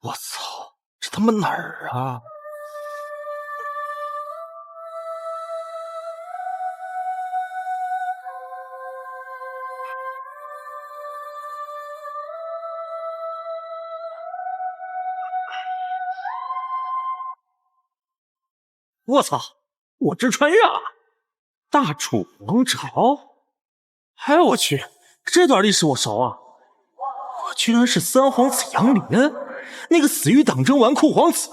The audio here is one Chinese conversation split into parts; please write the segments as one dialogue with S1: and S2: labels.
S1: 我操，这他妈哪儿啊？我操！我真穿越了！大楚王朝？哎我去，这段历史我熟啊！我居然是三皇子杨林，那个死于党争纨绔皇子。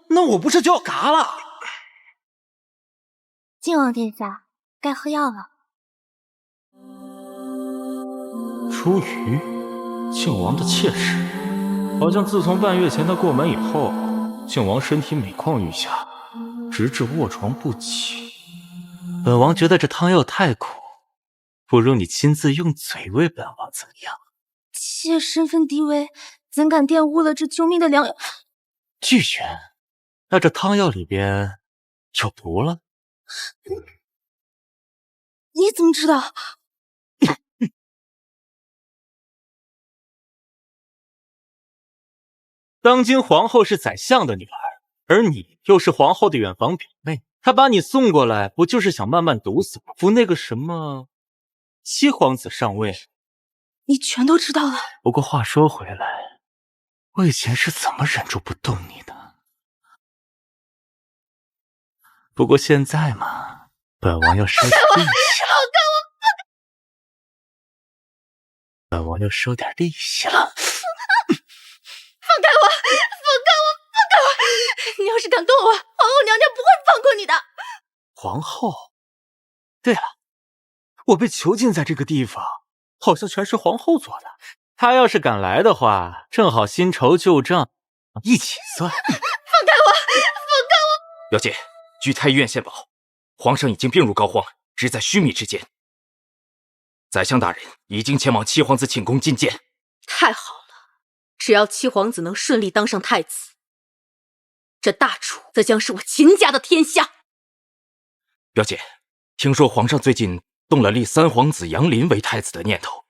S1: 那我不是就要嘎了？
S2: 靖王殿下，该喝药了。
S1: 出于靖王的妾室，好像自从半月前他过门以后，靖王身体每况愈下，直至卧床不起。本王觉得这汤药太苦，不如你亲自用嘴喂本王怎样？
S2: 妾身份低微，怎敢玷污了这救命的良药？
S1: 拒绝。那这汤药里边有毒了？
S2: 你怎么知道？
S1: 当今皇后是宰相的女儿，而你又是皇后的远房表妹，她把你送过来，不就是想慢慢毒死我，扶那个什么七皇子上位？
S2: 你全都知道了。
S1: 不过话说回来，我以前是怎么忍住不动你的？不过现在嘛，本王要收点利息了。本王要收点利息了。
S2: 放开我！放开我！放开我！你要是敢动我，皇后娘娘不会放过你的。
S1: 皇后？对了，我被囚禁在这个地方，好像全是皇后做的。她要是敢来的话，正好新仇旧账一起算。
S2: 放开我！放开我！
S3: 表姐，据太医院线报，皇上已经病入膏肓，只在须弥之间。宰相大人已经前往七皇子寝宫觐见。
S4: 太好了，只要七皇子能顺利当上太子，这大楚则将是我秦家的天下。
S3: 表姐，听说皇上最近动了立三皇子杨林为太子的念头。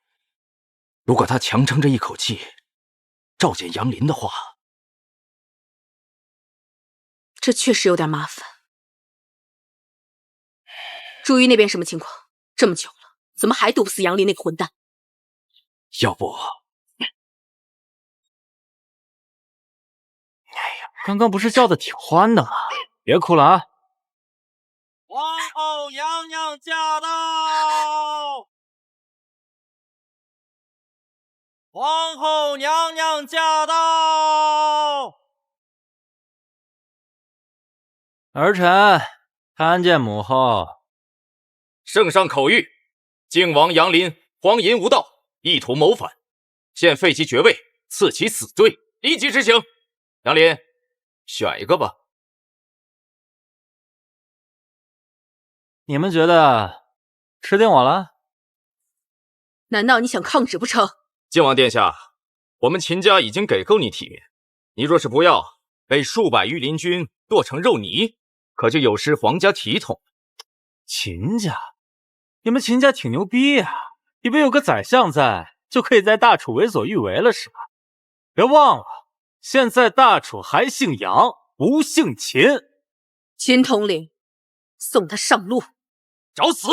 S3: 如果他强撑着一口气召见杨林的话，
S4: 这确实有点麻烦。朱玉那边什么情况？这么久了，怎么还毒不死杨林那个混蛋？
S3: 要不……
S1: 刚刚不是叫的挺欢的吗？别哭了啊！
S5: 皇后娘娘驾到！皇后娘娘驾到！
S1: 儿臣参见母后。
S3: 圣上口谕：靖王杨林荒淫无道，意图谋反，现废其爵位，赐其死罪，立即执行。杨林，选一个吧。
S1: 你们觉得吃定我了？
S4: 难道你想抗旨不成？
S3: 靖王殿下，我们秦家已经给够你体面，你若是不要，被数百御林军剁成肉泥，可就有失皇家体统。
S1: 秦家？你们秦家挺牛逼呀，以为有个宰相在，就可以在大楚为所欲为了是吧？别忘了，现在大楚还姓杨，不姓秦。
S4: 秦统领，送他上路。
S3: 找死！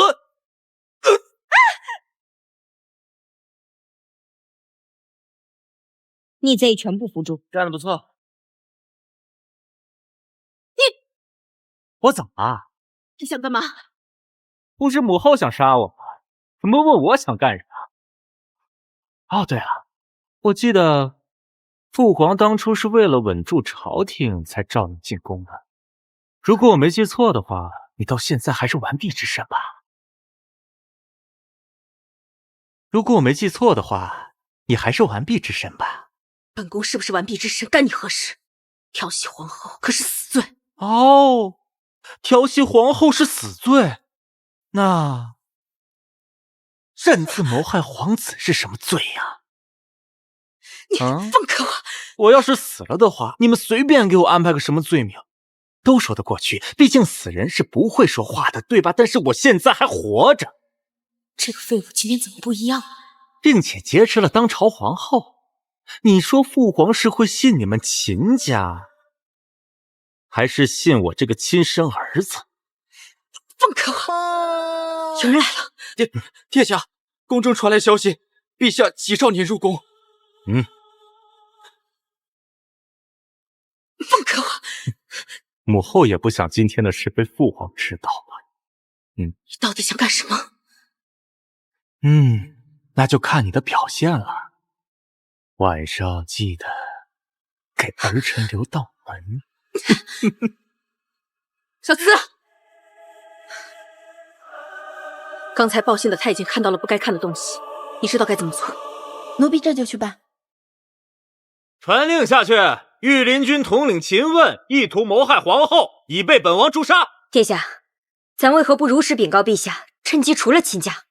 S6: 逆贼全部伏诛。
S1: 干得不错。我怎么了？
S4: 你想干嘛？
S1: 不是母后想杀我吗？怎么问我想干啥？哦，对了，我记得父皇当初是为了稳住朝廷才召你进宫的。如果我没记错的话，你到现在还是完璧之身吧？如果我没记错的话，你还是完璧之身吧？
S4: 本宫是不是完璧之身，干你何事？调戏皇后可是死罪。
S1: 哦，调戏皇后是死罪，那擅自谋害皇子是什么罪呀？
S4: 你放开我！
S1: 我要是死了的话，你们随便给我安排个什么罪名，都说得过去。毕竟死人是不会说话的，对吧？但是我现在还活着，
S4: 这个废物今天怎么不一样了？
S1: 并且劫持了当朝皇后，你说父皇是会信你们秦家，还是信我这个亲生儿子？
S4: 放开我！有人来了。
S5: 殿下，宫中传来消息，陛下急召您入宫。
S4: 放开我！
S1: 母后也不想今天的事被父皇知道了。
S4: 你到底想干什么？
S1: 那就看你的表现了。晚上记得给儿臣留道门。
S4: 小厮，刚才报信的太监看到了不该看的东西，你知道该怎么做？
S2: 奴婢这就去办。
S1: 传令下去，御林军统领秦问意图谋害皇后，已被本王诛杀。
S6: 殿下，咱为何不如实禀告陛下，趁机除了秦家？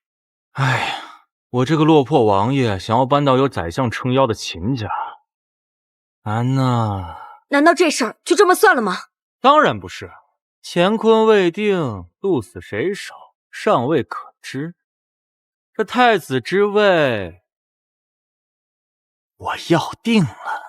S1: 哎呀，我这个落魄王爷想要搬到有宰相撑腰的秦家，难呐！
S6: 难道这事儿就这么算了吗？
S1: 当然不是，乾坤未定，鹿死谁手尚未可知。这太子之位，我要定了。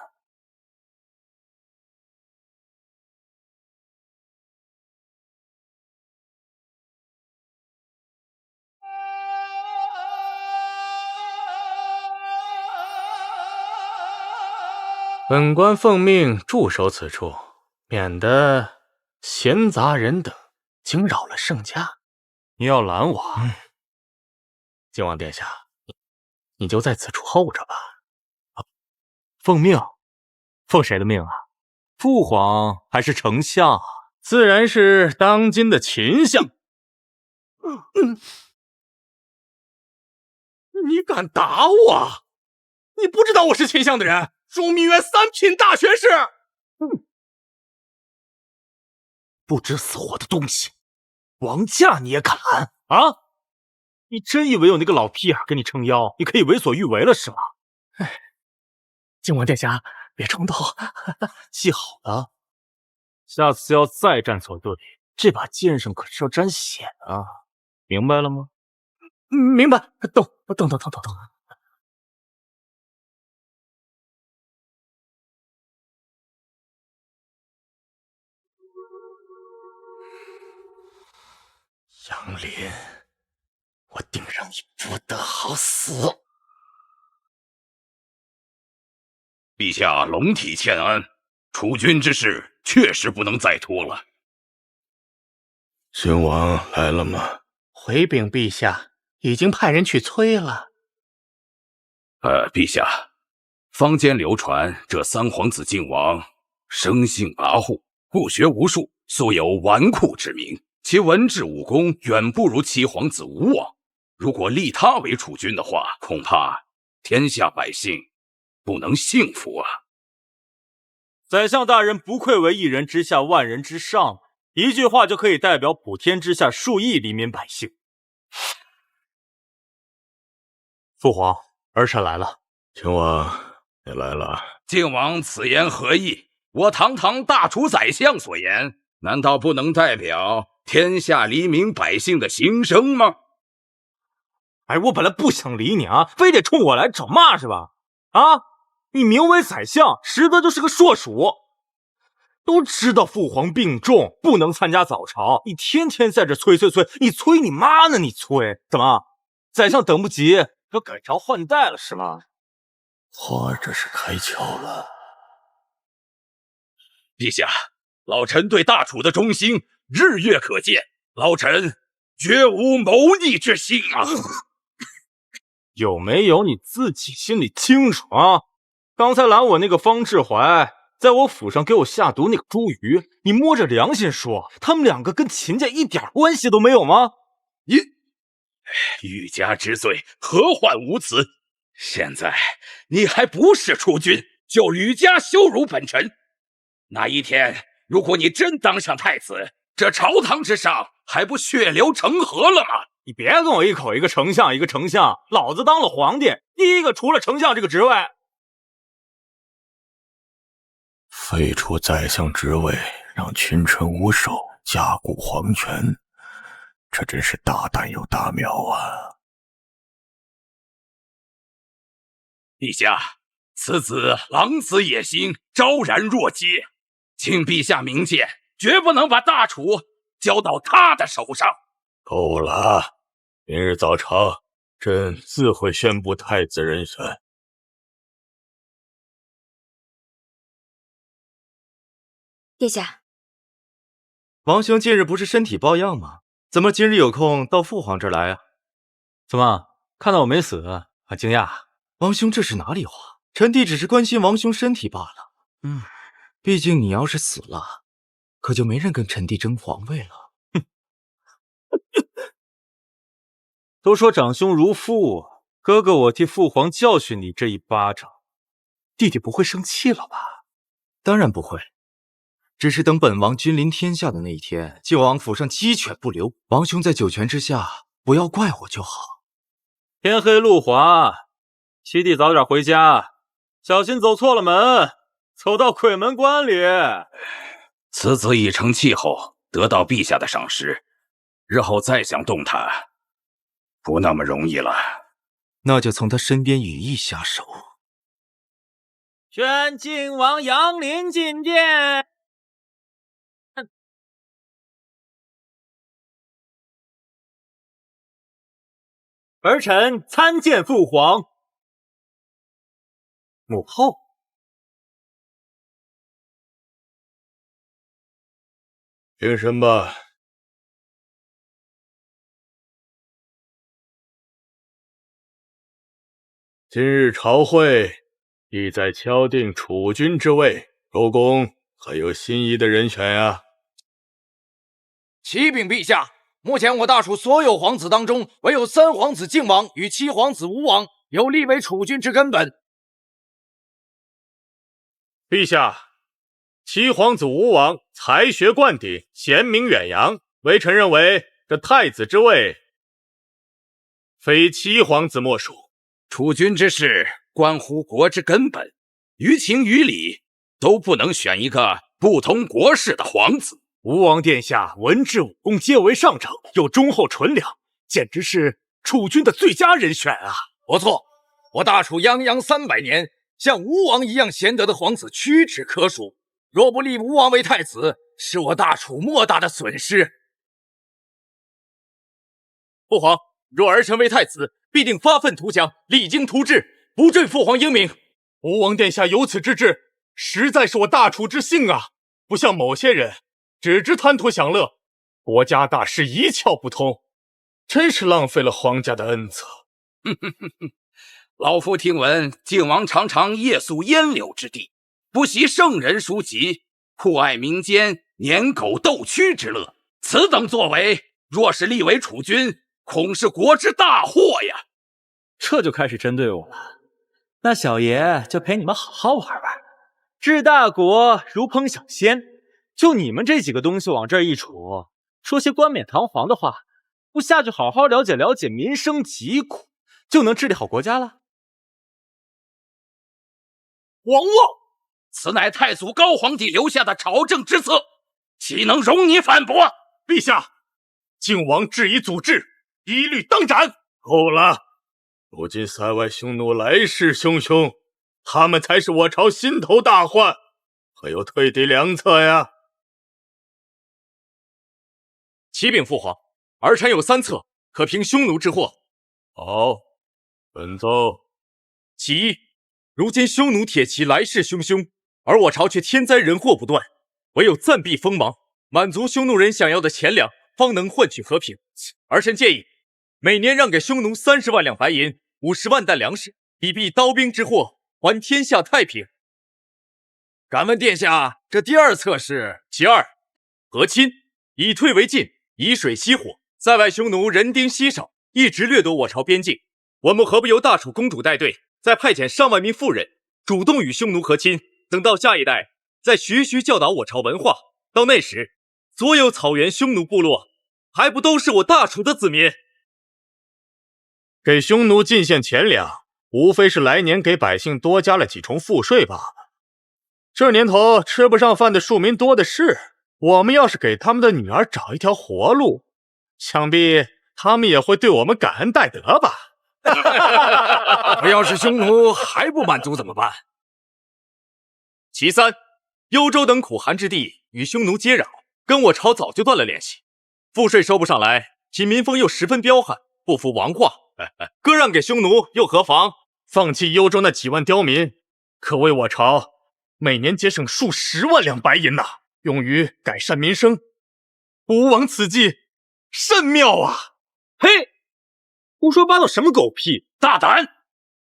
S1: 本官奉命驻守此处，免得闲杂人等惊扰了圣驾。你要拦我？靖王殿下，你就在此处候着吧。奉命？奉谁的命啊？父皇还是丞相啊？自然是当今的秦相。
S5: 你敢打我？你不知道我是秦相的人，枢密院三品大学士。
S1: 不知死活的东西，王驾你也敢拦啊？你真以为有那个老屁眼跟你撑腰，你可以为所欲为了是吗？靖王殿下，别冲动，记好了，下次要再站错队，这把剑上可是要沾血啊，明白了吗？明白。动。杨林，我定让你不得好死！
S7: 陛下龙体欠安，储君之事确实不能再拖了。
S8: 君王来了吗？
S1: 回禀陛下，已经派人去催了。
S7: 陛下，坊间流传这三皇子靖王生性跋扈，不学无术，素有纨绔之名。其文治武功远不如七皇子吴王，如果立他为储君的话，恐怕天下百姓不能幸福啊！
S1: 宰相大人不愧为一人之下万人之上，一句话就可以代表普天之下数亿黎民百姓。父皇，儿臣来了。
S8: 秦王，你来了。
S7: 靖王此言何意？我堂堂大楚宰相所言，难道不能代表天下黎民百姓的心声吗？
S1: 我本来不想理你啊，非得冲我来找骂是吧？你名为宰相，实则就是个硕鼠。都知道父皇病重，不能参加早朝，你天天在这催，你催你妈呢？你催怎么？宰相等不及，要改朝换代了是吗？
S8: 我这是开窍了。
S7: 陛下，老臣对大楚的忠心日月可见，老臣绝无谋逆之心啊！
S1: 有没有你自己心里清楚啊？刚才拦我那个方志怀，在我府上给我下毒那个朱瑜，你摸着良心说，他们两个跟秦家一点关系都没有吗？
S7: 欲加之罪，何患无辞？现在你还不是储君，就屡加羞辱本臣。哪一天，如果你真当上太子，这朝堂之上还不血流成河了吗？
S1: 你别跟我一口一个丞相，老子当了皇帝，第一个除了丞相这个职位。
S8: 废除宰相职位，让群臣无首，加固皇权，这真是大胆又大妙啊！
S7: 陛下，此子狼子野心，昭然若揭，请陛下明鉴，绝不能把大楚交到他的手上。
S8: 够了，明日早朝，朕自会宣布太子人选。
S6: 殿下，
S1: 王兄近日不是身体抱恙吗？怎么今日有空到父皇这儿来啊？怎么看到我没死，很惊讶？王兄这是哪里话？臣弟只是关心王兄身体罢了。毕竟你要是死了，可就没人跟臣弟争皇位了。哼！都说长兄如父，哥哥我替父皇教训你这一巴掌，弟弟不会生气了吧？当然不会。只是等本王君临天下的那一天，晋王府上鸡犬不留，王兄在九泉之下不要怪我就好。天黑路滑，七弟早点回家，小心走错了门，走到鬼门关里。
S7: 此子已成气候，得到陛下的赏识，日后再想动他，不那么容易了。
S1: 那就从他身边羽翼下手。宣晋王杨林进殿。儿臣参见父皇。母后，
S8: 平身吧。今日朝会意在敲定储君之位，周公还有心仪的人选呀？
S3: 启禀陛下，目前我大楚所有皇子当中，唯有3皇子靖王与7皇子吴王有立为储君之根本。
S8: 陛下，7皇子吴王才学冠顶，贤明远扬，微臣认为这太子之位，非7皇子莫属。
S7: 储君之事关乎国之根本，于情于理都不能选一个不通国事的皇子。
S5: 吴王殿下文治武功皆为上乘，又忠厚纯良，简直是储君的最佳人选啊！
S3: 不错，我大楚泱泱300年，像吴王一样贤德的皇子屈指可数。若不立吴王为太子，是我大楚莫大的损失。父皇，若儿臣为太子，必定发愤图强，励精图治，不坠父皇英名。
S5: 吴王殿下有此之志，实在是我大楚之幸啊！不像某些人只知贪图享乐，国家大事一窍不通，真是浪费了皇家的恩泽。
S7: 老夫听闻靖王常常夜宿烟柳之地，不习圣人书籍，酷爱民间撵狗斗蛆之乐。此等作为，若是立为储君，恐是国之大祸呀！
S1: 这就开始针对我了。那小爷就陪你们好好玩玩。治大国如烹小鲜，就你们这几个东西往这儿一杵，说些冠冕堂皇的话，不下去好好了解了解民生疾苦，就能治理好国家了？
S7: 王望，此乃太祖高皇帝留下的朝政之策，岂能容你反驳？
S5: 陛下，靖王质疑祖制，一律当斩。
S8: 够了！如今塞外匈奴来势汹汹，他们才是我朝心头大患，可有退敌良策呀？
S3: 启禀父皇，儿臣有3策，可平匈奴之祸。
S8: 好，本奏。
S3: 其一，如今匈奴铁骑来势汹汹，而我朝却天灾人祸不断，唯有暂避锋芒，满足匈奴人想要的钱粮，方能换取和平。儿臣建议，每年让给匈奴30万两白银，50万担粮食，以避刀兵之祸，还天下太平。敢问殿下，这第2策是？其二，和亲，以退为进，以水熄火。塞外匈奴人丁稀少，一直掠夺我朝边境，我们何不由大楚公主带队，再派遣上万名妇人，主动与匈奴和亲，等到下一代再徐徐教导我朝文化，到那时，所有草原匈奴部落还不都是我大楚的子民？
S8: 给匈奴进献钱粮，无非是来年给百姓多加了几重赋税罢了。这年头吃不上饭的庶民多的是，我们要是给他们的女儿找一条活路，想必他们也会对我们感恩戴德吧。
S7: 可要是匈奴还不满足怎么办？
S3: 其三，幽州等苦寒之地与匈奴接壤，跟我朝早就断了联系，赋税收不上来，其民风又十分彪悍，不服王化，割让给匈奴又何妨？
S5: 放弃幽州那几万刁民，可为我朝每年节省数十万两白银呐，用于改善民生。吴王此计甚妙啊！
S9: 嘿，胡说八道什么狗屁！
S7: 大胆！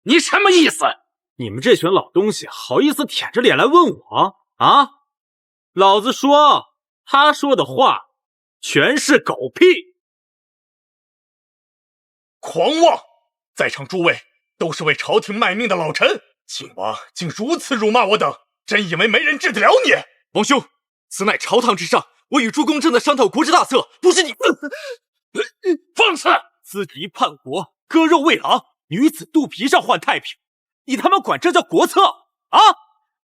S7: 你什么意思？
S9: 你们这群老东西好意思舔着脸来问我啊？老子说，他说的话全是狗屁！
S5: 狂妄！在场诸位都是为朝廷卖命的老臣，靖王竟如此辱骂我等，真以为没人治得了你？
S3: 王兄，此乃朝堂之上，我与诸公正在商讨国之大策，不是你
S7: 放肆！
S9: 资敌叛国，割肉喂狼，女子肚皮上换太平，你他妈管这叫国策啊？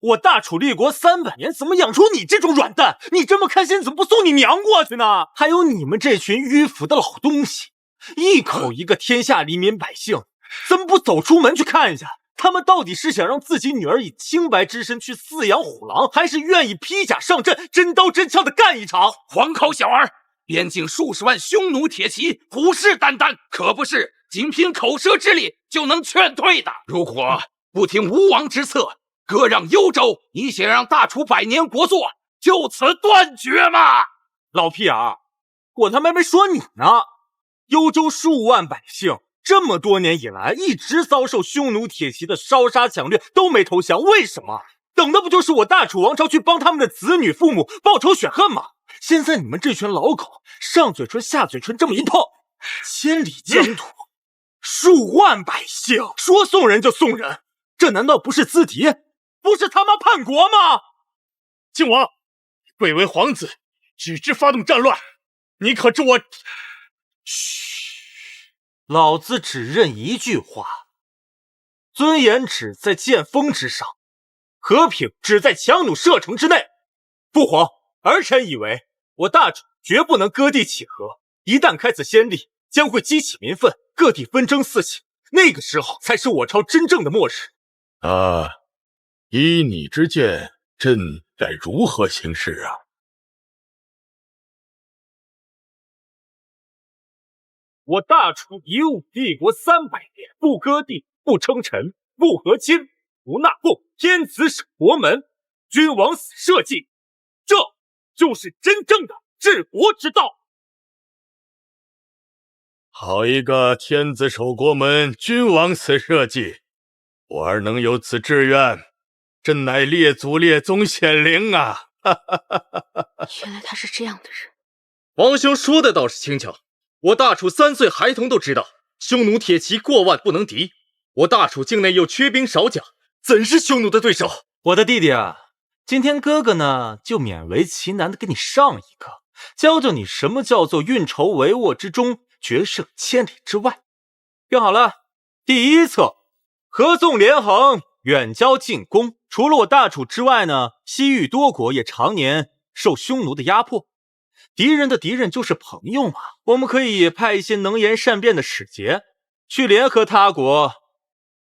S9: 我大楚立国300年，怎么养出你这种软蛋？你这么开心，怎么不送你娘过去呢？还有你们这群迂腐的老东西，一口一个天下黎民百姓，怎么不走出门去看一下？他们到底是想让自己女儿以清白之身去饲养虎狼，还是愿意披甲上阵，真刀真枪的干一场？
S7: 黄口小儿，边境数十万匈奴铁骑虎视眈眈，可不是仅凭口舌之力就能劝退的。如果不听吴王之策，割让幽州，你想让大楚百年国祚就此断绝吗？
S9: 老屁眼儿，我他妈没说你呢！幽州数万百姓这么多年以来一直遭受匈奴铁骑的烧杀抢掠，都没投降，为什么？等的不就是我大楚王朝去帮他们的子女父母报仇雪恨吗？现在你们这群老狗上嘴唇下嘴唇这么一碰，千里疆土，数万百姓，说送人就送人，这难道不是资敌？不是他妈叛国吗？
S5: 靖王，贵为皇子，只知发动战乱，你可知我……
S9: 嘘，老子只认一句话：尊严只在剑锋之上，和平只在强弩射程之内。父皇，儿臣以为我大楚绝不能割地起和，一旦开此先例，将会激起民愤，各地纷争四起，那个时候才是我朝真正的末日。
S8: 依你之见，朕该如何行事啊？
S9: 我大楚以武帝国300年，不割地，不称臣，不和亲，不纳贡，天子守国门，君王死社稷，这就是真正的治国之道。
S8: 好一个天子守国门，君王死社稷！我儿能有此志愿，朕乃列祖列宗显灵啊！
S4: 原来他是这样的人。
S3: 王兄说的倒是轻巧，我大楚3岁孩童都知道，匈奴铁骑过万不能敌，我大楚境内又缺兵少甲，怎是匈奴的对手？
S1: 我的弟弟啊，今天哥哥呢就勉为其难的给你上一课，教教你什么叫做运筹帷幄之中，决胜千里之外。听好了，第一策，合纵连横，远交近攻。除了我大楚之外呢，西域多国也常年受匈奴的压迫，敌人的敌人就是朋友嘛。我们可以派一些能言善辩的使节，去联合他国，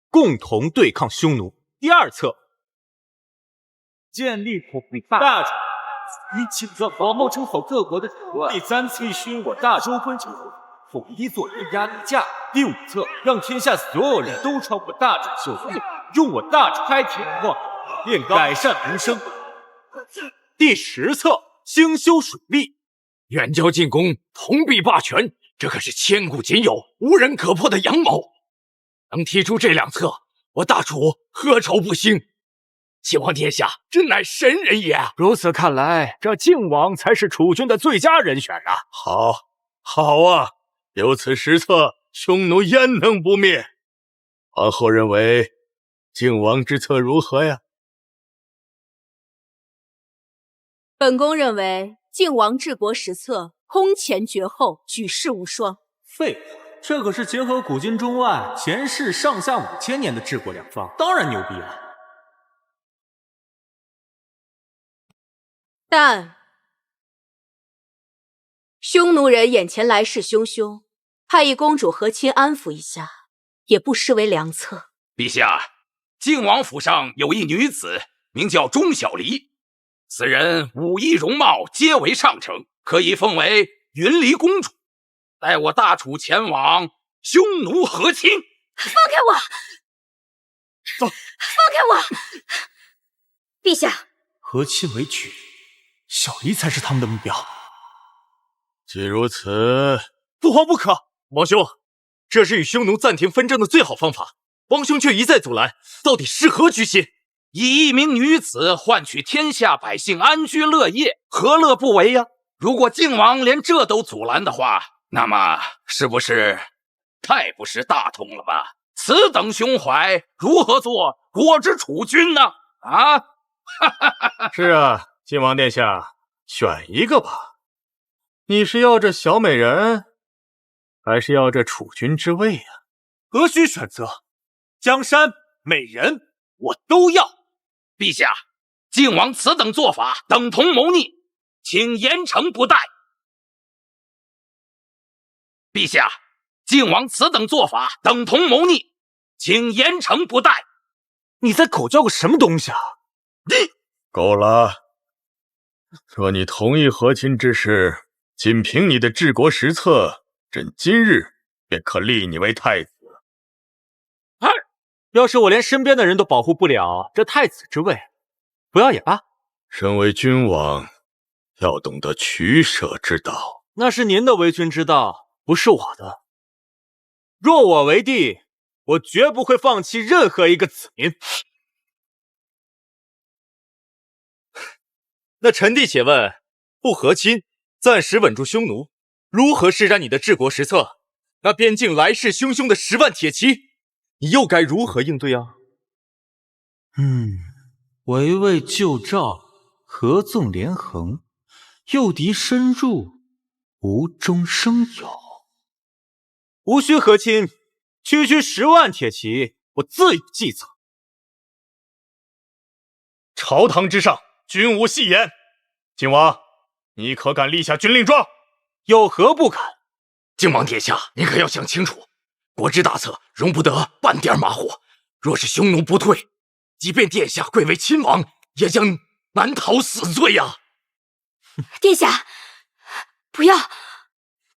S1: 共同对抗匈奴。第二策，
S9: 建立统一大楚，请让王茂称好各国的手段。第三策，勋我大周分城，统一作为压力架。第五策，让天下所有人都朝我大楚受罪，用我大楚开铁矿，改善民生。第10策，兴修水利。
S7: 远交近攻，同臂霸权，这可是千古仅有、无人可破的阳谋。能提出这2策，我大楚何愁不兴？秦王殿下真乃神人也！
S9: 如此看来，这靖王才是楚军的最佳人选啊！
S8: 好啊！有此实策，匈奴焉能不灭？皇后认为靖王之策如何呀？
S4: 本宫认为靖王治国实策，空前绝后，举世无双。
S1: 废话，这可是结合古今中外前世上下5000年的治国良方，当然牛逼了。
S4: 但匈奴人眼前来势汹汹，派一公主和亲安抚一下，也不失为良策。
S7: 陛下，靖王府上有一女子，名叫钟小离，此人武艺容貌皆为上乘，可以封为云离公主，待我大楚前往，匈奴和亲。
S6: 放开我！
S8: 走，
S6: 放开我！陛下，
S1: 和亲为举，小离才是他们的目标。
S8: 既如此，
S9: 父皇不可！王兄，这是与匈奴暂停纷争的最好方法，王兄却一再阻拦，到底是何居心？
S7: 以一名女子换取天下百姓安居乐业，何乐不为呀？如果靖王连这都阻拦的话，那么是不是太不识大同了吧？此等胸怀，如何做国之储君呢？啊！
S8: 是啊，靖王殿下，选一个吧。你是要这小美人，还是要这储君之位呀？
S9: 何须选择？江山、美人，我都要。
S7: 陛下，靖王此等做法等同谋逆，请严惩不贷。陛下，靖王此等做法等同谋逆，请严惩不贷。
S9: 你在狗叫个什么东西啊？
S8: 够了！若你同意和亲之事，仅凭你的治国实策，朕今日便可立你为太子。
S9: 要是我连身边的人都保护不了，这太子之位，不要也罢。
S8: 身为君王，要懂得取舍之道。
S9: 那是您的为君之道，不是我的。若我为帝，我绝不会放弃任何一个子民。那臣弟且问，不和亲，暂时稳住匈奴，如何施展你的治国实策？那边境来势汹汹的10万铁骑，你又该如何应对啊？
S1: 围魏救赵，合纵连横，诱敌深入，无中生有。
S9: 无需和亲，区10万铁骑，我自有计策。
S8: 朝堂之上，君无戏言。靖王，你可敢立下军令状？
S9: 有何不敢？
S3: 靖王殿下，您可要想清楚，国之大策容不得半点马虎。若是匈奴不退，即便殿下贵为亲王，也将难逃死罪呀！
S6: 殿下，不要！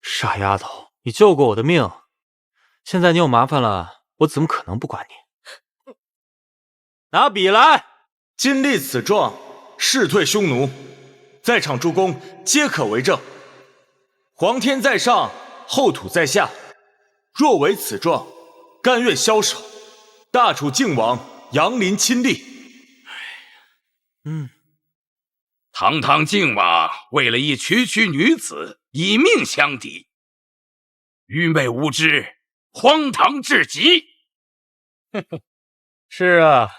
S1: 傻丫头，你救过我的命，现在你有麻烦了，我怎么可能不管你？
S9: 拿笔来！
S10: 今立此状，誓退匈奴，在场诸公皆可为证。皇天在上，后土在下。若违此状，甘愿枭首。大楚靖王杨林亲历。
S7: 堂堂靖王为了一区区女子以命相抵，愚昧无知，荒唐至极。
S8: 是啊，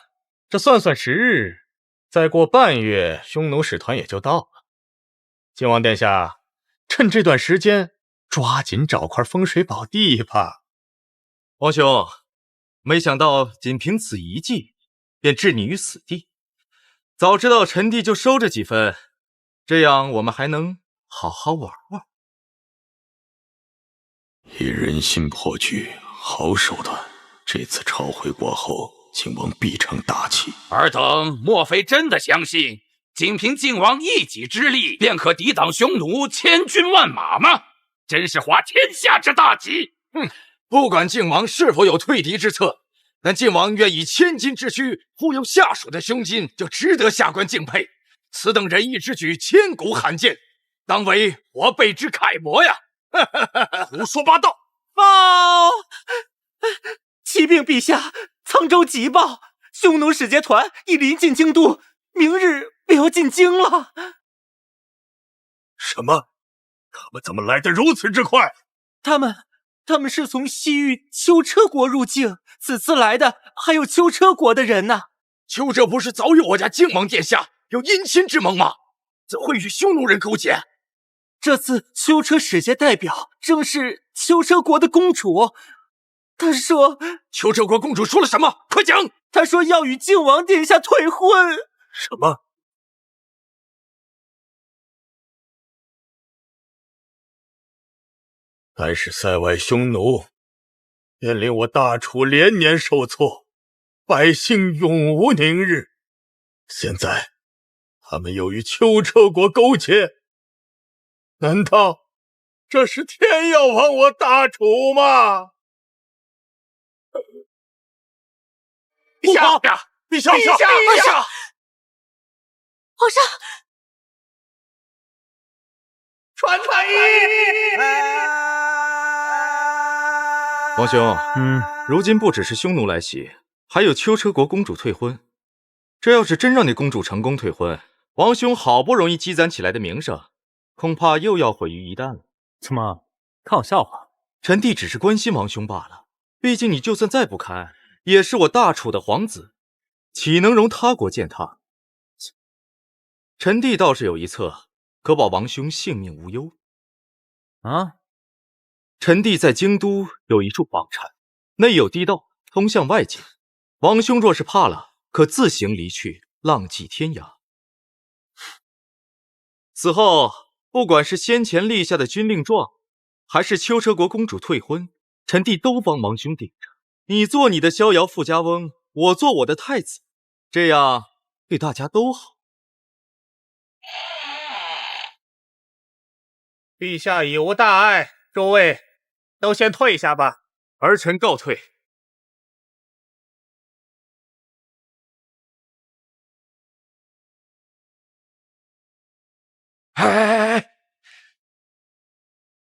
S8: 这算算时日，再过半月，匈奴使团也就到了。靖王殿下，趁这段时间，抓紧找块风水宝地吧。
S9: 王兄，没想到仅凭此一计，便置你于死地。早知道臣弟就收着几分，这样我们还能好好玩玩。
S8: 以人心破局，好手段。这次召回过后，靖王必成大器。
S7: 尔等莫非真的相信，仅凭靖王一己之力，便可抵挡匈奴千军万马吗？真是滑天下之大稽！
S3: 不管靖王是否有退敌之策，但靖王愿以千金之躯忽悠下属的胸襟，就值得下官敬佩。此等仁义之举，千古罕见，当为我辈之楷模呀！
S8: 胡说八道！
S9: 报！启禀陛下，沧州急报，匈奴使节团已临近京都，明日便要进京了。
S8: 什么？他们怎么来得如此之快？
S9: 他们是从西域丘车国入境，此次来的还有丘车国的人呢。
S3: 丘车不是早与我家靖王殿下有姻亲之盟吗？怎会与匈奴人勾结？
S9: 这次丘车使节代表正是丘车国的公主，他说
S3: 丘车国公主说了什么？快讲！
S9: 他说要与靖王殿下退婚。
S8: 什么？乃是塞外匈奴，便令我大楚连年受挫，百姓永无宁日。现在他们又与秋车国勾结，难道这是天要亡我大楚吗？陛下，陛下，陛下！
S2: 皇上，
S8: 传
S3: 王兄，如今不只是匈奴来袭，还有秋车国公主退婚。这要是真让那公主成功退婚，王兄好不容易积攒起来的名声，恐怕又要毁于一旦了。
S1: 怎么看我笑话？
S3: 臣弟只是关心王兄罢了。毕竟你就算再不堪，也是我大楚的皇子，岂能容他国践踏？臣弟倒是有一策，可保王兄性命无忧。
S1: 啊？
S3: 臣弟在京都有一处宝禅，内有地道通向外界。王兄若是怕了，可自行离去，浪迹天涯。此后，不管是先前立下的军令状，还是秋车国公主退婚，臣弟都帮王兄顶着。你做你的逍遥富家翁，我做我的太子，这样对大家都好。
S8: 陛下已无大碍，诸位都先退下吧。
S3: 儿臣告退。
S7: 哎，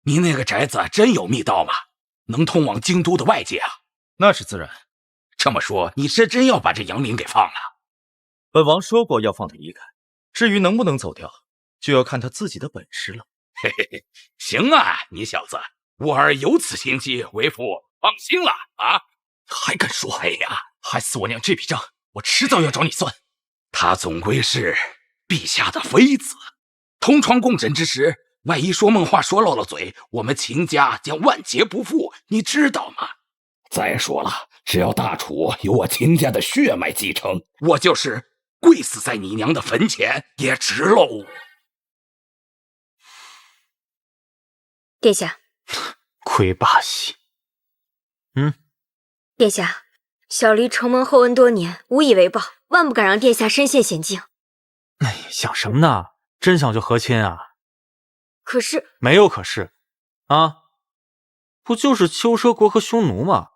S7: 你那个宅子真有密道吗？能通往京都的外界啊？
S1: 那是自然。
S7: 这么说，你是真要把这杨林给放了？
S1: 本王说过要放他离开，
S3: 至于能不能走掉，就要看他自己的本事了。
S7: 嘿嘿嘿，行啊，你小子，吾儿有此心机，为父放心了啊！
S3: 还敢说？
S7: 哎呀，
S3: 害死我娘这笔账，我迟早要找你算。
S7: 他总归是陛下的妃子，同床共枕之时，万一说梦话说漏了嘴，我们秦家将万劫不复，你知道吗？再说了，只要大楚有我秦家的血脉继承，我就是跪死在你娘的坟前也值喽。
S6: 殿下，
S1: 亏把戏。
S6: 殿下，小离承蒙厚恩多年，无以为报，万不敢让殿下身陷险境。
S1: 哎，想什么呢？真想就和亲啊？
S6: 可是
S1: 没有可是啊，不就是秋车国和匈奴吗？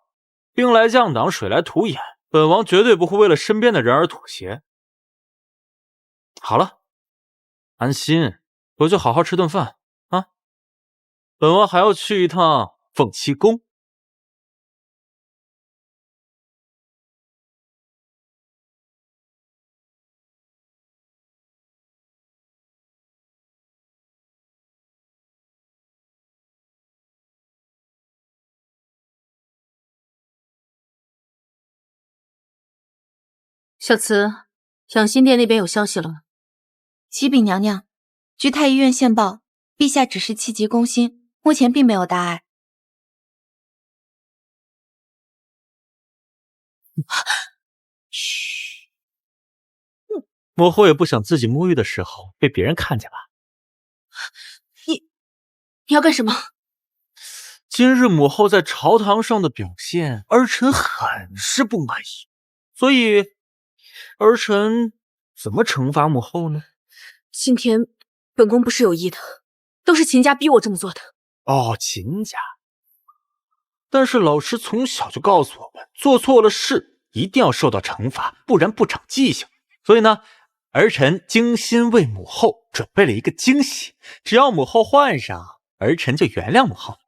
S1: 兵来将挡，水来土掩，本王绝对不会为了身边的人而妥协。好了，安心，我就好好吃顿饭啊。本王还要去一趟凤栖宫。
S4: 小慈，养心殿那边有消息了吗？
S2: 启禀娘娘，据太医院线报，陛下只是气急攻心，目前并没有大碍。
S1: 嘘，母后也不想自己沐浴的时候被别人看见吧？
S2: 你要干什么？
S1: 今日母后在朝堂上的表现，儿臣很是不满意，所以儿臣怎么惩罚母后呢？
S4: 今天本宫不是有意的，都是秦家逼我这么做的。
S1: 哦，秦家。但是老师从小就告诉我们，做错了事一定要受到惩罚，不然不长记性。所以呢，儿臣精心为母后准备了一个惊喜，只要母后换上，儿臣就原谅母后。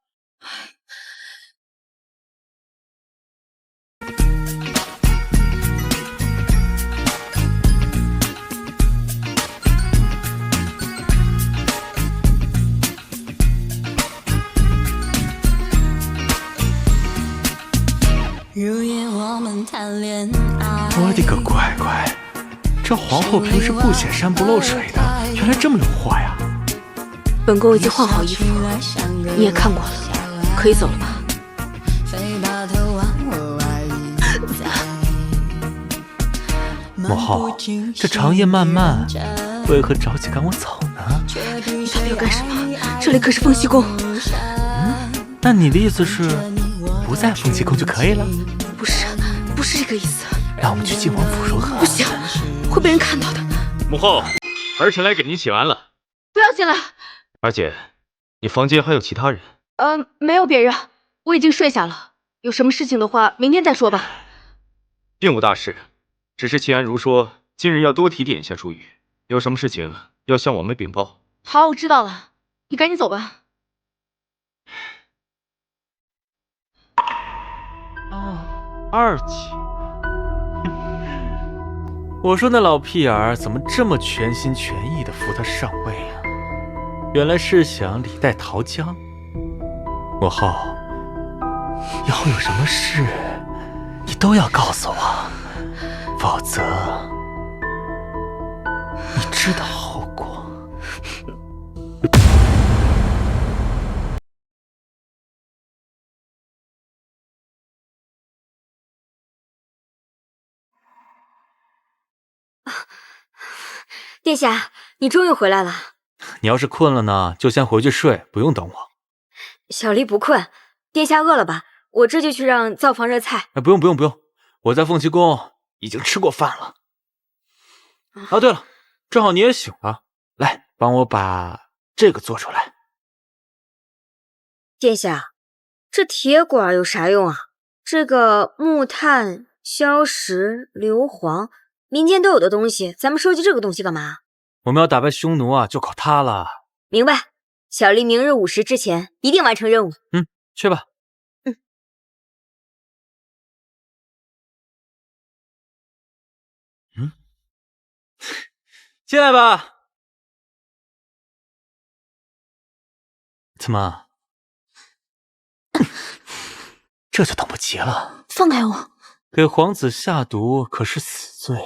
S1: 我的个乖乖，这皇后平时不显山不漏水的，原来这么有货呀！
S4: 本宫已经换好衣服，你也看过了，可以走了吧？
S1: 母后，这长夜漫漫，为何着急赶我走呢？
S4: 你到底要干什么？这里可是凤栖宫。
S1: 那你的意思是，
S11: 不在凤栖宫就可以了？
S4: 不是这个意思。
S11: 让我们去靖王府如何？
S4: 不行，会被人看到的。
S1: 母后，儿臣来给您请安了。
S2: 不要进来。
S1: 二姐，你房间还有其他人？
S2: 没有别人，我已经睡下了。有什么事情的话，明天再说吧。
S1: 并无大事，只是秦安如说，今日要多提点一下朱宇，有什么事情要向我们禀报。
S2: 好，我知道了，你赶紧走吧。
S11: 二姐，我说那老屁眼儿怎么这么全心全意的扶他上位啊？原来是想李代桃僵。母后，以后有什么事你都要告诉我，否则你知道后果。
S6: 殿下，你终于回来了。
S11: 你要是困了呢，就先回去睡，不用等我。
S6: 小离不困，殿下饿了吧？我这就去让灶房热菜。
S11: 不用，我在凤栖宫已经吃过饭了。啊，对了，正好你也醒了，来帮我把这个做出来。
S6: 殿下，这铁管有啥用啊？这个木炭、硝石、硫磺，民间都有的东西，咱们收集这个东西干嘛？
S11: 我们要打败匈奴啊，就靠它了。
S6: 明白，小离明日午时之前一定完成任务。
S11: 去吧。进来吧。怎么？这就等不及了。
S2: 放开我！
S11: 给皇子下毒可是死罪，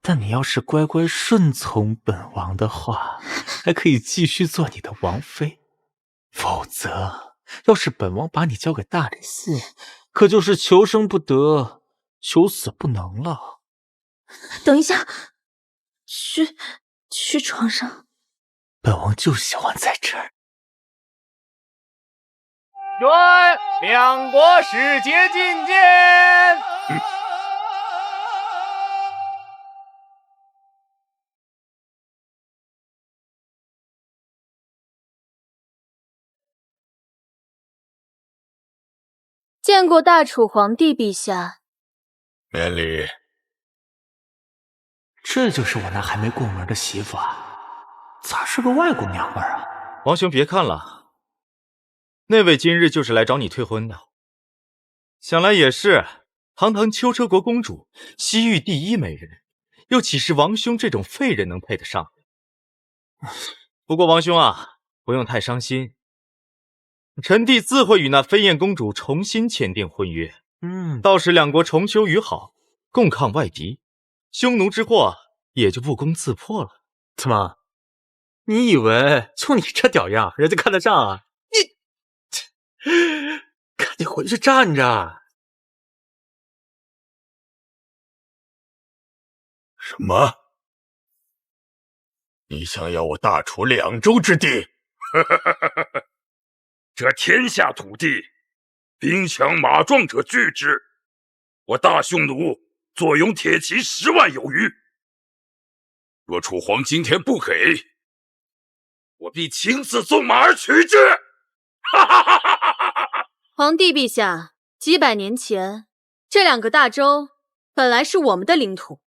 S11: 但你要是乖乖顺从本王的话，还可以继续做你的王妃。否则，要是本王把你交给大理寺，可就是求生不得，求死不能了。
S2: 等一下，去床上。
S11: 本王就喜欢在这儿。
S5: 愿两国使节觐见。
S2: 见过大楚皇帝陛下。
S8: 免礼。
S11: 这就是我那还没过门的媳妇啊，咋是个外国娘们儿啊？
S3: 王兄别看了，那位今日就是来找你退婚的。想来也是，堂堂秋车国公主，西域第一美人，又岂是王兄这种废人能配得上？不过王兄啊，不用太伤心，臣弟自会与那飞燕公主重新签订婚约。到时两国重修于好，共抗外敌，匈奴之祸也就不攻自破了。
S11: 怎么？你以为就你这屌样，人家看得上啊？赶紧回去站着。
S8: 什么？你想要我大楚2州之地？
S7: 这天下土地，兵强马壮者据之。我大匈奴坐拥铁骑10万有余。若楚皇今天不给，我必亲自纵马而取之。
S4: 皇帝陛下，几百年前，这2个大洲本来是我们的领土，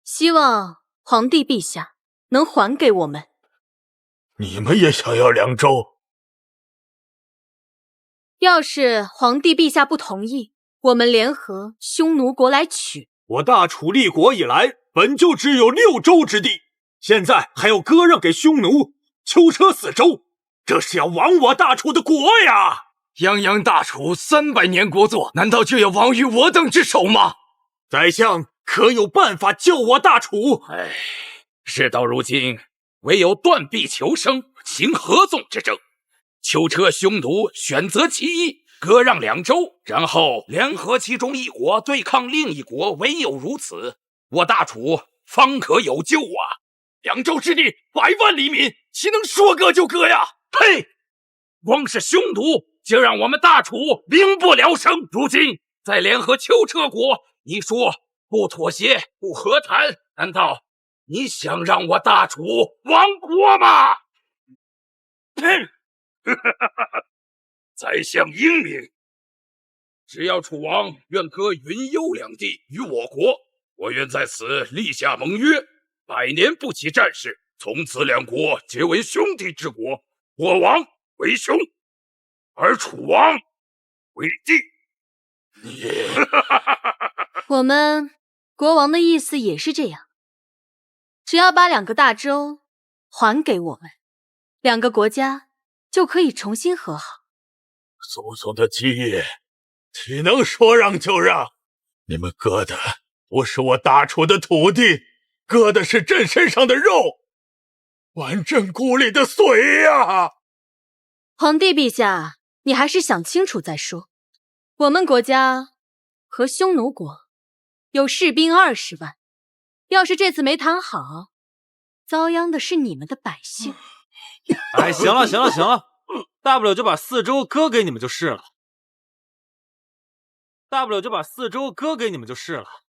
S4: 希望皇帝陛下能还给我们。
S8: 你们也想要2州？
S4: 要是皇帝陛下不同意，我们联合匈奴国来取。
S9: 我大楚立国以来，本就只有6州之地，现在还要割让给匈奴，囚车4州，这是要亡我大楚的国呀！
S3: 泱泱大楚300年国祚，难道就要亡于我等之手吗？
S9: 宰相可有办法救我大楚？
S7: 事到如今，唯有断臂求生，行合纵之政。囚车匈奴选择其一，割让2州，然后联合其中一国对抗另一国，唯有如此，我大楚方可有救啊！2州之地，100万黎民，岂能说割就割呀？呸！光是匈奴就让我们大楚民不聊生。如今再联合丘车国，你说不妥协不和谈，难道你想让我大楚亡国吗？哼！宰相英明，只要楚王愿割云幽两地与我国，我愿在此立下盟约，100年不起战事，从此两国结为兄弟之国，我王为兄，而楚王为帝。
S4: 我们国王的意思也是这样，只要把2个大洲还给我们，2个国家就可以重新和好。
S8: 祖宗的基业，岂能说让就让？你们割的不是我大楚的土地，割的是朕身上的肉，剜朕骨里的髓呀！
S4: 皇帝陛下，你还是想清楚再说。我们国家和匈奴国有士兵20万，要是这次没谈好，遭殃的是你们的百姓。
S11: 哎，行了行了行了，大不了就把4州割给你们就是了。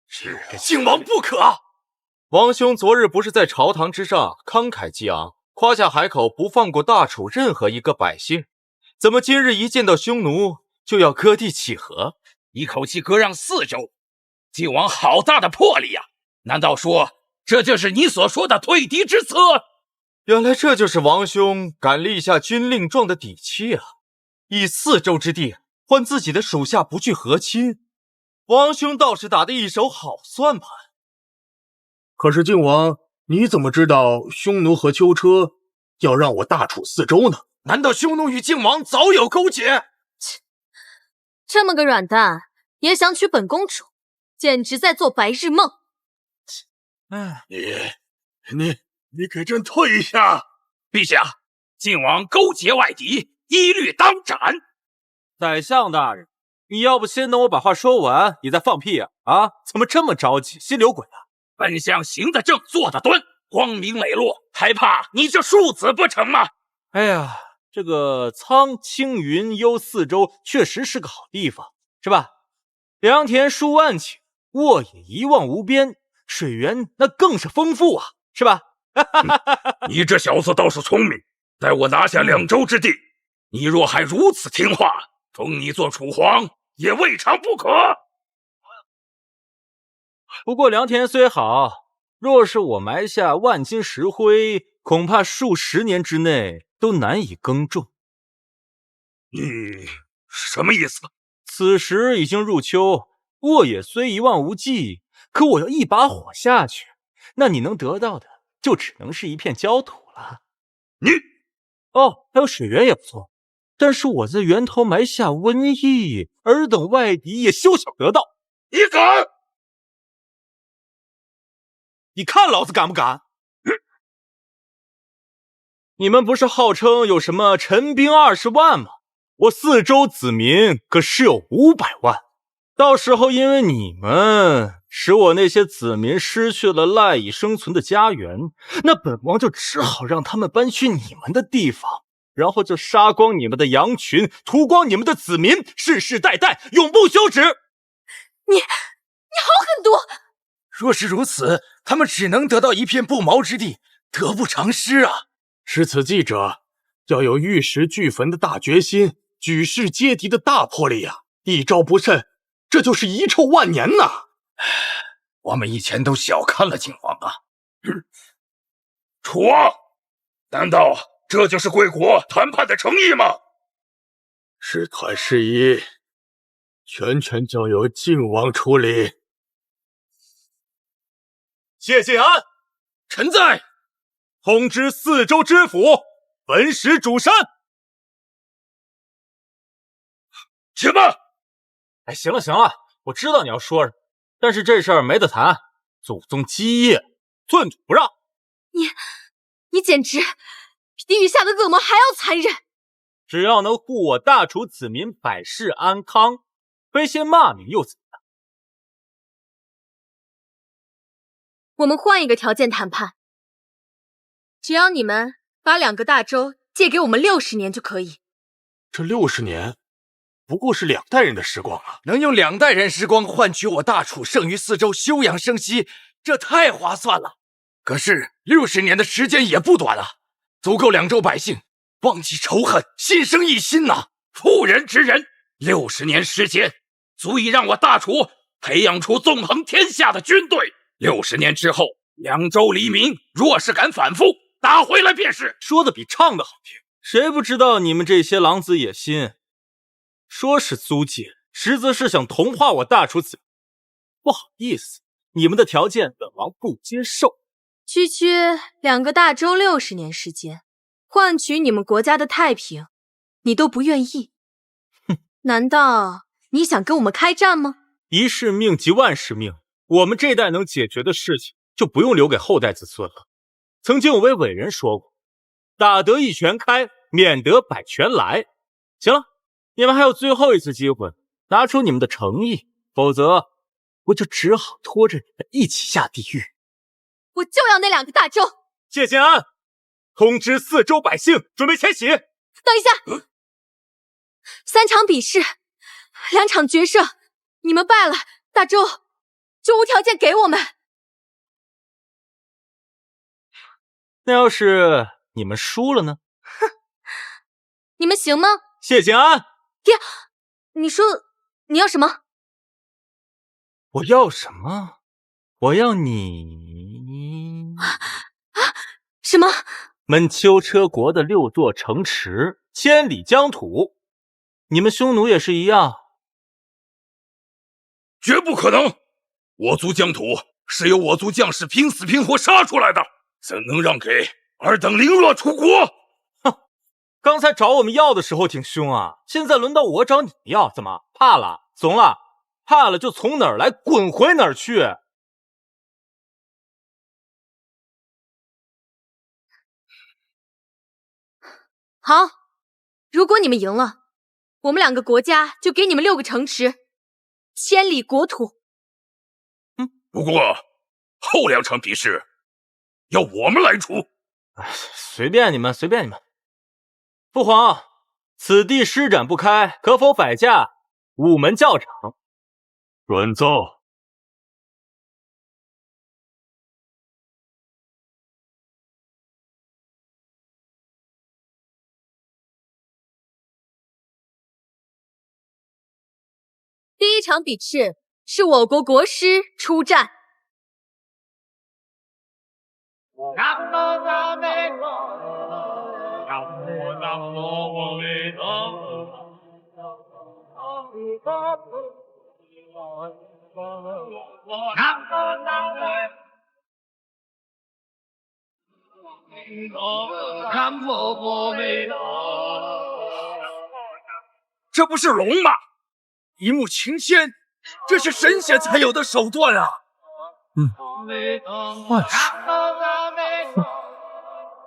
S8: 是
S3: 靖王不可！王兄昨日不是在朝堂之上慷慨激昂，夸下海口不放过大楚任何一个百姓，怎么今日一见到匈奴就要割地乞和？
S7: 一口气割让4州，靖王好大的魄力呀！难道说这就是你所说的退敌之策？
S3: 原来这就是王兄敢立下军令状的底气啊！以4州之地换自己的属下不去和亲，王兄倒是打得一手好算盘。
S8: 可是靖王，你怎么知道匈奴和丘车要让我大楚4州呢？
S3: 难道匈奴与靖王早有勾结？
S4: 这么个软蛋也想娶本公主，简直在做白日梦。
S8: 你给朕退下！
S7: 陛下，靖王勾结外敌，一律当斩。
S11: 宰相大人，你要不先等我把话说完，你再放屁啊？啊，怎么这么着急，心里有鬼啊？
S7: 本相行得正，坐得端，光明磊落，还怕你这庶子不成吗？
S11: 哎呀，这个苍青云幽4州确实是个好地方，是吧？良田数万顷，沃野一望无边，水源那更是丰富啊，是吧？
S7: 你这小子倒是聪明，待我拿下2州之地，你若还如此听话，封你做楚皇也未尝不可。
S11: 不过良田虽好，若是我埋下万金石灰，恐怕数10年之内都难以耕种。
S7: 你什么意思？
S11: 此时已经入秋，沃野虽一望无际，可我要一把火下去，那你能得到的就只能是一片焦土了。还有水源也不错，但是我在源头埋下瘟疫，尔等外敌也休想得到。
S7: 你敢？
S11: 你看老子敢不敢？你们不是号称有什么陈兵20万吗？我4州子民可是有500万，到时候因为你们使我那些子民失去了赖以生存的家园，那本王就只好让他们搬去你们的地方，然后就杀光你们的羊群，屠光你们的子民，世世代代永不休止。
S2: 你好狠毒！
S10: 若是如此，他们只能得到一片不毛之地，得不偿失啊！
S8: 识此计者，要有玉石俱焚的大决心，举世皆敌的大魄力呀！一招不慎，这就是遗臭万年呐！
S7: 我们以前都小看了靖王啊！楚王，难道这就是贵国谈判的诚意吗？
S8: 事团事宜，全交由靖王处理。
S11: 谢晋安，
S7: 臣在。
S11: 通知4州知府，本使主山。
S7: 且慢！
S11: 哎，行了行了，我知道你要说什么，但是这事儿没得谈，祖宗基业，寸土不让。
S2: 你简直比地狱下的恶魔还要残忍！
S11: 只要能护我大楚子民百世安康，非先骂名又怎样？
S4: 我们换一个条件谈判，只要你们把2个大洲借给我们60年就可以。
S8: 这60年不过是2代人的时光啊！
S3: 能用2代人时光换取我大楚剩余4周休养生息，这太划算了。可是60年的时间也不短啊，足够2州百姓忘记仇恨，心生一心呐。妇人之仁，60年时间足以让我大楚培养出纵横天下的军队。60年之后，2州黎民若是敢反复，打回来便是。
S9: 说的比唱的好听，谁不知道你们这些狼子野心？说是租界，实则是想同化我大楚子。不好意思，你们的条件本王不接受。
S4: 区区2个大洲60年时间，换取你们国家的太平，你都不愿意？
S9: 哼，
S4: 难道你想跟我们开战吗？
S9: 一世命即万世命，我们这代能解决的事情，就不用留给后代子孙了。曾经有位伟人说过，打得一拳开，免得百拳来。行了，你们还有最后一次机会，拿出你们的诚意，否则我就只好拖着你们一起下地狱。
S4: 我就要那2个大洲。
S9: 谢晋安，通知4州百姓准备迁徙。
S4: 等一下，3场比试，2场决胜，你们败了，大洲就无条件给我们。
S9: 那要是你们输了呢？
S4: 哼，你们行吗？
S9: 谢晋安，
S4: 爹，你说你要什么？
S9: 我要什么？我要你
S4: 什么？
S9: 们秋车国的6座城池，千里疆土。你们匈奴也是一样。
S7: 绝不可能！我族疆土是由我族将士拼死拼活杀出来的，怎能让给2等凌弱楚国？
S9: 哼，刚才找我们要的时候挺凶啊，现在轮到我找你要，怎么怕了？怂了？怕了就从哪儿来滚回哪儿去。
S4: 好，如果你们赢了，我们2个国家就给你们6个城池，千里国土。
S7: 不过后2场比试要我们来出。
S9: 随便你们，随便你们。父皇，此地施展不开，可否摆驾午门教场？
S8: 准奏。
S4: 第1场比试是我国国师出战。
S7: 这不是龙吗？一目擎天，这是神仙才有的手段啊！
S11: 万事。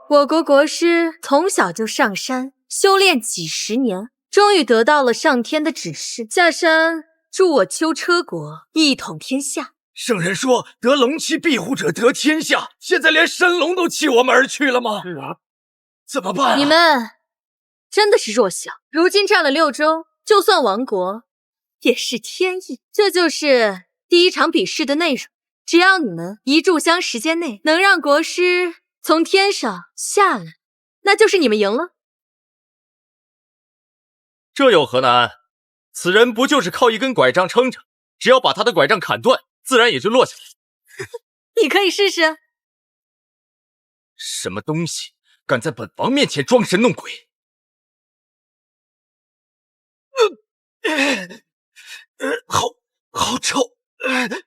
S4: 我国国师从小就上山修炼几十年，终于得到了上天的指示，下山助我秋车国一统天下。
S7: 圣人说得龙旗庇护者得天下，现在连神龙都弃我们而去了吗？
S8: 是啊，
S7: 怎么办啊？
S4: 你们真的是弱小，如今占了6州，就算亡国也是天意。这就是第1场比试的内容，只要你们1炷香时间内能让国师从天上下来，那就是你们赢了。
S3: 这有何难？此人不就是靠一根拐杖撑着，只要把他的拐杖砍断，自然也就落下来。
S4: 你可以试试。
S3: 什么东西敢在本王面前装神弄鬼？好臭！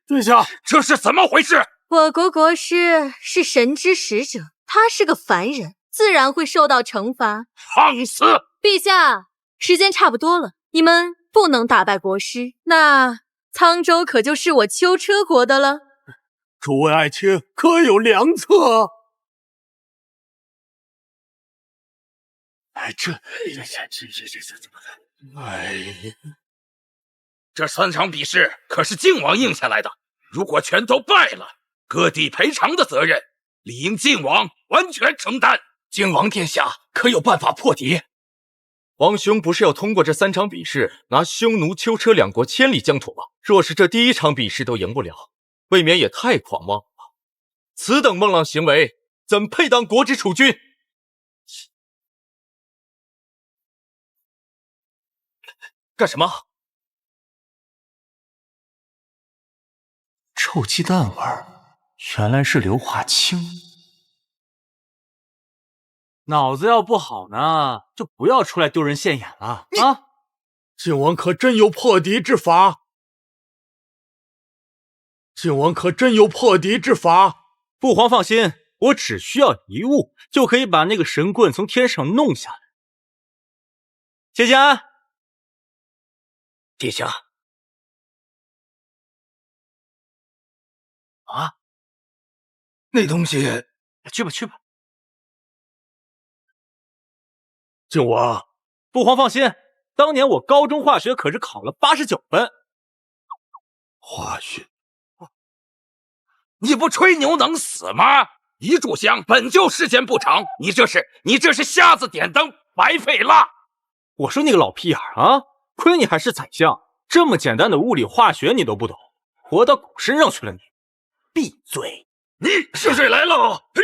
S8: 殿下，
S7: 这是怎么回事？
S4: 我国国师是神之使者，他是个凡人，自然会受到惩罚。
S7: 放肆！
S4: 陛下，时间差不多了，你们不能打败国师，那沧州可就是我秋车国的了。
S8: 诸位爱卿可有良策？这怎么了？
S7: 这3场比试可是靖王应下来的，如果全都败了，各地赔偿的责任理应靖王完全承担。靖王殿下可有办法破敌？
S9: 王兄不是要通过这3场比试，拿匈奴、丘车两国千里疆土吗？若是这第1场比试都赢不了，未免也太狂妄了吧！此等孟浪行为，怎配当国之储君？干什么？
S11: 臭鸡蛋味儿，原来是硫化氢。
S12: 脑子要不好呢，就不要出来丢人现眼了啊！
S8: 晋王可真有破敌之法？晋王可真有破敌之法？
S12: 父皇放心，我只需要一物，就可以把那个神棍从天上弄下来。谢谢安，
S3: 殿下。啊，那东西，去吧去吧。
S8: 晋王，
S12: 父皇放心，当年我高中化学可是考了89分。
S8: 化学，
S7: 你不吹牛能死吗？一炷香本就时间不长，你这是瞎子点灯，白费了。
S12: 我说你个老屁眼啊！亏你还是宰相，这么简单的物理化学你都不懂，活到狗身上去了你！闭嘴！
S7: 你圣水来了！嘿，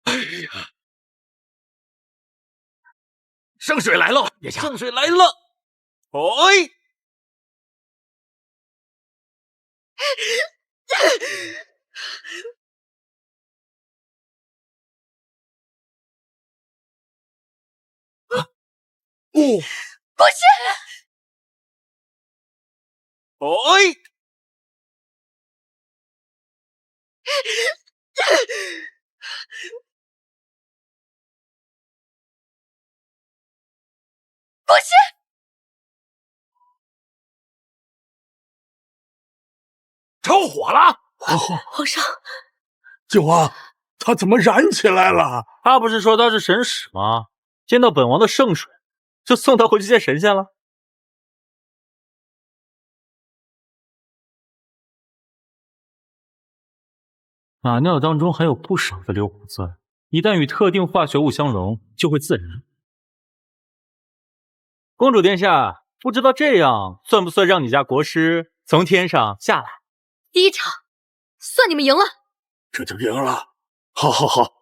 S7: 哎呀，圣水来了！殿下，
S12: 圣水来了！哎！
S2: 国师！
S12: 哎！
S2: 国师！
S7: 着火了！
S2: 皇上，
S8: 晋王，他怎么燃起来了？
S12: 他不是说他是神使吗？见到本王的圣水，就送他回去见神仙了。
S11: 马尿当中含有不少的硫磺酸，一旦与特定化学物相溶，就会自燃。
S12: 公主殿下，不知道这样算不算让你家国师从天上下来？
S2: 第1场，算你们赢了。
S8: 这就赢了，好，好，好！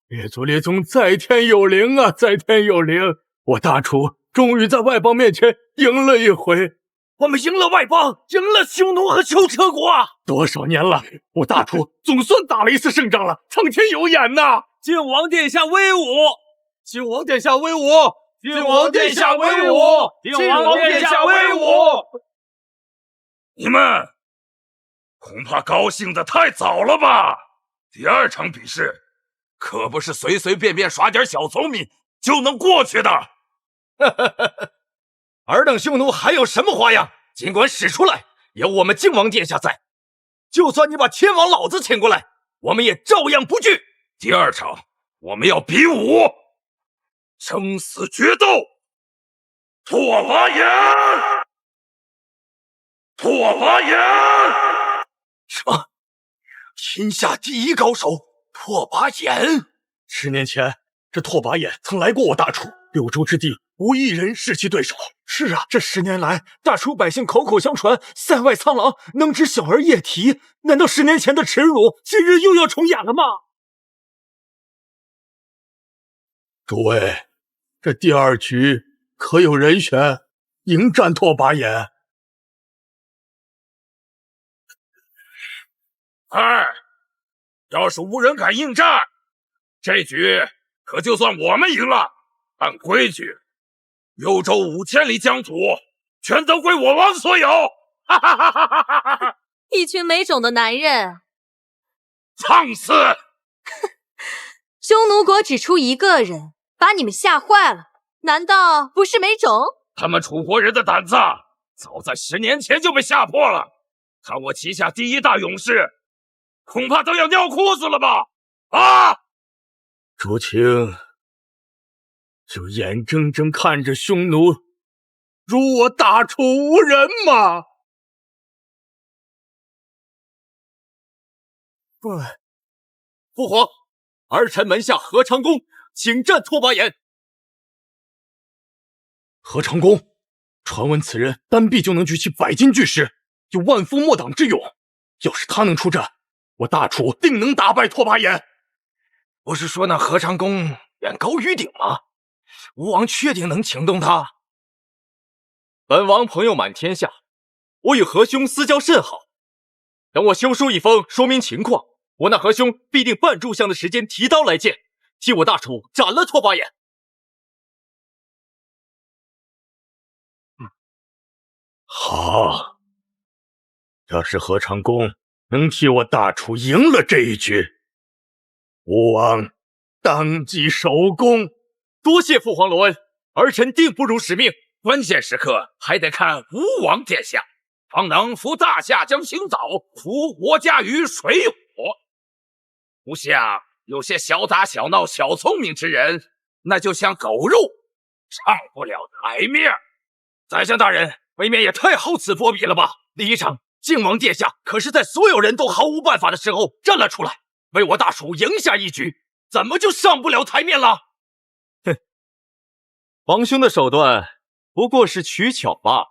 S8: 列祖列宗在天有灵啊，在天有灵！我大楚终于在外邦面前赢了一回。
S7: 我们赢了外邦，赢了匈奴和丘车国啊！
S8: 多少年了，我大楚总算打了一次胜仗了，苍天有眼呐！
S12: 晋王殿下威武！
S8: 晋王殿下威武！
S12: 晋王殿下威武！
S7: 晋王殿下威武！你们恐怕高兴的太早了吧？第2场比试可不是随随便便耍点小聪明就能过去的。
S9: 尔等匈奴还有什么花样，尽管使出来，有我们靖王殿下在，就算你把天王老子请过来，我们也照样不惧。
S7: 第2场我们要比武，生死决斗，拓跋炎！拓跋炎！
S9: 什么？天下第1高手拓跋炎
S8: ？10年前，这拓跋炎曾来过我大楚，6州之地无一人是其对手。是啊，这10年来，大楚百姓口口相传，塞外苍狼能知小儿夜啼。难道10年前的耻辱，今日又要重演了吗？诸位，这第2局可有人选迎战拓跋炎？
S7: 要是无人敢应战，这局可就算我们赢了。按规矩，6州5000里疆土全都归我王所有！哈哈哈哈哈哈！
S4: 一群没种的男人，
S7: 放肆！
S4: 匈奴国只出1个人，把你们吓坏了，难道不是没种？
S7: 他们楚国人的胆子早在10年前就被吓破了，看我旗下第1大勇士，恐怕都要尿裤子了吧？啊！
S8: 竹青，就眼睁睁看着匈奴如我大楚无人吗？
S9: 父皇，儿臣门下何长恭
S3: 请战拓跋衍。
S5: 何长恭，传闻此人单臂就能举起100斤巨石，有万夫莫挡之勇。要是他能出战，我大楚定能打败拓跋衍。
S3: 不是说那何长恭远高于顶吗？吴王确定能请动他？本王朋友满天下，我与何兄私交甚好。等我修书一封，说明情况，我那何兄必定半炷香的时间提刀来见，替我大楚斩了拓跋衍。
S5: 好，要是何长恭能替我大楚赢了这一局，吴王当即首功。
S3: 多谢父皇罗恩，儿臣定不辱使命。
S7: 关键时刻还得看吴王殿下，方能扶大夏将行早，扶国家于水火。不像有些小打小闹、小聪明之人，那就像狗肉，上不了台面。宰相大人，未免也太厚此薄彼了吧？李长，靖王殿下可是在所有人都毫无办法的时候站了出来，为我大楚赢下一局，怎么就上不了台面了？
S12: 王兄的手段不过是取巧吧，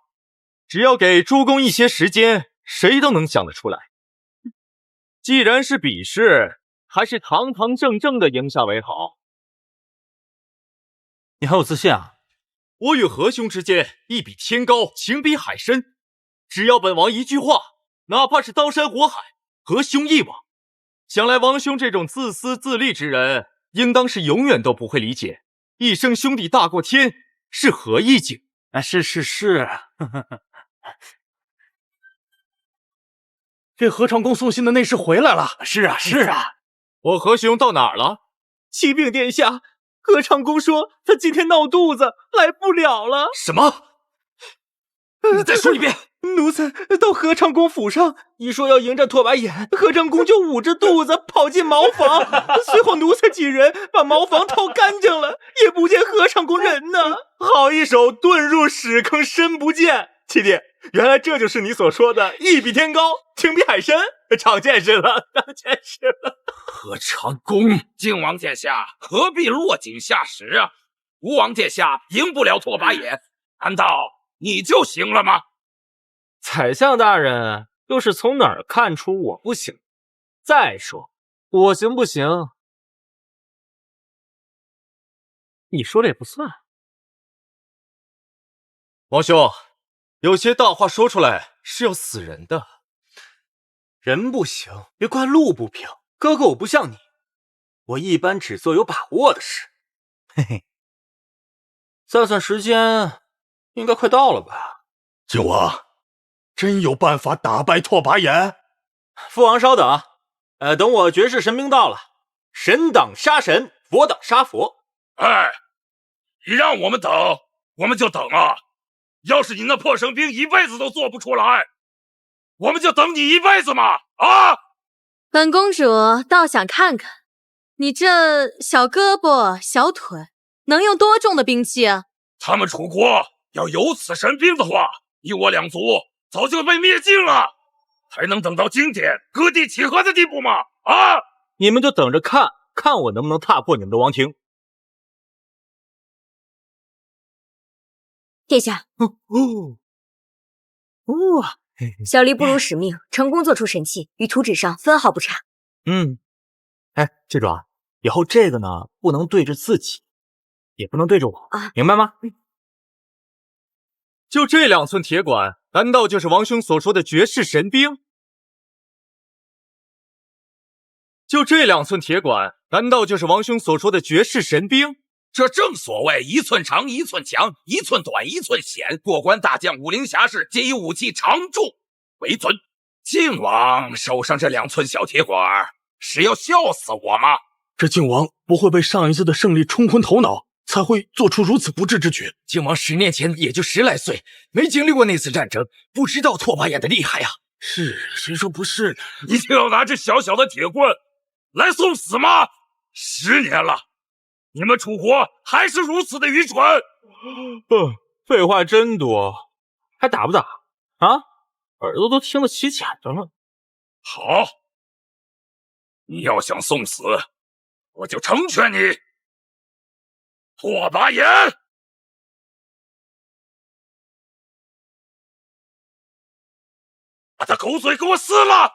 S12: 只要给诸公一些时间，谁都能想得出来。既然是比试，还是堂堂正正的赢下为好。
S11: 你还有自信啊？
S3: 我与何兄之间一比天高，情比海深，只要本王一句话，哪怕是刀山火海，何兄一往。想来王兄这种自私自利之人，应当是永远都不会理解一生兄弟大过天是何意境。
S11: 是，
S5: 这何长恭送信的内侍回来了。
S11: 是啊，
S3: 我何兄到哪儿了？
S12: 启禀殿下，何长恭说他今天闹肚子，来不了了。
S3: 什么？你再说一遍。
S12: 奴才到何长恭府上，一说要迎战拓跋衍，何长恭就捂着肚子跑进茅房，随后奴才几人把茅房掏干净了，也不见何长恭人呢。好一手遁入屎坑深不见。七弟，原来这就是你所说的一比天高，情比海深，长见识了。
S7: 何长恭，靖王殿下何必落井下石啊？吴王殿下赢不了拓跋衍，难道你就行了吗？
S12: 宰相大人又是从哪儿看出我不行？再说我行不行，你说了也不算。
S3: 王兄，有些大话说出来是要死人的。
S11: 人不行，别怪路不平。哥哥，我不像你，我一般只做有把握的事。嘿嘿，算时间，应该快到了吧？
S5: 靖王，真有办法打败拓跋衍？
S12: 父王稍等，等我绝世神兵到了，神挡杀神，佛挡杀佛。
S7: 哎，你让我们等，我们就等啊！要是你那破神兵一辈子都做不出来，我们就等你一辈子嘛！啊！
S4: 本公主倒想看看，你这小胳膊小腿能用多重的兵器啊？
S7: 他们楚国要有此神兵的话，你我两族早就被灭尽了，还能等到今天割地起和的地步吗？啊！
S12: 你们就等着看看我能不能踏破你们的王庭。
S6: 殿下，小离不辱使命，成功做出神器，与图纸上分毫不差。
S12: 记住啊，以后这个呢不能对着自己，也不能对着我，明白吗？
S3: 就这2寸铁管，难道就是王兄所说的绝世神兵？就这2寸铁管，难道就是王兄所说的绝世神兵？
S7: 这正所谓一寸长一寸强，一寸短一寸险。过关大将、武林侠士皆以武器长重为尊。靖王手上这2寸小铁管，是要笑死我吗？
S5: 这靖王不会被上一次的胜利冲昏头脑，才会做出如此不智之举。
S3: 靖王10年前也就10来岁，没经历过那次战争，不知道拓跋衍的厉害呀。
S5: 是，谁说不是呢？
S7: 你就要拿这小小的铁棍来送死吗？10年了，你们楚国还是如此的愚蠢。
S12: 废话真多，还打不打啊？耳朵都听得起茧子了。
S7: 好，你要想送死，我就成全你。拓跋炎，把他狗嘴给我撕了！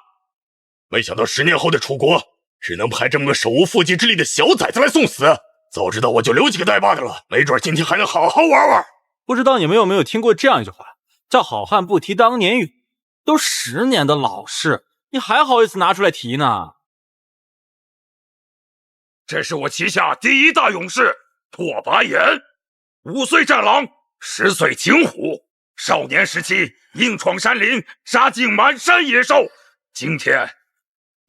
S8: 没想到10年后的楚国，只能派这么个手无缚鸡之力的小崽子来送死。早知道我就留几个带把的了，没准今天还能好好玩玩。
S12: 不知道你们有没有听过这样一句话，叫好汉不提当年勇。都10年的老事，你还好意思拿出来提呢？
S7: 这是我旗下第一大勇士拓跋炎，5岁战狼，10岁景虎，少年时期硬闯山林，杀尽满山野兽。今天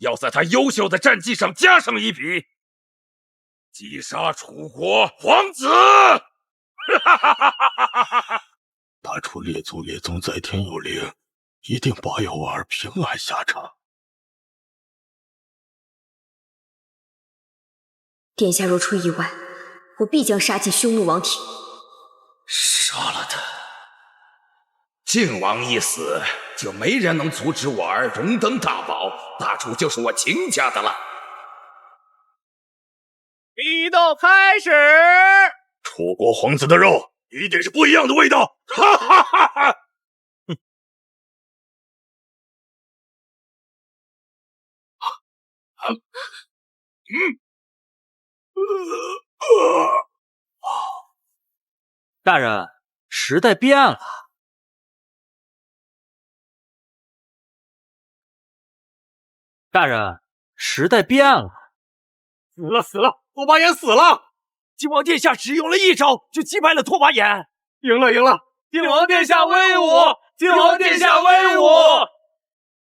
S7: 要在他优秀的战绩上加上一笔，击杀楚国皇子！
S8: 大楚列祖列宗在天有灵，一定保佑我儿平安下场。
S6: 殿下若出意外，我必将杀进匈奴王庭。
S7: 杀了他！靖王一死，就没人能阻止我儿荣登大宝，大楚就是我秦家的了。
S9: 比斗开始！
S8: 楚国皇子的肉一定是不一样的味道！哈哈哈哈！
S12: 大人，时代变了。大人，时代变了。
S9: 死了！拓跋炎死了！靖王殿下只用了一招就击败了拓跋炎，赢了！靖王殿下威武！靖王殿下威武！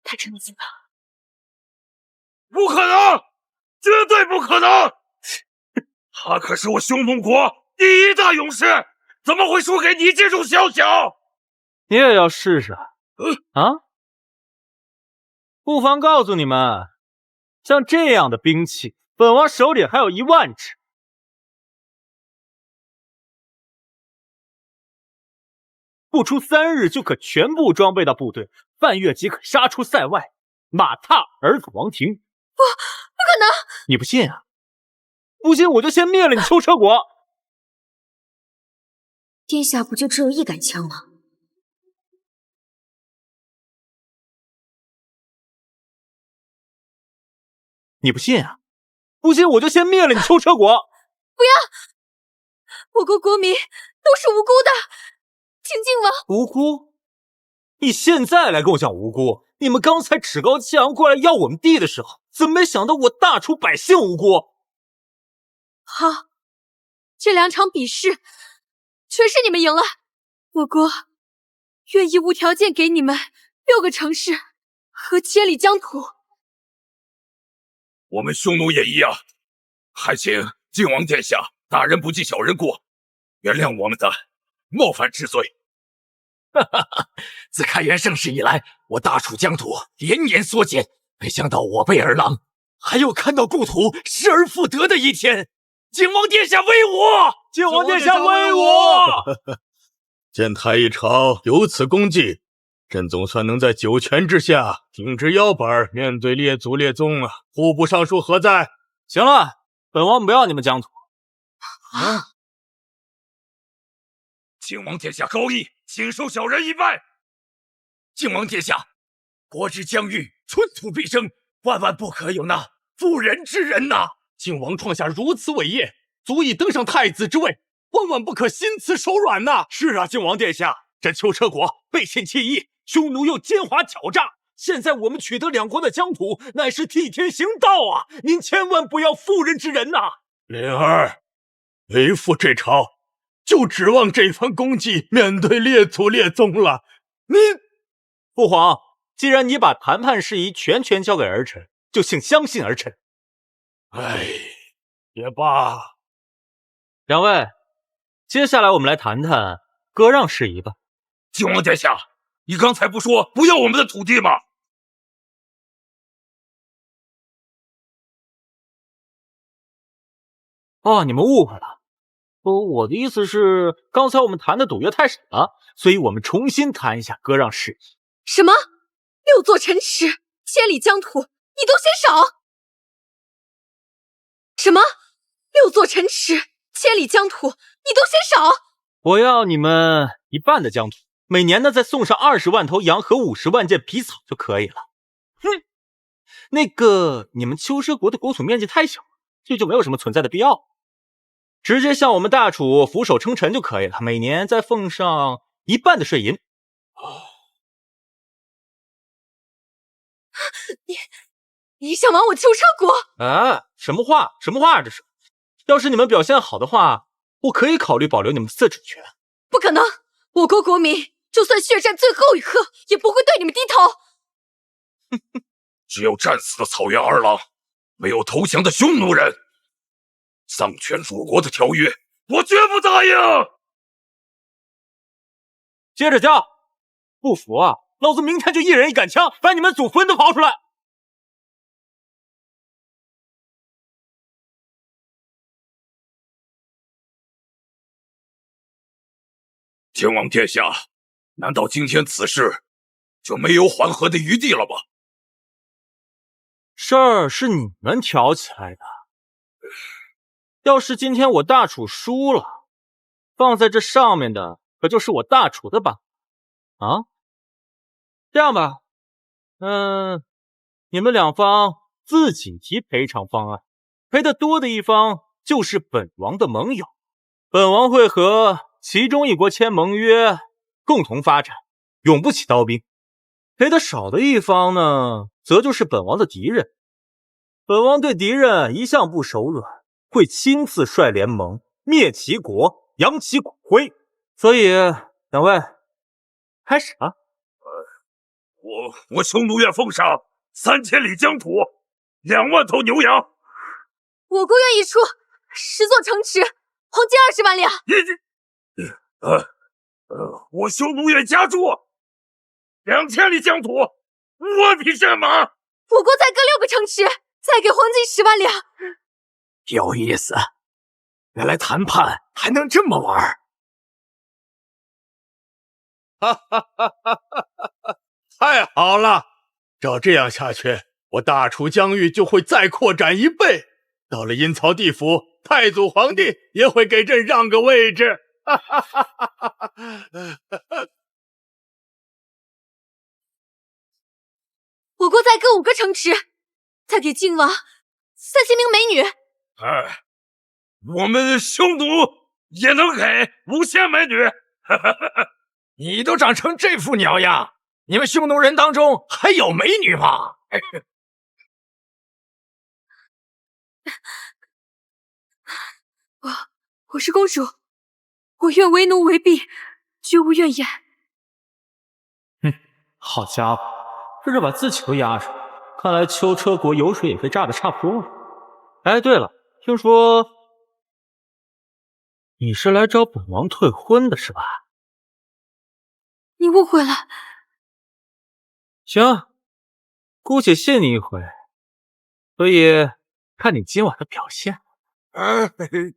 S6: 他真的死了？
S7: 不可能，绝对不可能！他可是我匈奴国第一大勇士，怎么会输给你这种小小？
S12: 你也要试试啊？不妨告诉你们，像这样的兵器，本王手里还有1万支。不出3日就可全部装备到部队，半月即可杀出塞外，马踏儿子王庭。
S2: 不可能！
S12: 你不信啊？不信我就先灭了你秋车国。
S6: 殿下不就只有1杆枪吗？
S12: 你不信啊？不信我就先灭了你秋车国。
S2: 不要！我国国民都是无辜的，请靖王。
S12: 无辜？你现在来跟我讲无辜？你们刚才趾高气扬过来要我们地的时候，怎么没想到我大楚百姓无辜？
S2: 好，这2场比试全是你们赢了，我国愿意无条件给你们6个城市和千里疆土。
S7: 我们匈奴也一样，还请靖王殿下大人不计小人过，原谅我们的冒犯之罪。自开元盛世以来，我大楚疆土连年缩减，没想到我辈儿郎还有看到故土失而复得的一天。靖王殿下威武！
S9: 靖王殿下威武！
S8: 见太一朝有此功绩，朕总算能在九泉之下挺直腰板面对列祖列宗啊！户部尚书何在？
S12: 行了，本王不要你们疆土。
S7: 靖王殿下高义，请受小人一拜。靖王殿下，国之疆域，寸土必争，万万不可有那妇人之仁呐！
S8: 靖王创下如此伟业，足以登上太子之位，万万不可心慈手软呐！
S9: 是啊，靖王殿下，这秋车国背信弃义，匈奴又奸猾狡诈，现在我们取得2国的疆土，乃是替天行道啊！您千万不要妇人之仁呐！
S8: 灵儿，为父这朝就指望这番功绩面对列祖列宗了。
S12: 父皇，既然你把谈判事宜全交给儿臣，就请相信儿臣。
S8: 哎，也罢。
S12: 两位，接下来我们来谈谈割让事宜吧。
S7: 靖王殿下，你刚才不说不要我们的土地吗？
S12: 哦，你们误会了。我的意思是，刚才我们谈的赌约太少了，所以我们重新谈一下割让事宜。
S2: 什么？6座城池，千里疆土，你都嫌少？什么？6座城池，千里疆土你都嫌少。
S12: 我要你们1半的疆土，每年呢再送上20万头羊和50万件皮草就可以了。哼，那个你们秋奢国的国土面积太小，这就没有什么存在的必要，直接向我们大楚俯首称臣就可以了，每年再奉上1半的税银。
S2: 你想亡我秋奢国？
S12: 什么话这是？要是你们表现好的话，我可以考虑保留你们的自主权。
S2: 不可能，我国国民就算血战最后一刻，也不会对你们低头。
S7: 只有战死的草原二郎，没有投降的匈奴人。丧权辱国的条约，我绝不答应。
S12: 接着叫，不服啊，老子明天就一人一杆枪，把你们祖坟都刨出来。
S7: 靖王殿下，难道今天此事就没有缓和的余地了吗？
S12: 事儿是你们挑起来的，要是今天我大楚输了，放在这上面的可就是我大楚的版啊。这样吧，你们两方自己提赔偿方案，赔得多的一方就是本王的盟友，本王会和其中一国签盟约，共同发展，永不起刀兵。赔得少的一方呢，则就是本王的敌人。本王对敌人一向不手软，会亲自率联盟灭其国，扬其骨灰。所以，两位，开始啊！
S7: 我匈奴愿奉上3000里疆土，2万头牛羊。
S2: 我国愿意出10座城池，黄金20万两。
S7: 我匈奴愿加注2000里疆土，5万匹战马。
S2: 我国再割6个城池，再给黄金10万两。
S12: 有意思，原来谈判还能这么玩。
S8: 哈哈哈哈哈！太好了，照这样下去，我大楚疆域就会再扩展1倍。到了阴曹地府，太祖皇帝也会给朕让个位置。哈哈哈哈哈！
S2: 我国再割5个城池，再给靖王3000名美女。
S7: 我们匈奴也能给5000美女。
S3: 你都长成这副鸟样，你们匈奴人当中还有美女吗？
S2: 我是公主，我愿为奴为婢，绝无怨言。
S1: 好家伙，这是把自己都压上，看来秋车国油水也被榨得差不多了。
S12: 哎，对了，听说你是来找本王退婚的是吧？
S2: 你误会了。
S12: 行，姑且信你一回。所以看你今晚的表现。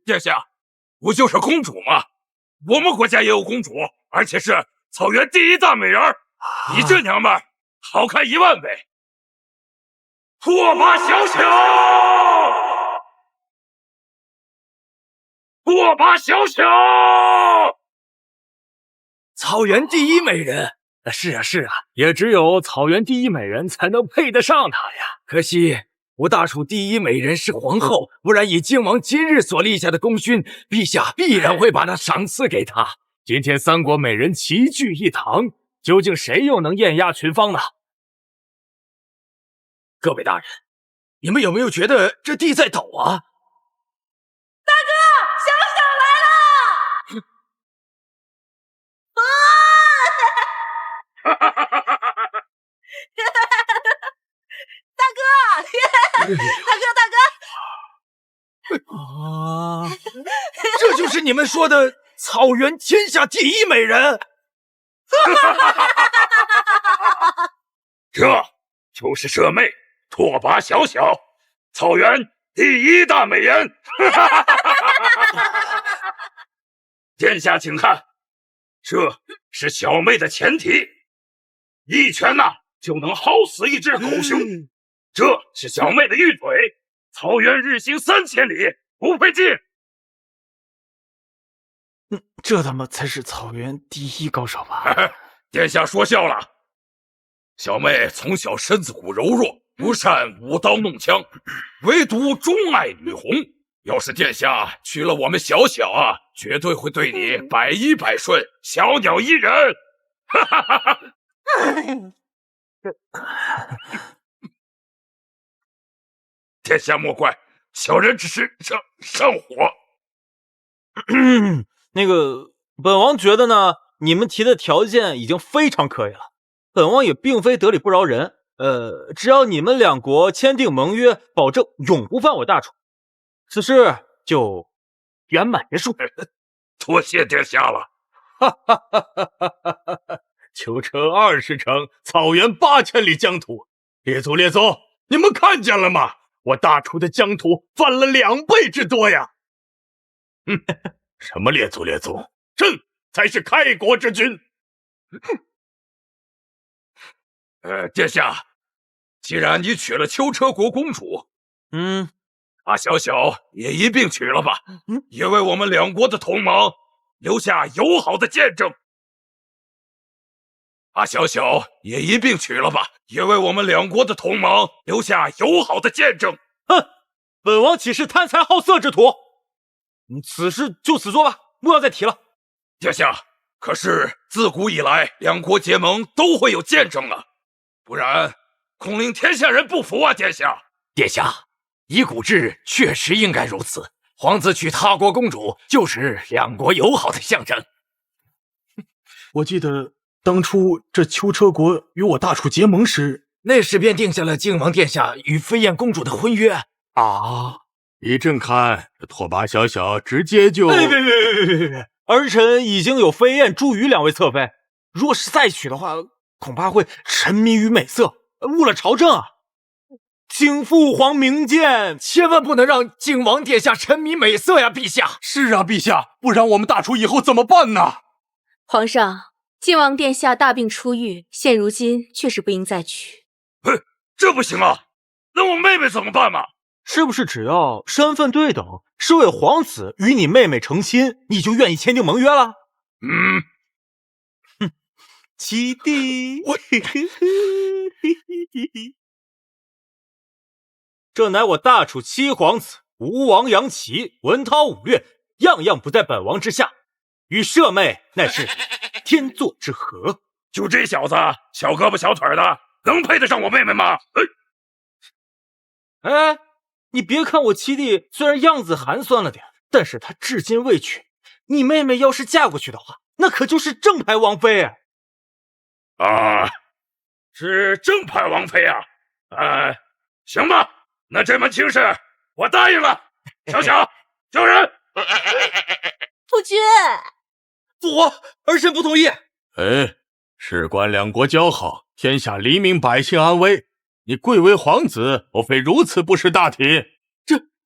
S7: 殿下，不就是公主吗？我们国家也有公主，而且是草原第1大美人，比这娘们儿好看1万倍。拓跋小小，拓跋小小，
S3: 草原第1美人。是啊，也只有草原第1美人才能配得上她呀。可惜我大楚第1美人是皇后，不然以靖王今日所立下的功勋，陛下必然会把她赏赐给她。今天3国美人齐聚一堂，究竟谁又能艳压群芳呢？各位大人，你们有没有觉得这地在抖啊？
S2: 大哥，小小来了！
S3: 大哥！这就是你们说的草原天下第1美人？
S7: 这就是舍妹拓跋小小，草原第1大美人。殿下请看，这是小妹的前蹄，一拳就能薅死一只狗熊。这是小妹的玉腿，草原日行3000里不费劲。
S11: 这他妈才是草原第一高手吧？
S7: 殿下说笑了。小妹从小身子骨柔弱，不善舞刀弄枪，唯独钟爱女红。要是殿下娶了我们小小啊，绝对会对你百依百顺，小鸟依人。哈哈哈哈！殿下莫怪，小人只是上火。
S12: 那个，本王觉得呢，你们提的条件已经非常可以了。本王也并非得理不饶人，只要你们两国签订盟约，保证永不犯我大楚，此事就圆满结束。
S7: 多谢殿下了。
S8: 哈哈哈哈哈哈！囚车20城，草原8000里疆土，列祖，你们看见了吗？我大楚的疆土翻了2倍之多呀！什么列祖，朕才是开国之君。
S7: 殿下，既然你娶了秋车国公主，阿小小也一并娶了吧，也为我们两国的同盟留下友好的见证。阿小小也一并娶了吧，也为我们两国的同盟留下友好的见证。
S12: 哼，本王岂是贪财好色之徒？此事就此作罢，不要再提了。
S7: 殿下，可是自古以来，两国结盟都会有见证啊，不然恐令天下人不服啊！殿下，
S3: 以古制确实应该如此。皇子娶他国公主，就是两国友好的象征。
S11: 我记得当初这秋车国与我大楚结盟时，
S3: 那时便定下了靖王殿下与飞燕公主的婚约
S8: 啊！依朕看，这拓跋小小直接就……
S12: 别！儿臣已经有飞燕、朱瑜2位侧妃，若是再娶的话，恐怕会沉迷于美色，误了朝政啊！请父皇明鉴，
S3: 千万不能让靖王殿下沉迷美色呀，陛下！
S8: 是啊，陛下，不然我们大楚以后怎么办呢？
S4: 皇上，靖王殿下大病初愈，现如今确实不应再娶。
S7: 这不行啊！那我妹妹怎么办嘛？
S12: 是不是只要身份对等，是为皇子与你妹妹成亲，你就愿意签订盟约了？七弟，这乃我大楚七皇子，吴王杨齐、文韬武略，样样不在本王之下，与舍妹乃是天作之合。
S7: 就这小子，小胳膊小腿的，能配得上我妹妹吗？
S12: 哎，你别看我七弟虽然样子寒酸了点，但是他至今未娶。你妹妹要是嫁过去的话，那可就是正牌王妃
S7: 啊！是正牌王妃啊！行吧，那这门亲事我答应了。小小，叫人。
S2: 夫君，
S12: 父皇，儿臣不同意。
S8: 事关两国交好，天下黎民百姓安危，你贵为皇子，莫非如此不识大体？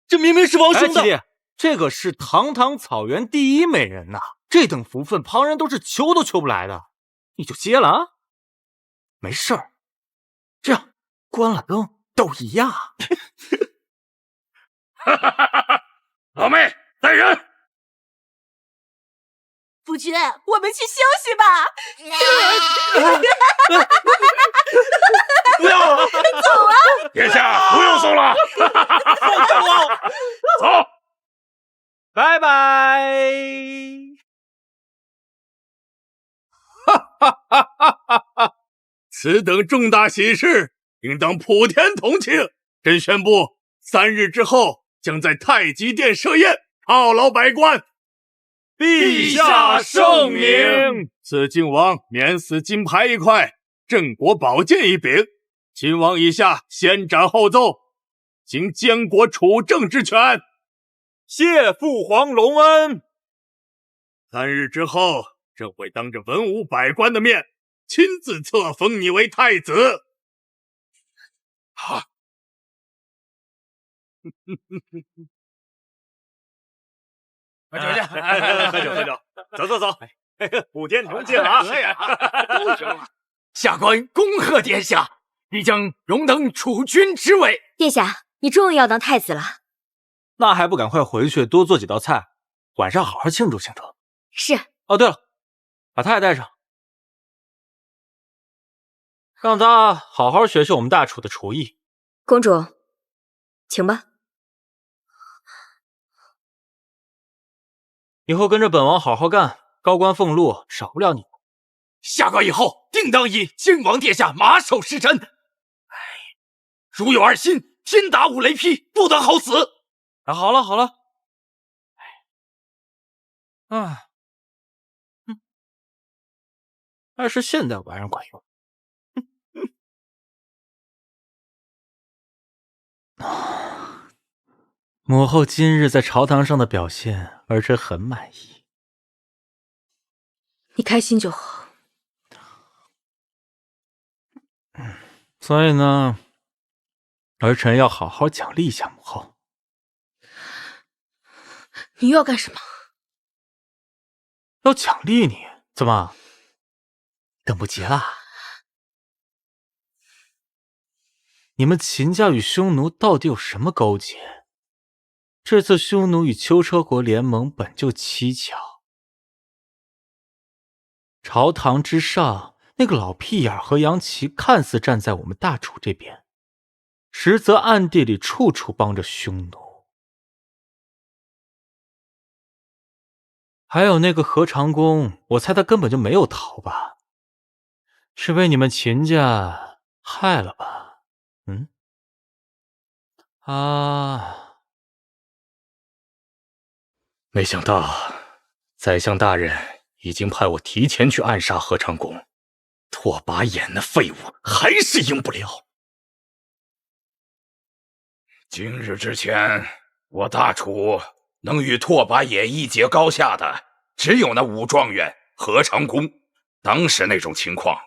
S12: 这明明是王兄的，弟弟，这个是堂堂草原第一美人呐，这等福分旁人都是求都求不来的，你就接了啊？没事儿，这样关了灯都一样。
S7: 老妹，带人。
S2: 夫君，我们去休息吧。
S12: 不要了，
S2: 走啊！
S7: 殿下不用送了，走，
S12: 拜拜。
S8: 此等重大喜事，应当普天同庆。朕宣布，3日之后将在太极殿设宴，犒劳百官。
S12: 陛下圣明，
S8: 赐靖王免死金牌1块，镇国宝剑1柄。秦王以下先斩后奏，行监国处政之权。
S12: 谢父皇隆恩。
S8: 3日之后，朕会当着文武百官的面，亲自册封你为太子。
S7: 好。
S8: 喝酒去，喝酒喝酒，走走走，普天同庆啊！
S3: 都行了。下官恭贺殿下，你将荣登储君之位。
S6: 殿下，你终于要当太子了，
S12: 那还不赶快回去多做几道菜，晚上好好庆祝庆祝。
S6: 是。
S1: 哦，对了，把他也带上，让他好好学学我们大厨的厨艺。
S6: 公主，请吧。
S1: 以后跟着本王好好干，高官俸禄少不了你。
S3: 下岗以后，定当以靖王殿下马首是瞻。哎，如有二心，天打五雷劈，不得好死。
S1: 啊，好了好了，还是现代玩意儿管用。母后今日在朝堂上的表现，儿臣很满意。
S6: 你开心就好。
S1: 所以呢，儿臣要好好奖励一下母后。
S6: 你又要干什么？
S1: 要奖励你？怎么？等不及了？你们秦家与匈奴到底有什么勾结？这次匈奴与秋车国联盟本就蹊跷。朝堂之上，那个老屁眼和杨琪看似站在我们大楚这边，实则暗地里处处帮着匈奴。还有那个何长工，我猜他根本就没有逃吧？是被你们秦家害了吧？
S5: 没想到宰相大人已经派我提前去暗杀何长工，拓跋衍那废物还是赢不了。
S7: 今日之前，我大楚能与拓跋衍一决高下的，只有那武状元何长工。当时那种情况，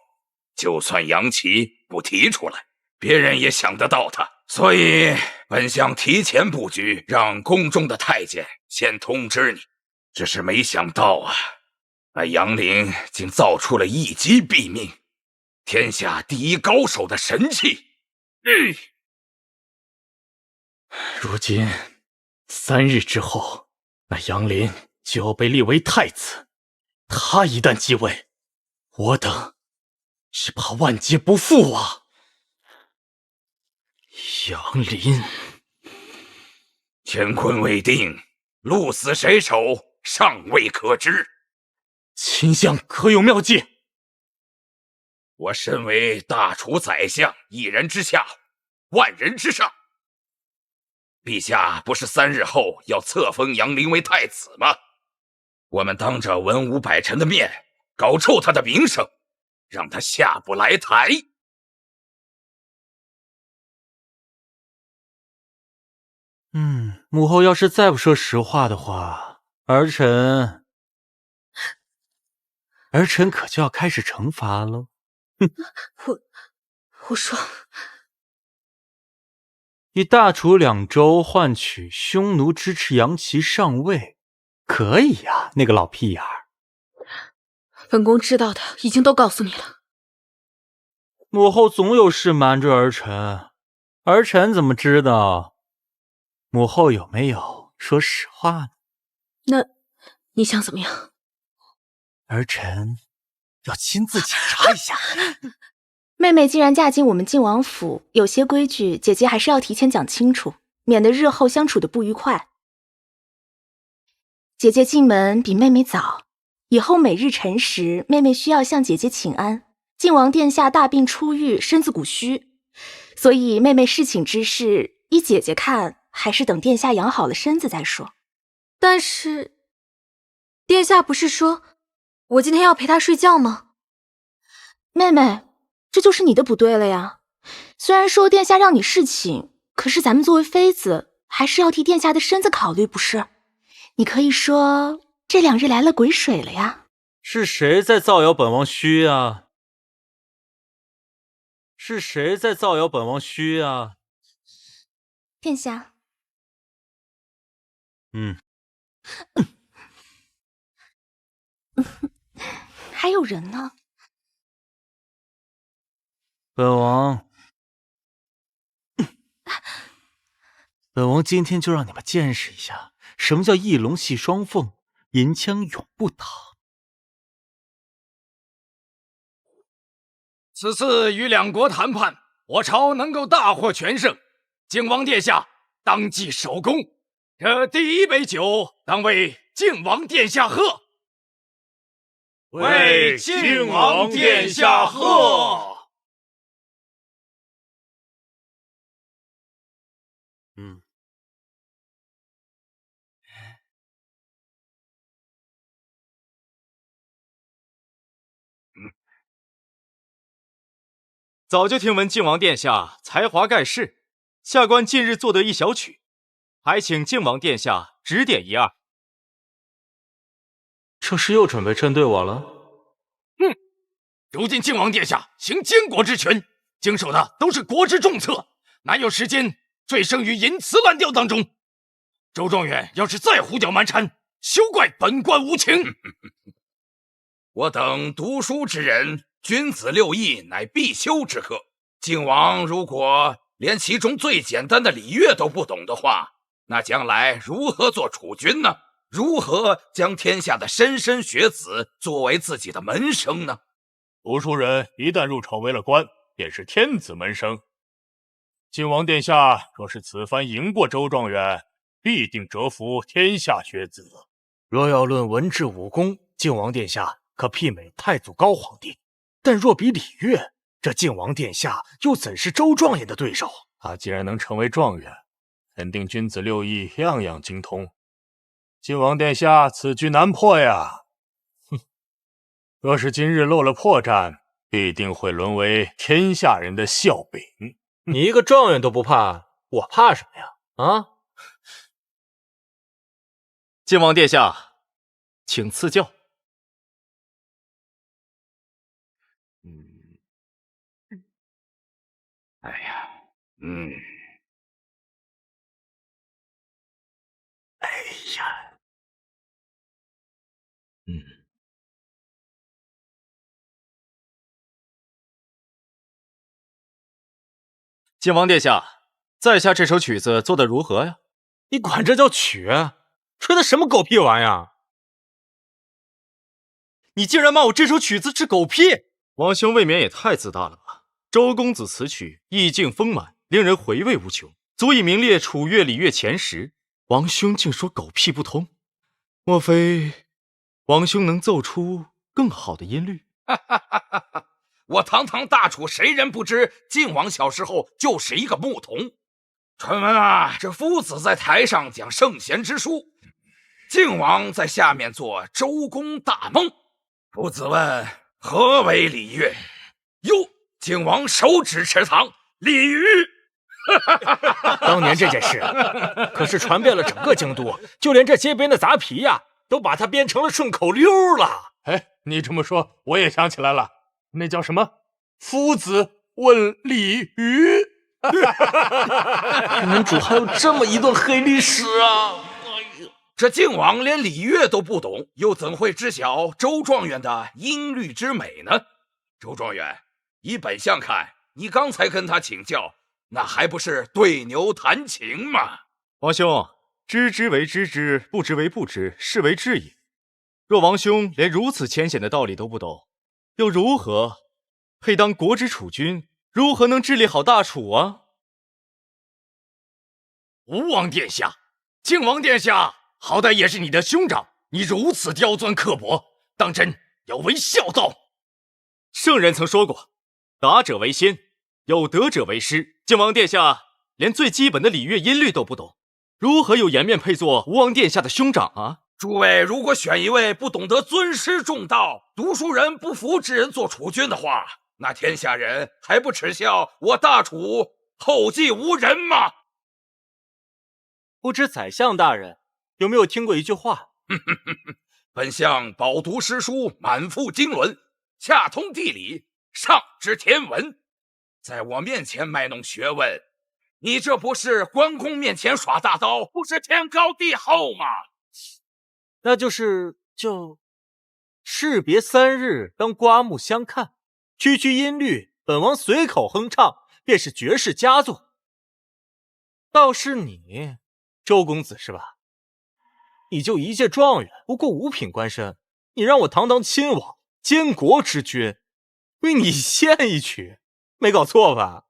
S7: 就算杨琪不提出来，别人也想得到他。所以本想提前布局，让宫中的太监先通知你，只是没想到啊，那杨林竟造出了一击毙命，天下第一高手的神器。
S5: 如今3日之后，那杨林就要被立为太子，他一旦继位，我等是怕万劫不复啊！杨林，
S7: 乾坤未定，鹿死谁手尚未可知。
S5: 秦相可有妙计？
S7: 我身为大楚宰相，一人之下，万人之上。陛下不是3日后要册封杨林为太子吗？我们当着文武百臣的面搞臭他的名声，让他下不来台。
S1: 母后要是再不说实话的话，儿臣可就要开始惩罚喽。
S6: 我说，
S1: 以大楚2州换取匈奴支持杨琪上位，可以呀，那个老屁眼儿。
S6: 本宫知道的已经都告诉你了。
S1: 母后总有事瞒着儿臣，儿臣怎么知道母后有没有说实话呢？
S6: 那你想怎么样？
S1: 儿臣要亲自检查一下。
S4: 妹妹既然嫁进我们晋王府，有些规矩姐姐还是要提前讲清楚，免得日后相处的不愉快。姐姐进门比妹妹早，以后每日辰时，妹妹需要向姐姐请安。晋王殿下大病初愈，身子骨虚，所以妹妹侍寝之事，依姐姐看，还是等殿下养好了身子再说。
S2: 但是，殿下不是说我今天要陪他睡觉吗？
S4: 妹妹，这就是你的不对了呀。虽然说殿下让你侍寝，可是咱们作为妃子，还是要替殿下的身子考虑，不是？你可以说这2日来了鬼水了呀。
S1: 是谁在造谣本王虚啊？是谁在造谣本王虚啊？
S4: 殿下。还有人呢。
S1: 本王今天就让你们见识一下，什么叫一龙戏双凤，
S11: 银枪永不倒。
S3: 此次与两国谈判，我朝能够大获全胜，靖王殿下当即首功。这第一杯酒，当为靖王殿下喝。
S9: 为靖王殿下喝。
S12: 早就听闻靖王殿下才华盖世，下官近日作得一小曲，还请靖王殿下指点一二。
S1: 这是又准备针对我了？
S3: 如今靖王殿下行监国之权，经手的都是国之重策，哪有时间醉生于淫词乱调当中？周状元要是再胡搅蛮缠，休怪本官无情。
S7: 我等读书之人，君子六艺乃必修之课。靖王如果连其中最简单的礼乐都不懂的话，那将来如何做储君呢？如何将天下的莘莘学子作为自己的门生呢？
S8: 读书人一旦入朝为了官，便是天子门生。靖王殿下若是此番赢过周状元，必定折服天下学子。
S5: 若要论文治武功，靖王殿下可媲美太祖高皇帝，但若比礼乐，这靖王殿下又怎是周状元的对手？他既然能成为状元，肯定君子六艺样样精通。靖王殿下此局难破呀！若是今日露了破绽，必定会沦为天下人的笑柄。
S12: 你一个状元都不怕，我怕什么呀？啊！靖王殿下，请赐教。
S7: 哎呀，
S5: 哎呀，
S12: 靖王殿下，在下这首曲子做得如何呀？
S5: 你管这叫曲？吹的什么狗屁玩意儿？
S12: 你竟然骂我这首曲子是狗屁！王兄未免也太自大了吧？周公子此曲意境丰满，令人回味无穷，足以名列楚乐礼乐前10。王兄竟说狗屁不通，莫非王兄能奏出更好的音律？
S7: 我堂堂大楚，谁人不知靖王小时候就是一个牧童？传闻啊，这夫子在台上讲圣贤之书，靖王在下面做周公大梦。夫子问何为礼乐？哟，靖王手指池塘，鲤鱼。
S5: 当年这件事可是传遍了整个京都，就连这街边的杂皮呀，都把它编成了顺口溜了。哎，你这么说，我也想起来了，那叫什么？夫子问鲤鱼。
S1: 门主还有这么一段黑历史啊！
S7: 这靖王连礼乐都不懂，又怎会知晓周状元的音律之美呢？周状元，以本相看，你刚才跟他请教，那还不是对牛弹琴吗？
S12: 王兄，知之为知之，不知为不知，是为知也。若王兄连如此浅显的道理都不懂，又如何配当国之储君？如何能治理好大楚啊？
S3: 吴王殿下，靖王殿下，好歹也是你的兄长，你如此刁钻刻薄，当真要为孝道。
S12: 圣人曾说过，达者为先，有德者为师。靖王殿下连最基本的礼乐音律都不懂，如何有颜面配做吴王殿下的兄长啊？
S7: 诸位如果选一位不懂得尊师重道、读书人不服之人做储君的话，那天下人还不耻笑我大楚后继无人吗？
S12: 不知宰相大人有没有听过一句话？
S7: 本相饱读诗书，满腹经纶，下通地理，上知天文，在我面前卖弄学问，你这不是关公面前耍大刀，不是天高地厚吗？
S12: 那就士别3日，当刮目相看。区区音律，本王随口哼唱，便是绝世佳作。倒是你，周公子是吧？
S9: 你就一介状元，不过5品官身，你让我堂堂亲王，监国之君，为你献一曲，没搞错吧？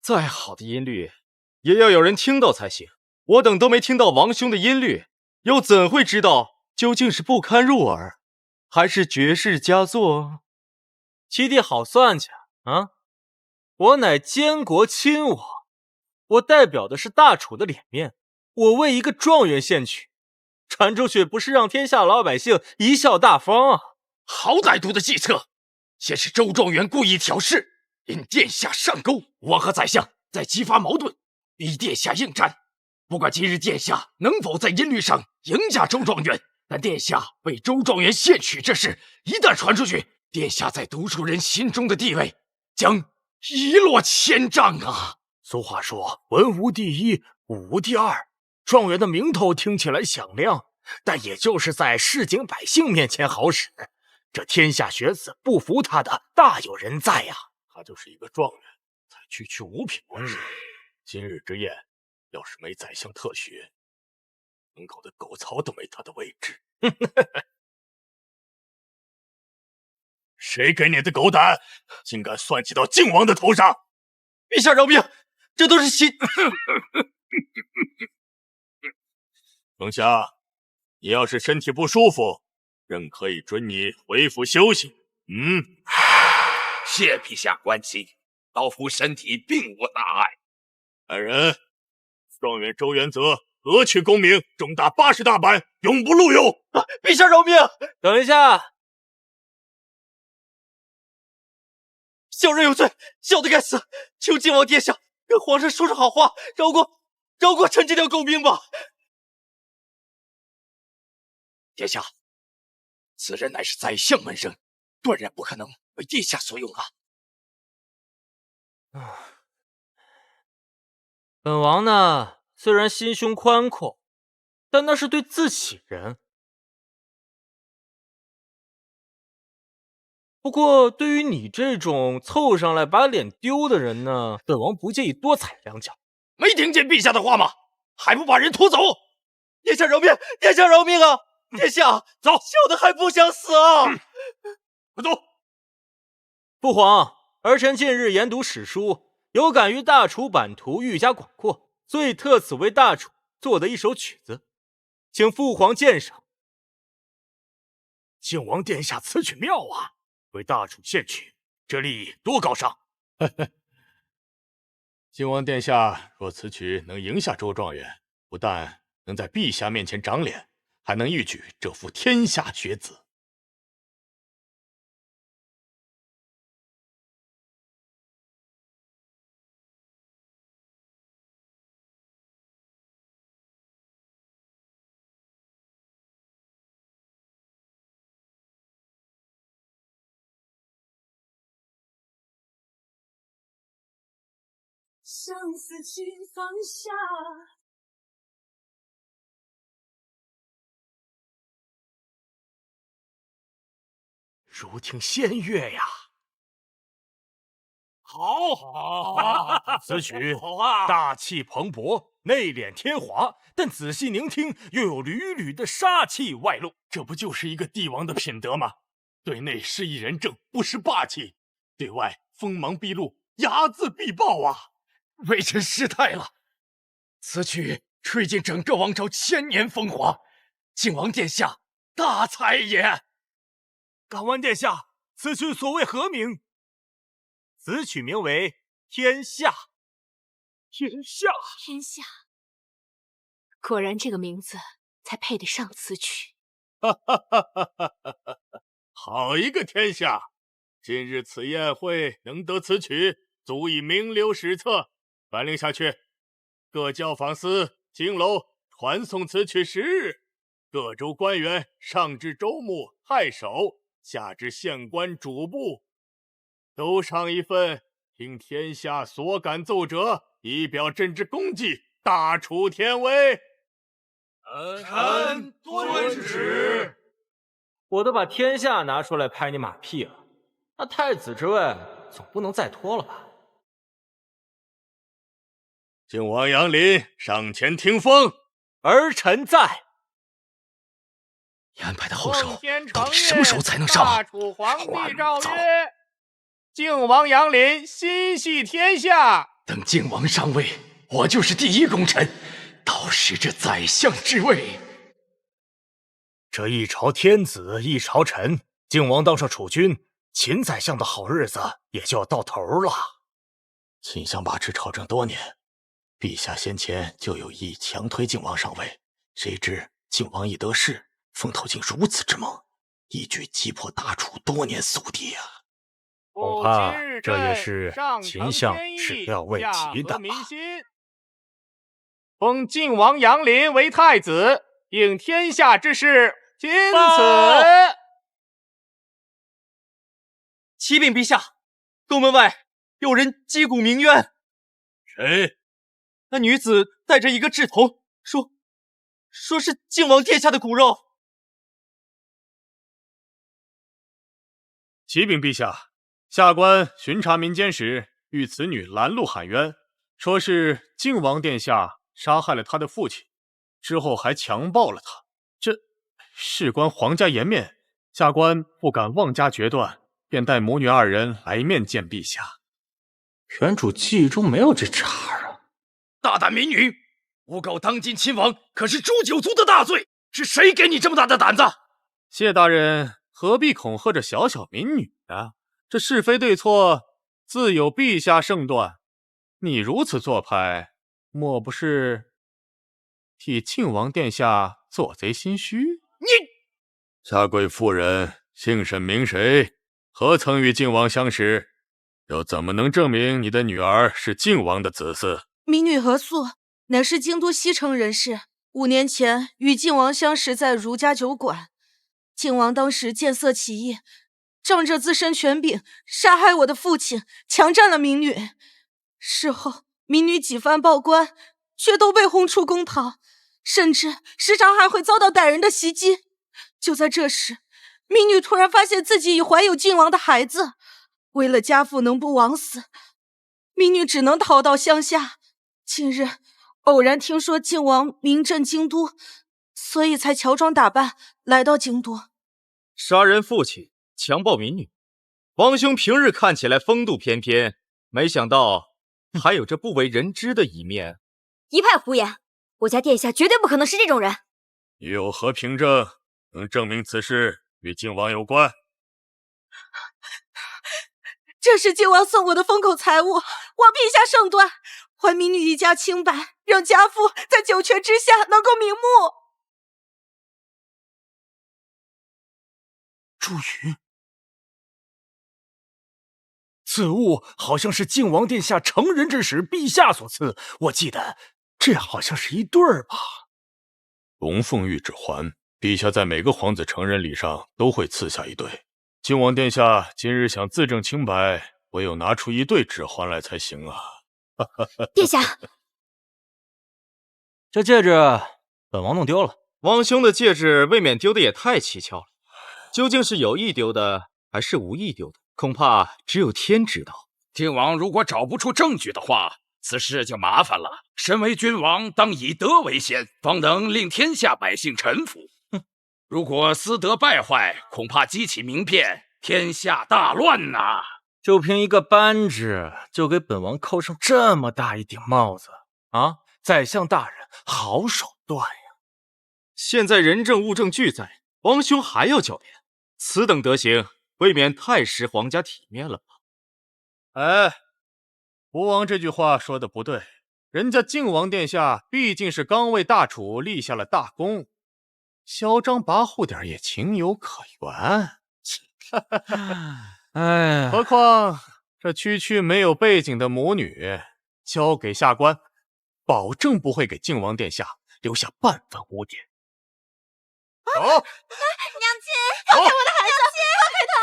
S9: 再好的音律，也要有人听到才行。我等都没听到王兄的音律，又怎会知道究竟是不堪入耳，还是绝世佳作？七弟好算计啊！我乃监国亲王，我代表的是大楚的脸面，我为一个状元献曲，传出去不是让天下老百姓贻笑大方啊！
S3: 好歹毒的计策！先是周状元故意挑事，引殿下上钩，我和宰相再激发矛盾，逼殿下应战。不管今日殿下能否在音律上赢下周状元，但殿下为周状元献曲这事一旦传出去，殿下在读书人心中的地位将一落千丈啊！
S8: 俗话说，文无第一，武无第二。状元的名头听起来响亮，但也就是在市井百姓面前好使。这天下学子不服他的大有人在呀。他就是一个状元，才区5品官身。今日之宴，要是没宰相特许，门口的狗槽都没他的位置。谁给你的狗胆，竟敢算计到靖王的头上？
S9: 陛下饶命，这都是
S8: 龙虾，你要是身体不舒服，朕可以准你回府休息。
S7: 谢陛下关心，老夫身体并无大碍。
S8: 来人，状元周元泽革去功名，重打80大板，永不录用。
S9: 陛下饶命！等一下，小人有罪，小的该死，求靖王殿下跟皇上说声好话，饶过臣这条狗命吧。
S3: 殿下，此人乃是宰相门生，断然不可能为殿下所用啊！
S9: 本王呢，虽然心胸宽阔，但那是对自己人。不过，对于你这种凑上来把脸丢的人呢，本王不介意多踩2脚。
S3: 没听见陛下的话吗？还不把人拖走！
S9: 殿下饶命！殿下饶命啊！殿下，
S3: 走！
S9: 小的还不想死啊！
S3: 快走！
S9: 父皇，儿臣近日研读史书，有感于大楚版图愈加广阔，所以特此为大楚做的一首曲子，请父皇鉴赏。
S8: 靖王殿下此曲妙啊！为大楚献曲，这立意多高尚！靖王殿下若此曲能赢下周状元，不但能在陛下面前长脸，还能一举征服天下学子。
S2: 相思请放下。
S8: 如听仙乐呀！
S3: 好，
S8: 此曲
S3: 好啊！
S8: 大气磅礴，内敛天华，但仔细聆听，又有屡屡的杀气外露。这不就是一个帝王的品德吗？对内施以仁政，不失霸气；对外锋芒毕露，睚眦必报啊！
S3: 微臣失态了。此曲吹尽整个王朝1000年风华，靖王殿下大才也。
S8: 敢问殿下，此曲所谓何名？
S9: 此曲名为《天下》。
S8: 天下，
S2: 天下，果然这个名字才配得上此曲。
S8: 好一个天下！今日此宴会能得此曲，足以名留史册。颁令下去，各教坊司、京楼传颂此曲10日，各州官员上至州牧、太守，下至县官主簿，都上一份听天下所感奏折，以表朕之功绩，大楚天威。
S3: 臣遵旨。
S9: 我都把天下拿出来拍你马屁了，那太子之位总不能再拖了吧？
S8: 靖王杨林上前听风。
S9: 儿臣在。
S3: 你安排的后手到底什么时候才能上？
S5: 大楚皇帝诏曰：靖王杨林心系天下。
S3: 等靖王上位，我就是第一功臣，到时这宰相之位，
S10: 这一朝天子一朝臣，靖王当上储君，秦宰相的好日子也就要到头了。秦相把持朝政多年，陛下先前就有意强推靖王上位，谁知靖王一得势，风头竟如此之猛，一举击破大楚多年宿敌啊！恐怕这也是秦相始料未及的吧。
S5: 封靖王杨林为太子，应天下之事，钦此。
S9: 启禀陛下，宫门外有人击鼓鸣冤。
S8: 谁？
S9: 那女子带着一个稚童，说是靖王殿下的骨肉。
S8: 启禀陛下，下官巡查民间时，遇此女拦路喊冤，说是靖王殿下杀害了他的父亲，之后还强暴了他。这事关皇家颜面，下官不敢妄加决断，便带母女二人来面见陛下。
S1: 原主记忆中没有这茬啊！
S7: 大胆民女，诬告当今亲王可是诛九族的大罪，是谁给你这么大的胆子？
S8: 谢大人何必恐吓着小小民女啊？这是非对错，自有陛下胜断。你如此做派，莫不是替庆王殿下做贼心虚？
S7: 你
S8: 下跪妇人姓甚名谁？何曾与靖王相识？又怎么能证明你的女儿是靖王的子嗣？
S13: 民女何素，乃是京都西城人士，5年前与靖王相识在儒家酒馆。靖王当时见色起意，仗着自身权柄杀害我的父亲，强占了民女。事后民女几番报官，却都被轰出公堂，甚至时常还会遭到歹人的袭击。就在这时，民女突然发现自己已怀有靖王的孩子，为了家父能不枉死，民女只能逃到乡下。近日偶然听说靖王名震京都，所以才乔装打扮来到京都。
S3: 杀人父亲，强暴民女，王兄平日看起来风度翩翩，没想到还有这不为人知的一面。
S6: 一派胡言！我家殿下绝对不可能是这种人。
S8: 你有何凭证能证明此事与靖王有关？
S13: 这是靖王送我的封口财物，望陛下圣断，还民女一家清白，让家父在九泉之下能够瞑目。
S10: 朱云，此物好像是靖王殿下成人之时陛下所赐，我记得这好像是一对儿吧。
S8: 龙凤玉指环，陛下在每个皇子成人礼上都会赐下一对。靖王殿下今日想自证清白，唯有拿出一对指环来才行啊！
S6: 殿下，
S1: 这戒指本王弄丢了。
S3: 王兄的戒指未免丢的也太蹊跷了，究竟是有意丢的，还是无意丢的？恐怕只有天知道。
S7: 靖王如果找不出证据的话，此事就麻烦了。身为君王，当以德为先，方能令天下百姓臣服。如果私德败坏，恐怕激起民变，天下大乱呐！
S1: 就凭一个扳指，就给本王扣上这么大一顶帽子啊！宰相大人，好手段呀！
S3: 现在人证物证俱在，王兄还要狡辩，此等德行，未免太失皇家体面了吧？
S8: 哎，吴王这句话说的不对，人家靖王殿下毕竟是刚为大楚立下了大功，嚣张跋扈点也情有可原。
S1: 哎，
S8: 何况这区区没有背景的母女，交给下官，保证不会给靖王殿下留下半分污点。走，
S2: 娘亲，放开我的孩子！放开他！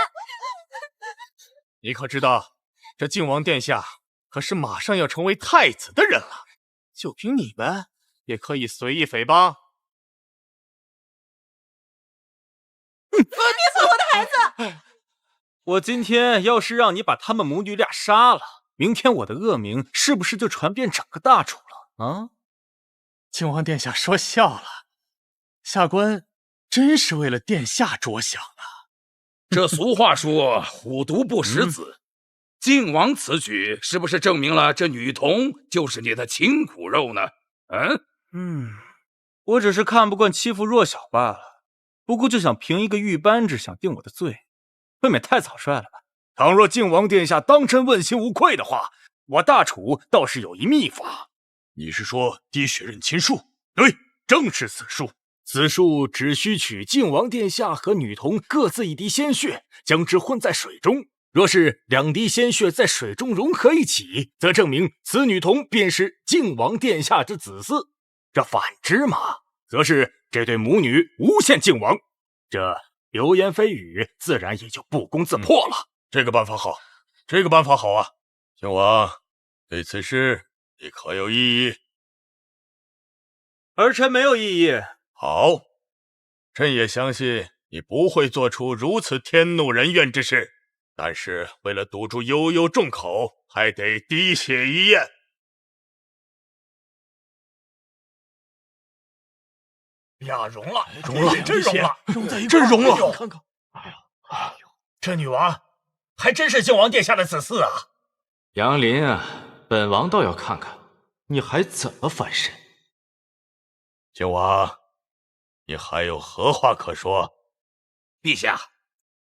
S8: 你可知道，这靖王殿下可是马上要成为太子的人了，就凭你们也可以随意诽谤？
S2: 别放我的孩子！
S1: 我今天要是让你把他们母女俩杀了，明天我的恶名是不是就传遍整个大楚了？
S11: 啊？
S5: 靖王殿下说笑了，下官真是为了殿下着想啊。
S7: 这俗话说虎毒不食子，靖王此举是不是证明了这女童就是你的亲骨肉呢？
S11: 我只是看不惯欺负弱小罢了，不过就想凭一个玉扳指想定我的罪，未免太草率了吧？
S10: 倘若靖王殿下当真问心无愧的话，我大楚倒是有一秘法。
S8: 你是说滴血认亲术？对，正是此术。
S10: 此术只需取靖王殿下和女童各自一滴鲜血，将之混在水中。若是2滴鲜血在水中融合一起，则证明此女童便是靖王殿下之子嗣。这反之嘛，则是这对母女诬陷靖王，这流言蜚语自然也就不攻自破了。
S8: 这个办法好，这个办法好啊！靖王，对此事你可有异议？
S11: 儿臣没有异议。
S8: 好，朕也相信你不会做出如此天怒人怨之事，但是为了堵住悠悠众口，还得滴血一验。
S10: 呀，融了，
S8: 融了，
S10: 真融了，
S8: 真融了！
S10: 看看，哎呀，这女娃还真是靖王殿下的子嗣啊！
S1: 杨林啊，本王倒要看看你还怎么翻身。
S8: 靖王，你还有何话可说？
S7: 陛下，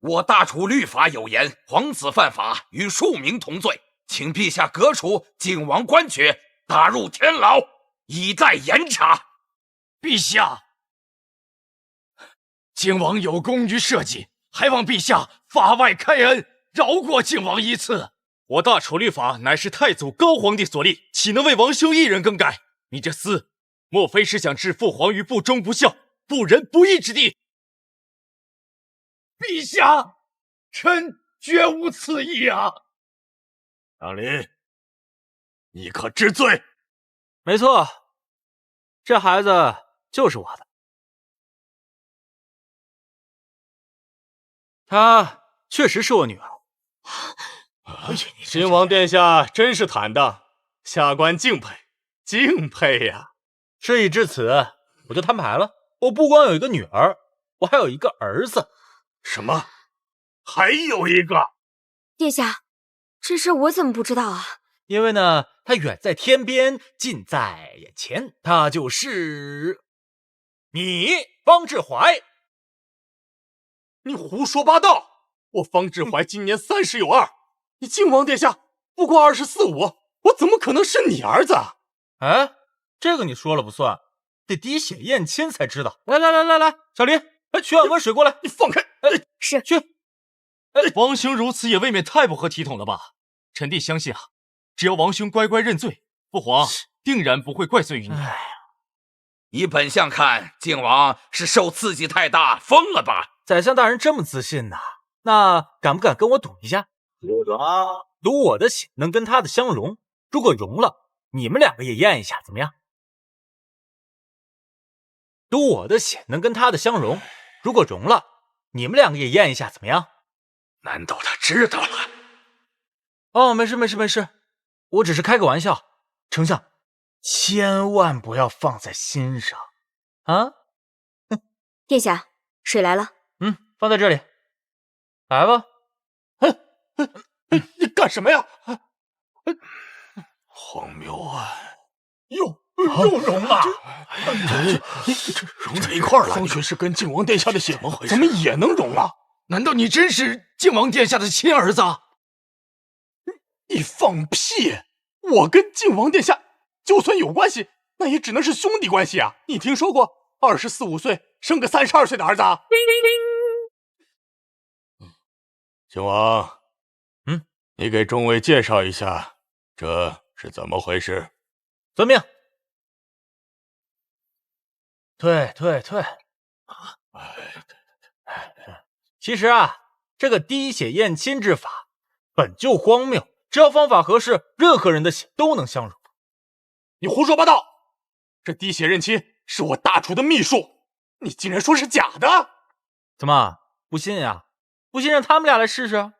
S7: 我大楚律法有言，皇子犯法与庶民同罪，请陛下革除靖王官爵，打入天牢，以待严查。
S9: 陛下，靖王有功于社稷，还望陛下法外开恩，饶过靖王一次。我大楚律法乃是太祖高皇帝所立，岂能为王兄一人更改？你这厮，莫非是想置父皇于不忠不孝、不仁不义之地？陛下，臣绝无此意啊！
S8: 杨林，你可知罪？
S11: 没错，这孩子就是我的。她确实是我女儿。
S5: 靖王殿下真是坦荡，下官敬佩，敬佩呀！
S11: 事已至此，我就摊牌了。我不光有一个女儿，我还有一个儿子。
S8: 什么？还有一个？
S6: 殿下，这事我怎么不知道啊？
S11: 因为呢，他远在天边，近在眼前，他就是你，方志怀。
S5: 你胡说八道！我方志怀今年30有2，你靖王殿下不过24、5，我怎么可能是你儿子？
S11: 哎，这个你说了不算，得滴血验亲才知道。来，小林，取2碗水过来。
S5: 你放开！
S6: 是
S11: 去。
S9: 王兄如此也未免太不合体统了吧？臣弟相信啊，只要王兄乖乖认罪，父皇定然不会怪罪于你。
S7: 以本相看，靖王是受刺激太大，疯了吧？
S11: 宰相大人这么自信呢，那敢不敢跟我赌一下？赌我的血能跟他的相融，如果融了，你们2个也验一下，怎么样？赌我的血能跟他的相融，如果融了，你们2个也验一下，怎么样？
S7: 难道他知道了？
S11: 哦，没事，我只是开个玩笑。丞相，千万不要放在心上啊！
S6: 殿下，水来了。
S11: 放在这里。来吧。
S5: 你干什么呀？
S8: 荒谬啊！
S5: 又融了！
S8: 这融在一块儿了。
S5: 方学士跟靖王殿下的血怎么也能融啊？
S9: 难道你真是靖王殿下的亲儿子？
S5: 你放屁！我跟靖王殿下就算有关系，那也只能是兄弟关系啊！你听说过24、5岁生个32岁的儿子啊？靖王，你给众位介绍一下，这是怎么回事？
S11: 遵命。退。其实啊，这个滴血验亲之法本就荒谬，只要方法合适，任何人的血都能相融。
S5: 你胡说八道！这滴血认亲是我大厨的秘术，你竟然说是假的？
S11: 怎么不信呀？不信让他们俩来试试。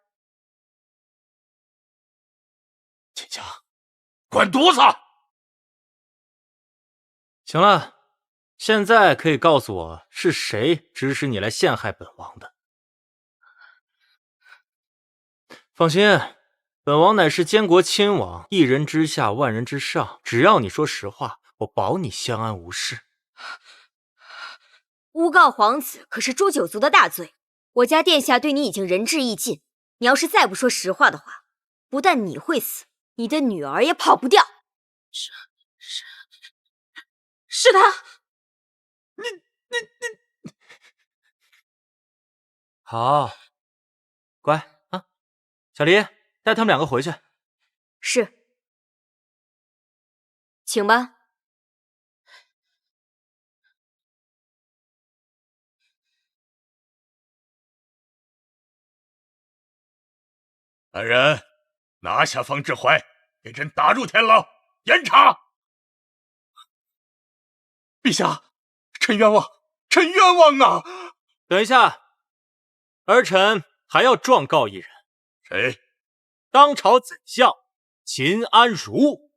S8: 秦江，
S7: 滚犊子！
S1: 行了，现在可以告诉我是谁指使你来陷害本王的？放心，本王乃是监国亲王，一人之下，万人之上。只要你说实话，我保你相安无事。
S6: 诬告皇子可是诛九族的大罪，我家殿下对你已经仁至义尽。你要是再不说实话的话，不但你会死，你的女儿也跑不掉。
S2: 是他。
S1: 好，乖啊，小黎，带他们两个回去。
S6: 是，请吧。
S8: 来人，拿下方志怀，给朕打入天牢，严查。陛下，臣冤枉，臣冤枉啊！
S1: 等一下，儿臣还要状告一人。
S8: 谁？
S1: 当朝宰相秦安如。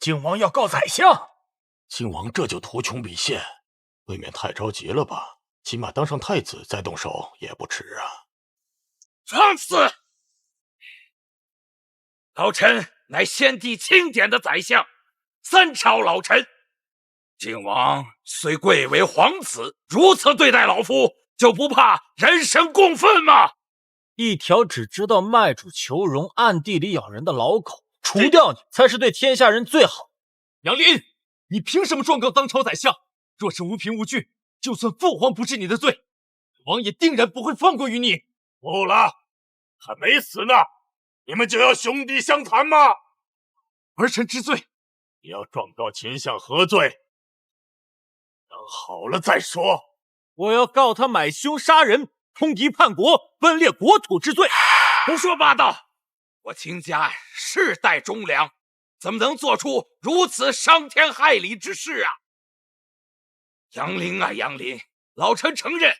S8: 靖王要告宰相？靖王这就图穷匕现，未免太着急了吧？起码当上太子再动手也不迟啊！
S7: 放肆！老臣乃先帝钦点的宰相，三朝老臣。靖王虽贵为皇子，如此对待老夫，就不怕人神共愤吗？
S1: 一条只知道卖主求荣、暗地里咬人的老狗，除掉你才是对天下人最好。
S3: 杨林，你凭什么状告当朝宰相？若是无凭无据，就算父皇不治你的罪，王也定然不会放过于你。
S8: 不了，还没死呢，你们就要兄弟相谈吗？
S3: 儿臣知罪。
S8: 你要状告秦相何罪？等好了再说。
S1: 我要告他买凶杀人、通敌叛国、分裂国土之罪。
S7: 胡说八道！我秦家世代忠良，怎么能做出如此伤天害理之事啊？杨林啊杨林，老臣承认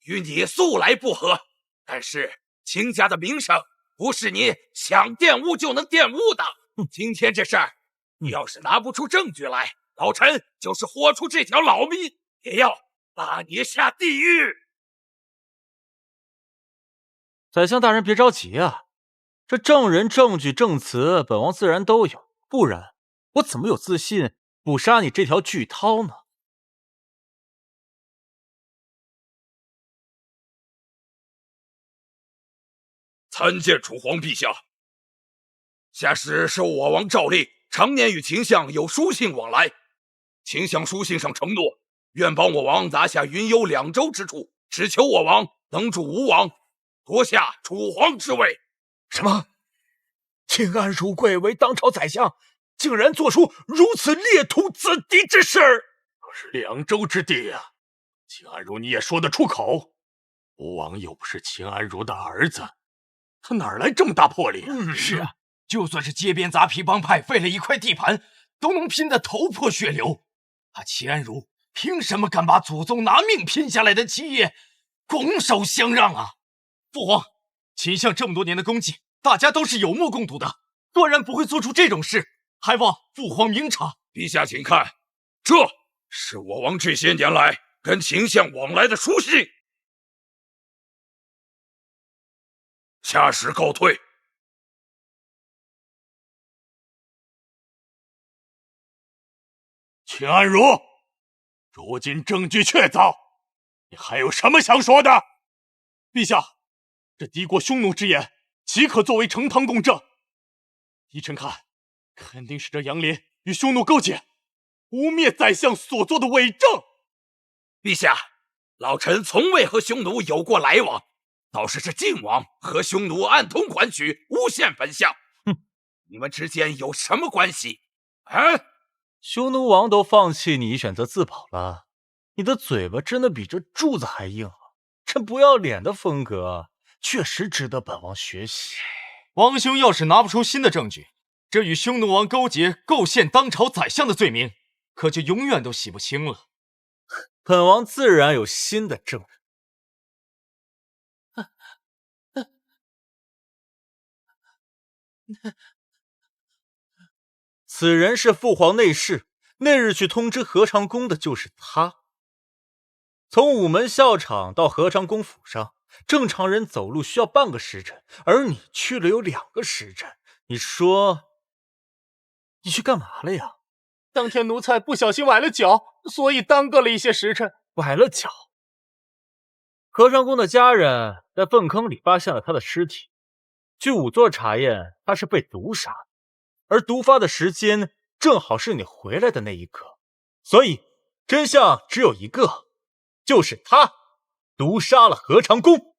S7: 与你素来不和，但是秦家的名声不是你想玷污就能玷污的。今天这事儿，你要是拿不出证据来，老臣就是豁出这条老命，也要拉你下地狱。
S1: 宰相大人别着急啊，这证人、证据、证词，本王自然都有，不然我怎么有自信捕杀你这条巨涛呢？
S7: 参见楚皇陛下，下使受我王诏令，常年与秦相有书信往来。秦相书信上承诺，愿帮我王拿下云游2州之处，只求我王能助吴王夺下楚皇之位。
S8: 什么？秦安如贵为当朝宰相，竟然做出如此猎徒子敌之事！可是2州之地啊，秦安如你也说得出口？吴王又不是秦安如的儿子，他哪来这么大魄力啊？
S3: 是啊，就算是街边杂皮帮派为了一块地盘，都能拼得头破血流。他秦安如凭什么敢把祖宗拿命拼下来的基业拱手相让啊？父皇，秦相这么多年的功绩，大家都是有目共睹的，断然不会做出这种事，还望父皇明察。
S7: 陛下请看，这是我王这些年来跟秦相往来的书信。下使告退。
S8: 秦安如，如今证据确凿，你还有什么想说的？陛下，这敌国匈奴之言，岂可作为呈堂供证？依臣看，肯定是这杨林与匈奴勾结，污蔑宰相所做的伪证。
S7: 陛下，老臣从未和匈奴有过来往，倒是这靖王和匈奴暗通款曲，诬陷本相。你们之间有什么关系？啊？
S1: 匈奴王都放弃你，选择自保了，你的嘴巴真的比这柱子还硬啊！这不要脸的风格，确实值得本王学习。
S3: 王兄要是拿不出新的证据，这与匈奴王勾结、构陷当朝宰相的罪名，可就永远都洗不清了。
S1: 本王自然有新的证人。
S9: 此人是父皇内侍，那日去通知合昌宫的就是他。从午门校场到合昌宫府上，正常人走路需要半个时辰，而你去了有2个时辰。你说，你去干嘛了呀？
S5: 当天奴才不小心崴了脚，所以耽搁了一些时辰。
S9: 崴了脚。合昌宫的家人在粪坑里发现了他的尸体，据仵作查验，他是被毒杀的，而毒发的时间正好是你回来的那一刻，所以真相只有一个，就是他毒杀了合昌宫。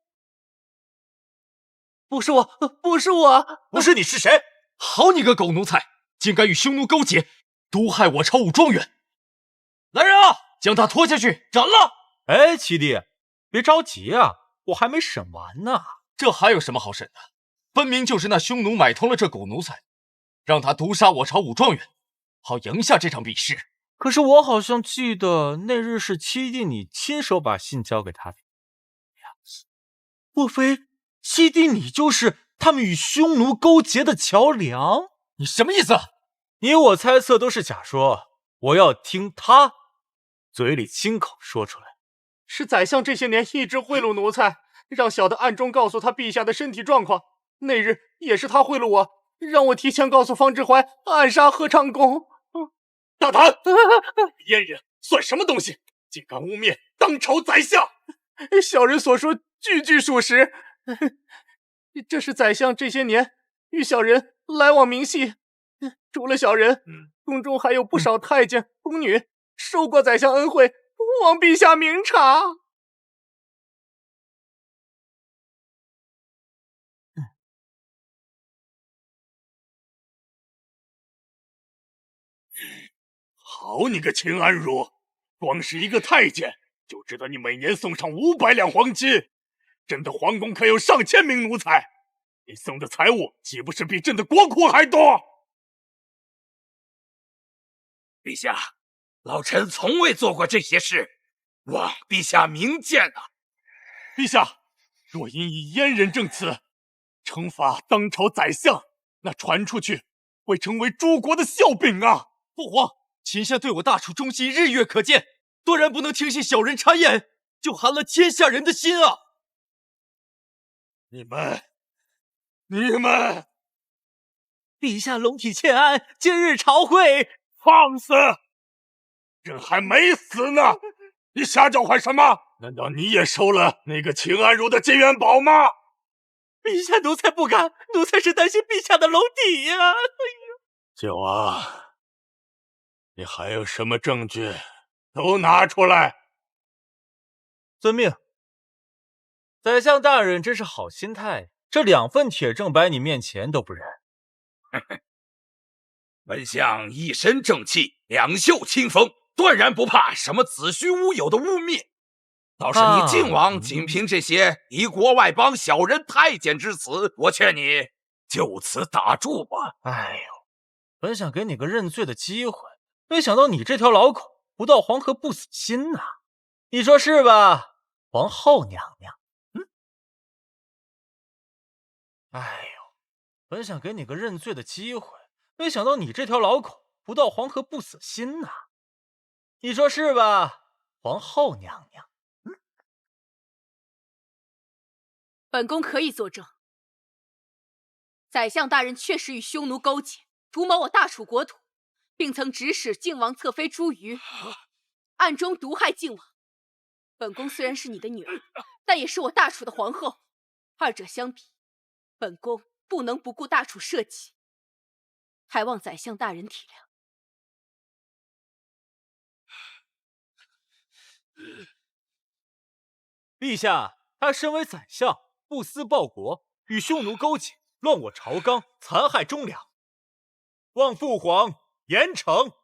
S12: 不是我，不是我，
S9: 不是你是谁？
S3: 好你个狗奴才，竟敢与匈奴勾结，毒害我朝武庄园！来人啊，将他拖下去斩了！
S9: 哎，七弟，别着急啊，我还没审完呢。
S3: 这还有什么好审的？分明就是那匈奴买通了这狗奴才，让他毒杀我朝武庄园，好赢下这场比试。
S9: 可是我好像记得那日是七弟你亲手把信交给他的。莫非七弟你就是他们与匈奴勾结的桥梁？
S3: 你什么意思？
S9: 你我猜测都是假说，我要听他嘴里亲口说出来。
S5: 是宰相这些年一直贿赂奴才，让小的暗中告诉他陛下的身体状况。那日也是他贿赂我，让我提前告诉方志怀暗杀合昌宫。
S8: 大胆！阉人算什么东西？竟敢污蔑当朝宰相！
S5: 小人所说句句属实。这是宰相这些年与小人来往明细。除了小人，宫中还有不少太监、宫女受过宰相恩惠，望陛下明察。
S8: 好你个秦安如，光是一个太监就知道你每年送上500两黄金，朕的皇宫可有上千名奴才，你送的财物岂不是比朕的国库还多？
S7: 陛下，老臣从未做过这些事，望陛下明鉴啊！
S8: 陛下，若因以阉人证词惩罚当朝宰相，那传出去会成为诸国的笑柄啊！
S12: 父皇，秦相对我大楚忠心日月可见，断然不能听信小人谗言，就寒了天下人的心啊！
S8: 你们，
S12: 陛下龙体欠安，今日朝会。
S8: 放肆！朕还没死呢，你瞎叫唤什么？难道你也收了那个秦安如的金元宝吗？
S12: 陛下，奴才不敢，奴才是担心陛下的龙体呀！
S8: 九啊，你还有什么证据？都拿出来！
S9: 遵命。宰相大人真是好心态，这2份铁证摆你面前都不认。
S7: 本相一身正气，两袖清风，断然不怕什么子虚乌有的污蔑。倒是你晋王仅凭这些敌国外邦小人太监之词，我劝你就此打住吧。
S9: 哎呦，本想给你个认罪的机会，没想到你这条老狗不到黄河不死心呐！你说是吧，皇后娘娘？哎呦，本想给你个认罪的机会，没想到你这条老狗不到黄河不死心呐！你说是吧，皇后娘娘？
S2: 本宫可以作证，宰相大人确实与匈奴勾结，图谋我大楚国土，并曾指使靖王侧妃茱萸，暗中毒害靖王。本宫虽然是你的女儿，但也是我大楚的皇后，二者相比，本宫不能不顾大楚社稷，还望宰相大人体
S9: 谅。陛下，他身为宰相，不思报国，与匈奴勾结，乱我朝纲，残害忠良，望父皇严惩。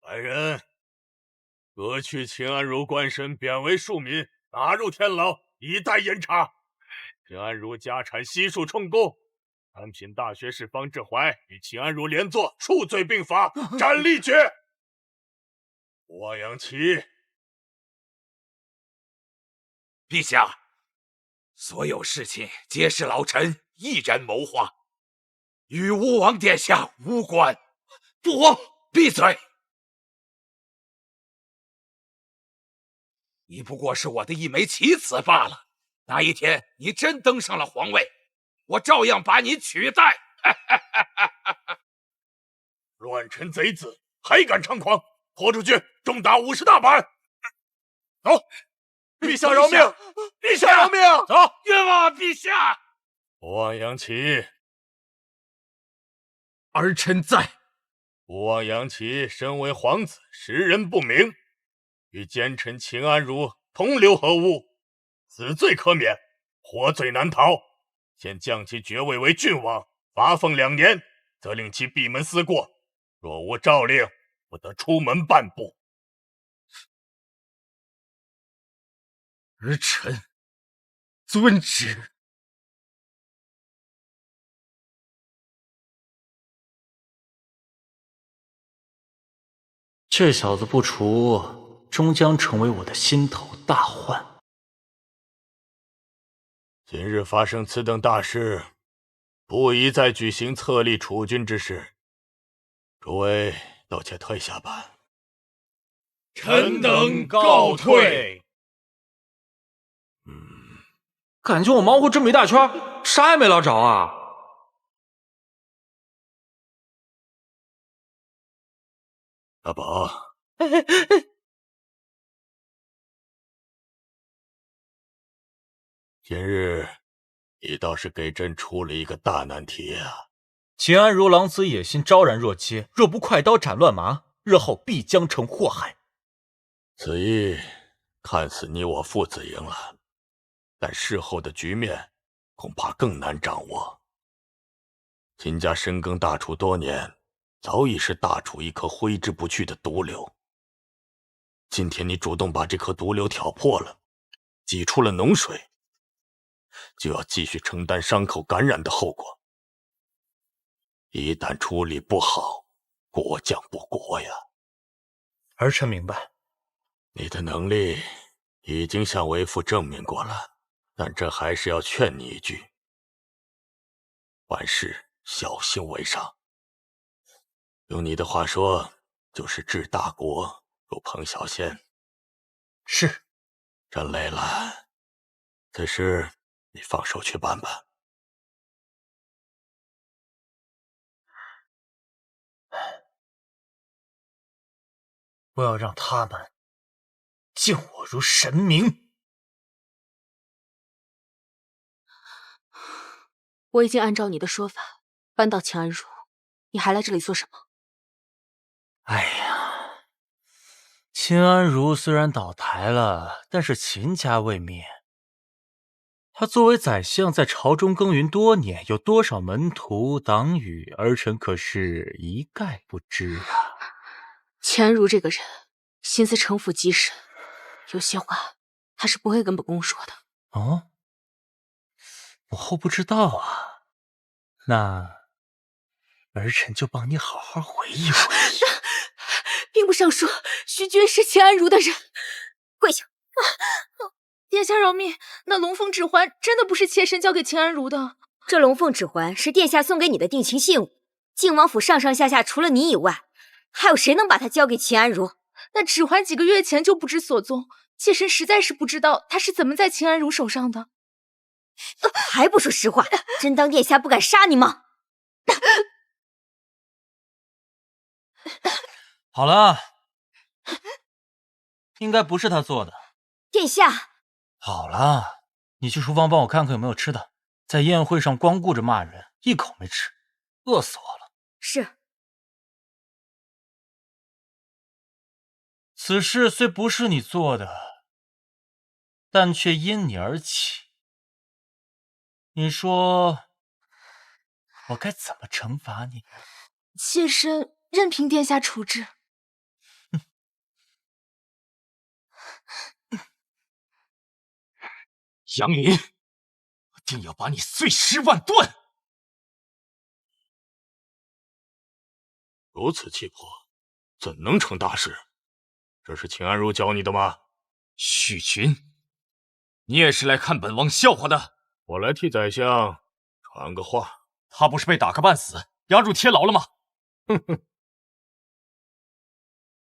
S8: 来人，革去秦安如官身，贬为庶民，打入天牢，以待严查。秦安如家产悉数充公，安平大学士方志怀与秦安如连坐，数罪并罚，斩立决。欧阳琦，
S7: 陛下，所有事情皆是老臣一人谋划，与吴王殿下无关。父王，闭嘴！你不过是我的一枚棋子罢了。哪一天你真登上了皇位，我照样把你取代。
S8: 乱臣贼子，还敢猖狂！拖出去，重打50大板！走！陛下饶命！陛下饶命！
S7: 走！冤枉陛下！
S8: 王杨琦，
S3: 儿臣在。
S8: 王杨琦身为皇子，识人不明，与奸臣秦安如同流合污，死罪可免，活罪难逃。先降其爵位为郡王，罚俸2年，责令其闭门思过。若无诏令，不得出门半步。
S3: 儿臣遵旨。
S1: 这小子不除，终将成为我的心头大患。
S8: 今日发生此等大事，不宜再举行册立储君之事。诸位都且退下吧。
S9: 臣等告退。
S11: 感觉我忙活这么一大圈，啥也没捞着啊！
S8: 大宝，今日你倒是给朕出了一个大难题啊！
S11: 秦安如狼子野心昭然若揭，若不快刀斩乱麻，日后必将成祸害。
S8: 此役看似你我父子赢了，但事后的局面恐怕更难掌握。秦家深耕大楚多年，早已是大楚一颗挥之不去的毒瘤。今天你主动把这颗毒瘤挑破了，挤出了脓水，就要继续承担伤口感染的后果。一旦处理不好，国将不国呀！
S11: 儿臣明白。
S8: 你的能力已经向为父证明过了，但这还是要劝你一句：万事小心为上。用你的话说，就是治大国如烹小鲜。
S11: 是。
S8: 朕累了，此事你放手去办吧。
S11: 我要让他们敬我如神明。
S4: 我已经按照你的说法搬到秦安如，你还来这里做什么？
S11: 哎呀，秦安如虽然倒台了，但是秦家未灭。他作为宰相，在朝中耕耘多年，有多少门徒党羽，儿臣可是一概不知啊。
S4: 秦安如这个人心思城府极深，有些话他是不会跟本宫说的。
S11: 哦，我后不知道啊，那儿臣就帮你好好回忆回忆。
S4: 兵部尚书徐君是秦安如的人，
S6: 跪下！
S2: 殿下饶命，那龙凤指环真的不是妾身交给秦安如的。
S6: 这龙凤指环是殿下送给你的定情信物，靖王府上上下下除了你以外，还有谁能把它交给秦安如？
S2: 那指环几个月前就不知所踪，妾身实在是不知道它是怎么在秦安如手上的。
S6: 还不说实话，真当殿下不敢杀你吗？
S11: 好了，应该不是他做的。
S6: 殿下，
S11: 好了，你去厨房帮我看看有没有吃的。在宴会上光顾着骂人，一口没吃，饿死我了。
S6: 是。
S11: 此事虽不是你做的，但却因你而起。你说我该怎么惩罚你？
S2: 妾身任凭殿下处置。
S3: 杨林，我定要把你碎尸万段！
S8: 如此气魄，怎能成大事？这是秦安如教你的吗？
S3: 许群，你也是来看本王笑话的？
S8: 我来替宰相传个话。
S3: 他不是被打个半死，押入天牢了吗？
S8: 哼哼，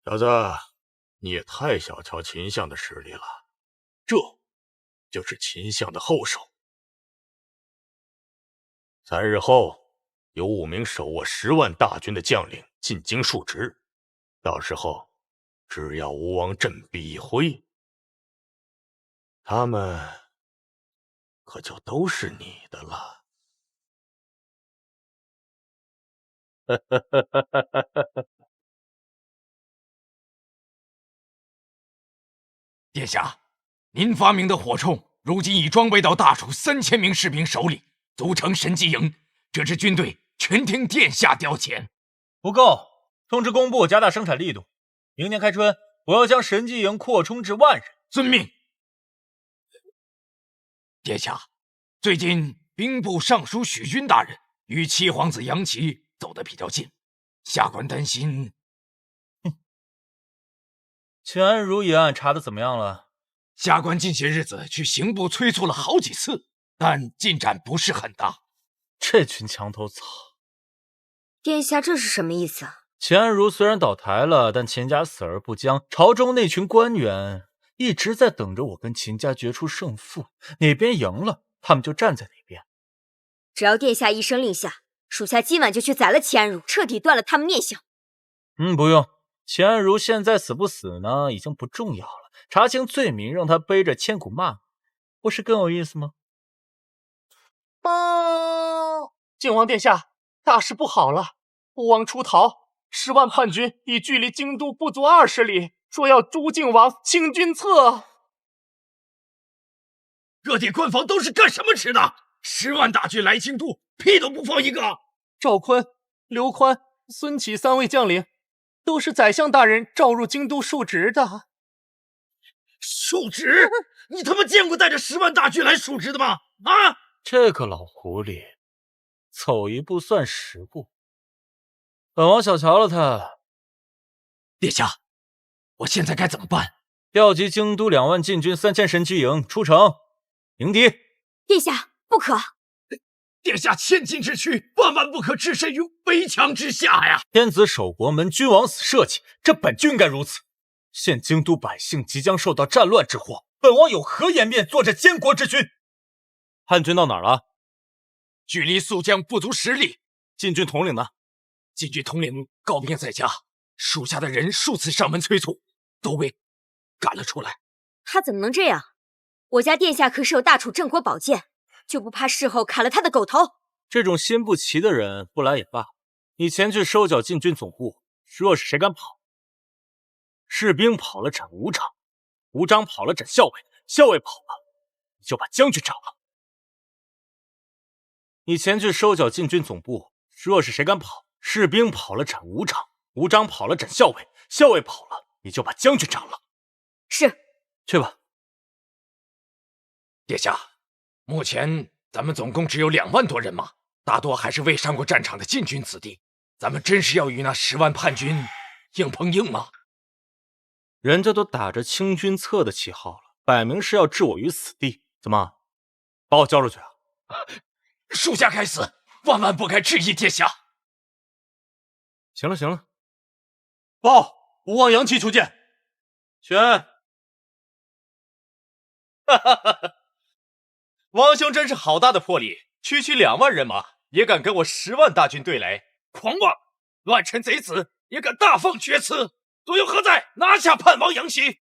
S8: 小子，你也太小瞧秦相的实力了，这就是秦相的后手。3日后，有5名手握10万大军的将领进京述职，到时候只要吴王振臂一挥，他们可就都是你的了。
S3: 殿下，您发明的火铳如今已装备到大楚3000名士兵手里，组成神机营。这支军队全听殿下调遣。
S9: 不够，通知工部加大生产力度。明年开春，我要将神机营扩充至10000人。
S3: 遵命。殿下，最近兵部尚书许军大人与七皇子杨琦走得比较近，下官担心。
S9: 秦安如一案查得怎么样了？
S3: 下官近些日子去刑部催促了好几次，但进展不是很大。
S9: 这群墙头草！
S6: 殿下，这是什么意思啊？
S9: 秦安如虽然倒台了，但秦家死而不僵，朝中那群官员一直在等着我跟秦家决出胜负，哪边赢了，他们就站在哪边。
S6: 只要殿下一声令下，属下今晚就去宰了齐安如，彻底断了他们念想。
S9: 不用。秦安如现在死不死呢，已经不重要了。查清罪名，让他背着千古骂，不是更有意思吗？
S5: 靖王殿下，大事不好了！吴王出逃，10万叛军已距离京都不足20里，说要诛靖王，清君侧。
S3: 各地官方都是干什么吃的？10万大军来京都，屁都不放一个。
S5: 赵坤、刘宽、孙启3位将领，都是宰相大人召入京都述职的。
S3: 述职？你他妈见过带着10万大军来述职的吗？啊！
S9: 这个老狐狸，走一步算10步。本王小瞧了他。
S3: 殿下，我现在该怎么办？
S9: 调集京都2万禁军3000神机营出城迎敌。
S6: 殿下，不可！
S3: 殿下千金之躯，万万不可置身于围墙之下呀！
S9: 天子守国门，君王死社稷，这本就应该如此。现京都百姓即将受到战乱之祸，本王有何颜面做这监国之君？叛军到哪儿了？
S3: 距离宿江不足10里。
S9: 禁军统领呢？
S3: 禁军统领告病在家，属下的人数次上门催促，都被赶了出来。
S6: 他怎么能这样？我家殿下可是有大楚镇国宝剑，就不怕事后砍了他的狗头？
S9: 这种心不齐的人不来也罢。你前去收缴禁军总部，若是谁敢跑，士兵跑了斩伍长，伍长跑了斩校尉，校尉跑了，你就把将军斩了。你前去收缴禁军总部，若是谁敢跑，士兵跑了斩伍长，伍长跑了斩校尉，校尉跑了，你就把将军斩了。
S6: 是，
S9: 去吧。
S3: 殿下，目前咱们总共只有2万多人马，大多还是未上过战场的禁军子弟。咱们真是要与那10万叛军硬碰硬吗？
S9: 人家都打着清君侧的旗号了，摆明是要置我于死地。怎么，把我交出去啊？
S3: 属下该死，万万不该质疑殿下。
S9: 行了行了，
S5: 报，吴王杨琦求见。
S9: 宣。
S5: 王兄真是好大的魄力，区2万人马也敢跟我10万大军对垒，
S3: 狂妄！乱臣贼子也敢大放厥词，作用何在？拿下叛王杨琦！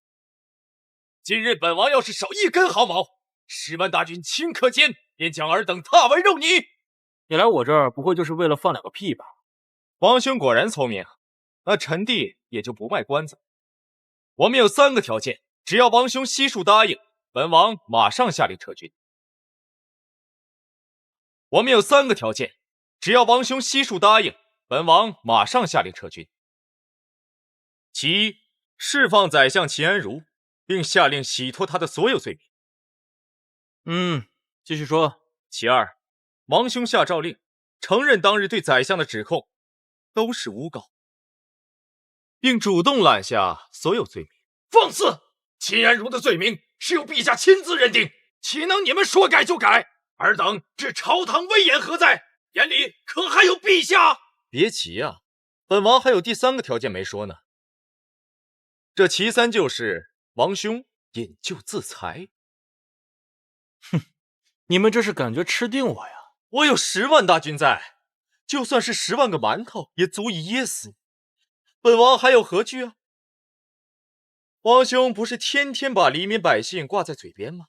S3: 今日本王要是少1根毫毛，10万大军顷刻间便将尔等踏为肉泥。
S9: 你来我这儿不会就是为了放2个屁吧？
S5: 王兄果然聪明，那臣弟也就不卖关子。我们有3个条件，只要王兄悉数答应，本王马上下令撤军。我们有3个条件，只要王兄悉数答应，本王马上下令撤军。其一，释放宰相秦安如，并下令洗脱他的所有罪
S9: 名。继续说。
S5: 其二，王兄下诏令，承认当日对宰相的指控都是诬告，并主动揽下所有罪名。
S3: 放肆！秦安如的罪名是由陛下亲自认定，岂能你们说改就改？尔等置朝堂威严何在？眼里可还有陛下？
S5: 别急啊，本王还有第3个条件没说呢。
S9: 这其三就是王兄引咎自裁。
S1: 你们这是感觉吃定我呀？
S9: 我有10万大军在，就算是10万个馒头，也足以噎死你。本王还有何惧啊？王兄不是天天把黎民百姓挂在嘴边吗？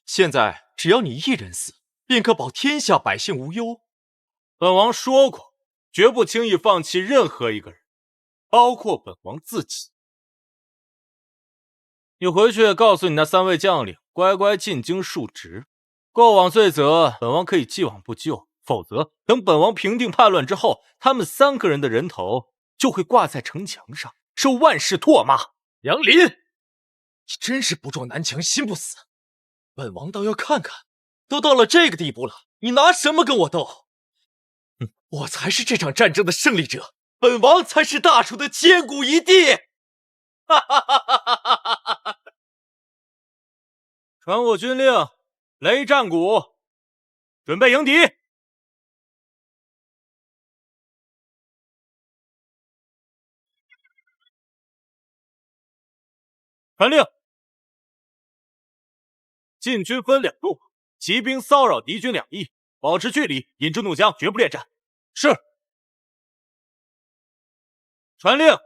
S9: 现在只要你一人死，便可保天下百姓无忧。
S1: 本王说过，绝不轻易放弃任何一个人，包括本王自己。你回去告诉你那3位将领，乖乖进京述职。过往罪责，本王可以既往不咎，否则等本王平定叛乱之后，他们3个人的人头就会挂在城墙上，受万世唾骂。
S9: 杨林，你真是不撞南墙心不死。本王倒要看看，都到了这个地步了，你拿什么跟我斗？我才是这场战争的胜利者，本王才是大楚的千古一帝。哈哈哈哈哈哈！
S1: 传我军令，擂战鼓，准备迎敌。传令，晋军分2路，骑兵骚扰敌军2翼，保持距离，引之怒江，绝不恋战。是。传令，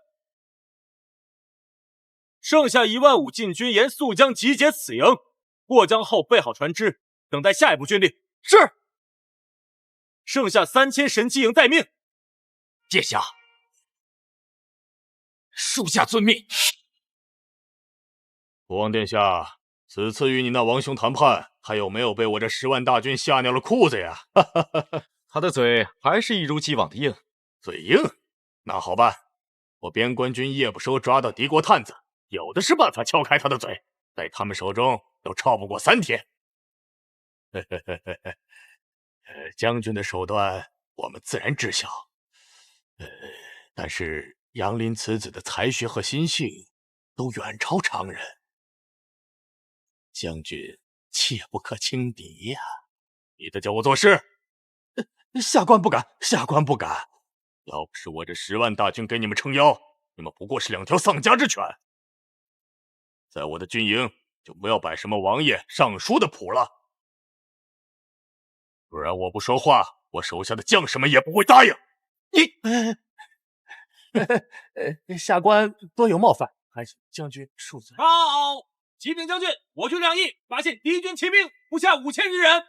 S1: 剩下15000晋军沿宿江集结此营，过江后备好船只，等待下一步军令。是。剩下3000神机营待命。
S3: 殿下，属下遵命。
S8: 国王殿下，此次与你那王兄谈判，还有没有被我这10万大军吓尿了裤子呀？
S9: 他的嘴还是一如既往的硬。
S8: 嘴硬？那好办，我边关军夜不收抓到敌国探子，有的是办法敲开他的嘴，在他们手中都超不过3天。将军的手段我们自然知晓，但是杨林此子的才学和心性都远超常人，将军切不可轻敌呀！你得教我做事。下官不敢，下官不敢。要不是我这10万大军给你们撑腰，你们不过是2条丧家之犬。在我的军营就不要摆什么王爷、尚书的谱了，不然我不说话，我手下的将士们也不会答应。下官多有冒犯，还请将军恕罪。
S1: 好，启禀将军，我军2翼发现敌军骑兵不下5000余人。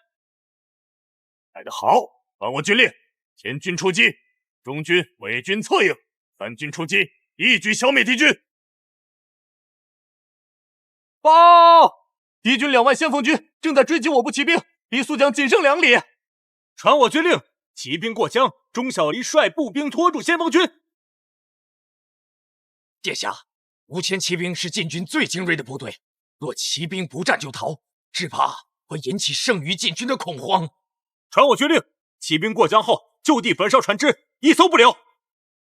S8: 来得好，传我军令：前军出击，中军、伪军策应，3军出击，一举消灭敌军。报！敌军2万先锋军正在追击我部骑兵，离宿江仅剩2里。
S1: 传我军令：骑兵过江，钟小离率步兵拖住先锋军。
S3: 殿下，5000骑兵是晋军最精锐的部队，若骑兵不战就逃，只怕会引起剩余晋军的恐慌。
S1: 传我军令：骑兵过江后，就地焚烧船只，一艘不留。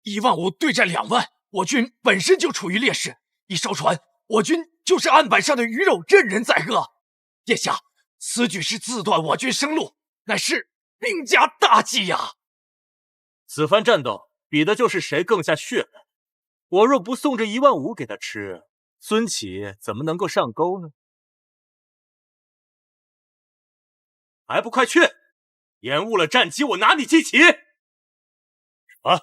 S3: 15000对战2万，我军本身就处于劣势，一烧船，我军就是案板上的鱼肉，任人宰割。殿下，此举是自断我军生路，乃是兵家大忌呀！
S1: 此番战斗比的就是谁更下血来。我若不送这15000给他吃，孙启怎么能够上钩呢？还不快去！延误了战机，我拿你记起。
S8: 什么？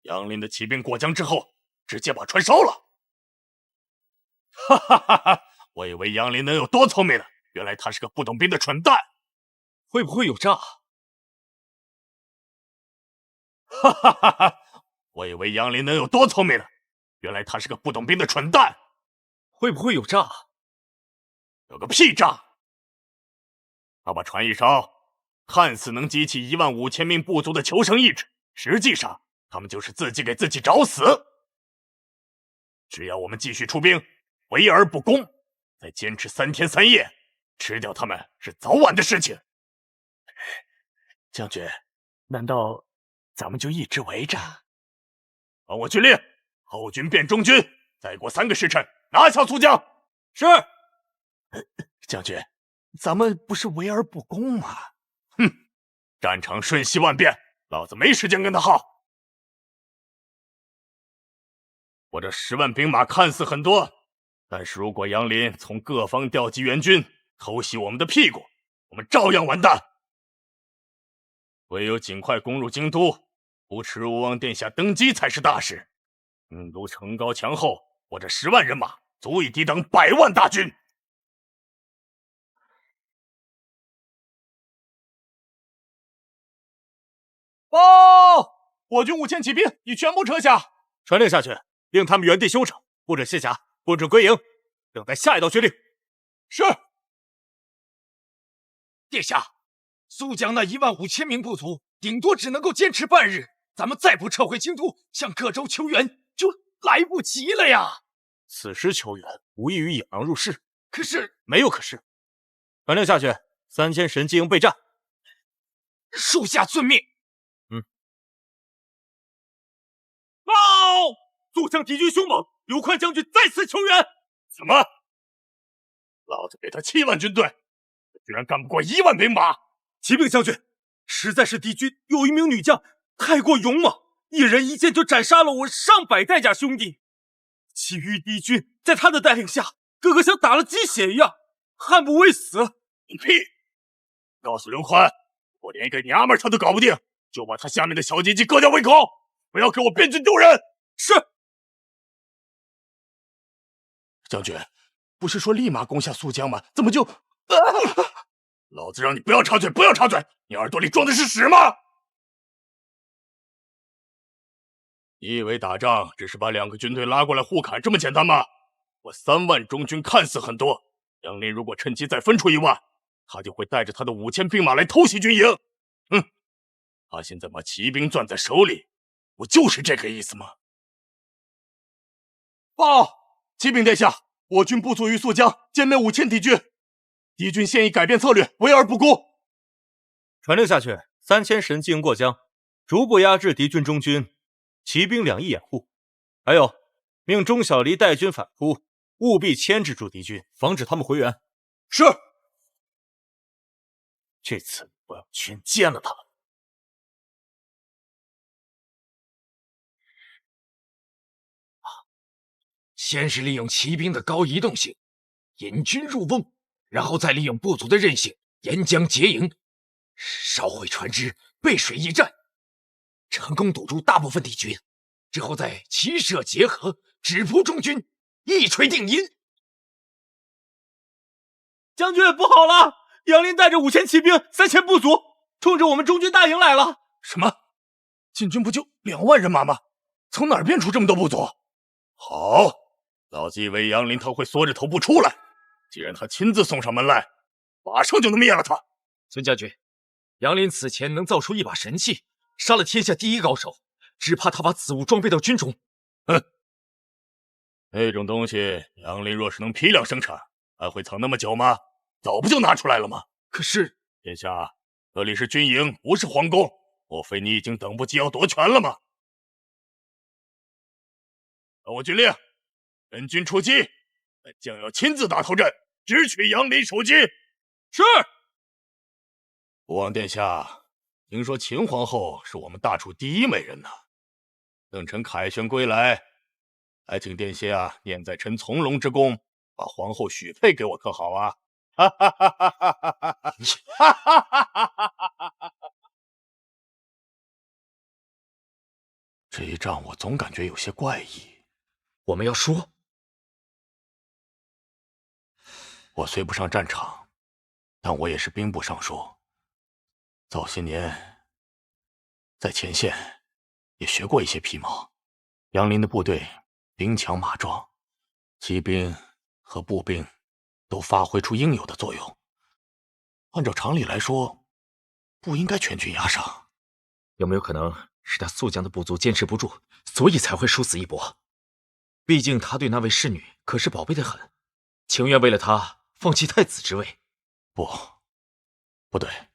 S8: 杨林的骑兵过江之后，直接把船烧了？哈哈哈哈！我以为杨林能有多聪明呢，原来他是个不懂兵的蠢蛋。
S9: 会不会有诈？
S8: 哈哈哈哈！我以为杨林能有多聪明呢，原来他是个不懂兵的蠢蛋。
S9: 会不会有诈？
S8: 有个屁诈！他把船一烧，看似能激起15000名部族的求生意志，实际上他们就是自己给自己找死。只要我们继续出兵，围而不攻，再坚持3天3夜，吃掉他们是早晚的事情。将军，难道咱们就一直围着？传我军令：后军变中军，再过3个时辰拿下苏江。
S1: 是。
S8: 将军，咱们不是围而不攻吗？哼，战场瞬息万变，老子没时间跟他耗。
S5: 我这10万兵马看似很多，但是如果杨林从各方调集援军，偷袭我们的屁股，我们照样完蛋。唯有尽快攻入京都，扶持吴王殿下登基才是大事。京都城高墙厚，我这10万人马足以抵挡100万大军。报！我军5000骑兵已全部撤下，传令下去，令他们原地休整，不准卸甲，不准归营，等待下一道军令。是。
S14: 殿下，苏江那15000名部族，顶多只能够坚持半日，咱们再不撤回京都，向各州求援，就来不及了呀！
S5: 此时求援，无异于引狼入室。
S14: 可是
S5: 没有可是，传令下去，3000神机营备战。
S14: 属下遵命。
S5: 报！苏江敌军凶猛，刘宽将军再次求援。什么？老子给他7万军队，居然干不过1万兵马！
S9: 启禀将军，实在是敌军有一名女将太过勇猛，一人一剑就斩杀了我上百代甲兄弟。其余敌军在他的带领下，个个像打了鸡血一样，悍不畏死。
S5: 你屁！告诉刘宽，我连一个娘们他都搞不定，就把他下面的小鸡鸡割掉喂口，不要给我变军丢人。
S9: 是。
S5: 将军，不是说立马攻下苏江吗？怎么就……老子让你不要插嘴，不要插嘴！你耳朵里装的是屎吗？你以为打仗只是把2个军队拉过来互砍这么简单吗？我3万中军看似很多，杨林如果趁机再分出1万，他就会带着他的5000兵马来偷袭军营。他现在把骑兵攥在手里，不就是这个意思吗？报！启禀殿下，我军不足于苏江，歼灭5000敌军。敌军现已改变策略，围而不攻。
S1: 传令下去，3000神机营过江，逐步压制敌军中军，骑兵2翼掩护。还有，命钟小离带军反扑，务必牵制住敌军，防止他们回援。
S5: 是。
S1: 这次我要全歼了他们。
S14: 先是利用骑兵的高移动性引军入瓮，然后再利用部族的韧性沿江结营，烧毁船只，背水一战，成功堵住大部分敌军，之后再骑射结合，直扑中军，一锤定音。
S9: 将军不好了，杨林带着5000骑兵、3000部族，冲着我们中军大营来了。
S5: 什么？晋军不就2万人马吗？从哪儿变出这么多部族？好，老子以为杨林他会缩着头不出来，既然他亲自送上门来，马上就能灭了他。
S14: 孙将军，杨林此前能造出一把神器，杀了天下第1高手，只怕他把此物装备到军中。
S5: 那种东西，杨林若是能批量生产，还会藏那么久吗？早不就拿出来了吗？
S14: 可是，
S5: 殿下，这里是军营，不是皇宫，莫非你已经等不及要夺权了吗？传我军令，人军出击，本将要亲自打头阵，直取杨林首级。
S9: 是。
S5: 吴王殿下，听说秦皇后是我们大楚第1美人呢。等臣凯旋归来，还请殿下念在臣从龙之功，把皇后许配给我，可好啊？哈哈哈哈哈哈哈哈！这一仗我总感觉有些怪异。
S14: 我们要说，
S5: 我虽不上战场，但我也是兵部尚书，早些年在前线也学过一些皮毛。杨林的部队兵强马壮，骑兵和步兵都发挥出应有的作用。按照常理来说，不应该全军压上。
S14: 有没有可能是他宿江的部族坚持不住，所以才会殊死一搏？毕竟他对那位侍女可是宝贝的很，情愿为了她放弃太子之位。
S5: 不对，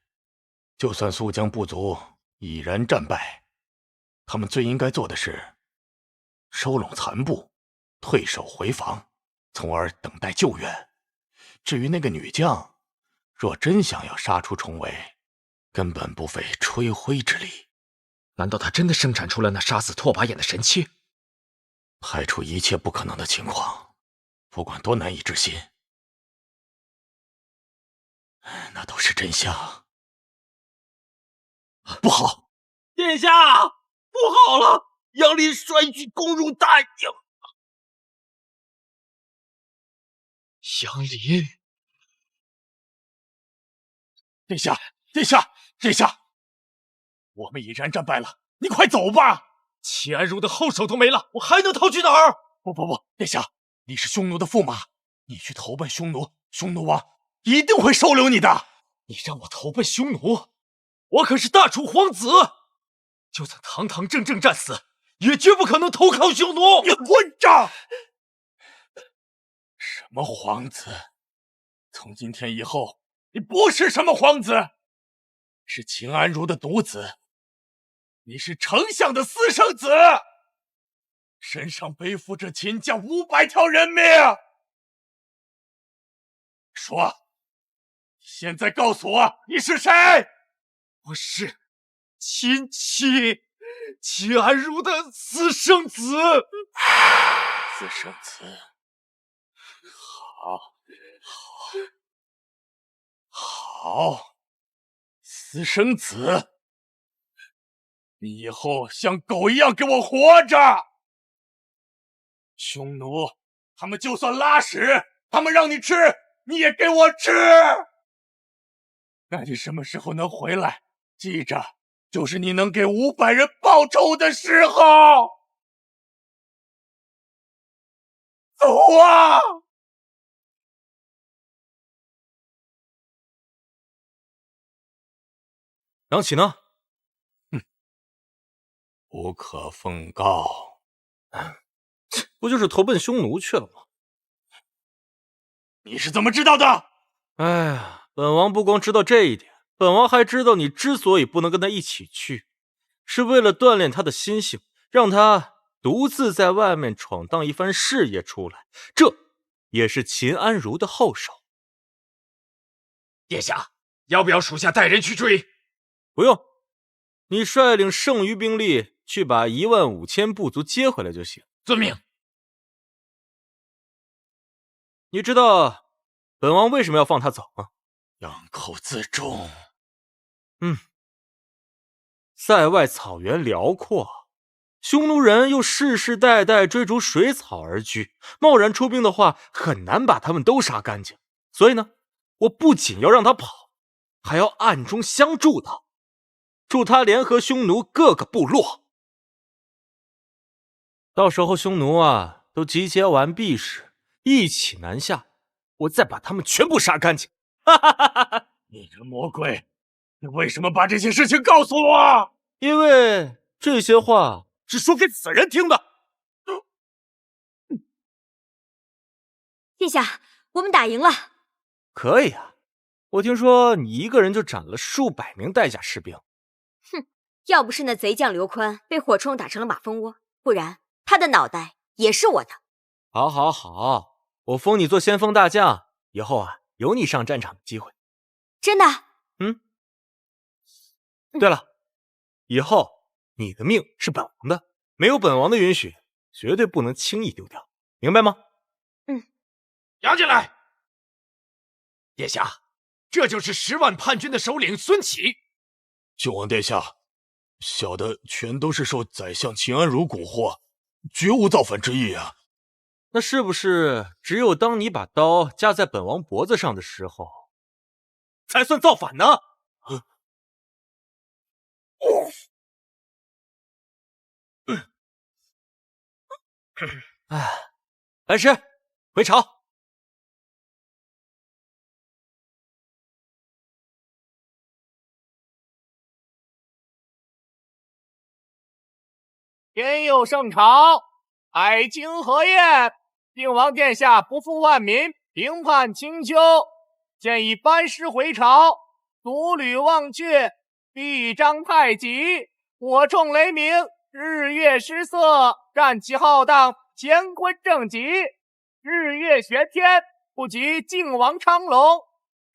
S5: 就算宿江部族已然战败，他们最应该做的是收拢残部，退守回防，从而等待救援。至于那个女将，若真想要杀出重围，根本不费吹灰之力。
S14: 难道她真的生产出了那杀死拓跋衍的神器？
S8: 排除一切不可能的情况，不管多难以置信，那都是真相。不好，
S9: 殿下，不好了！杨林率军攻入大营。
S14: 杨林，
S8: 殿下，殿下，殿下，我们已然战败了，你快走吧！
S14: 齐安如的后手都没了，我还能逃去哪儿？
S8: 不，殿下，你是匈奴的驸马，你去投奔匈奴，匈奴王一定会收留你的。
S14: 你让我投奔匈奴，我可是大楚皇子，就算堂堂正正战死，也绝不可能投靠匈奴！
S8: 你混账！什么皇子？从今天以后，你不是什么皇子，是秦安如的独子，你是丞相的私生子，身上背负着秦家500条人命。说，现在告诉我你是谁？
S14: 我是秦安如的私生子。
S8: 私生子，好，私生子，你以后像狗一样给我活着！匈奴，他们就算拉屎，他们让你吃，你也给我吃！那你什么时候能回来？记着，就是你能给500人报仇的时候。走啊！
S1: 杨启呢？
S8: 不可奉告。
S1: 不就是投奔匈奴去了吗？
S8: 你是怎么知道的？
S1: 哎呀，本王不光知道这一点，本王还知道你之所以不能跟他一起去，是为了锻炼他的心性，让他独自在外面闯荡一番事业出来，这也是秦安如的后手。
S14: 殿下，要不要属下带人去追？
S1: 不用，你率领剩余兵力去把15000部族接回来就行。
S14: 遵命。
S1: 你知道本王为什么要放他走吗？
S8: 养口自重。
S1: 塞外草原辽阔，匈奴人又世世代代追逐水草而居，贸然出兵的话，很难把他们都杀干净。所以呢，我不仅要让他跑，还要暗中相助他，助他联合匈奴各个部落。到时候匈奴啊都集结完毕时，一起南下，我再把他们全部杀干净。
S8: 你个魔鬼，你为什么把这些事情告诉我？
S1: 因为这些话是说给死人听的。
S6: 殿下，我们打赢了。
S1: 可以啊，我听说你一个人就斩了数百名带甲士兵。
S6: 哼，要不是那贼将刘宽被火铳打成了马蜂窝，不然他的脑袋也是我的。
S1: 好，我封你做先锋大将，以后啊有你上战场的机会。
S6: 真的？
S1: 对了，以后你的命是本王的，没有本王的允许，绝对不能轻易丢掉，明白吗？
S14: 押进来。殿下，这就是10万叛军的首领孙启。
S8: 郡王殿下，小的全都是受宰相秦安如蛊惑，绝无造反之意啊。
S1: 那是不是只有当你把刀架在本王脖子上的时候，才算造反呢？来迟，回朝。
S15: 天佑圣朝，哀清河晏，靖王殿下不负万民，平叛青丘，现已班师回朝，独履忘却，臂张太极，火铳雷鸣，日月失色，战旗浩荡，乾坤正极，日月悬天，不及靖王昌隆，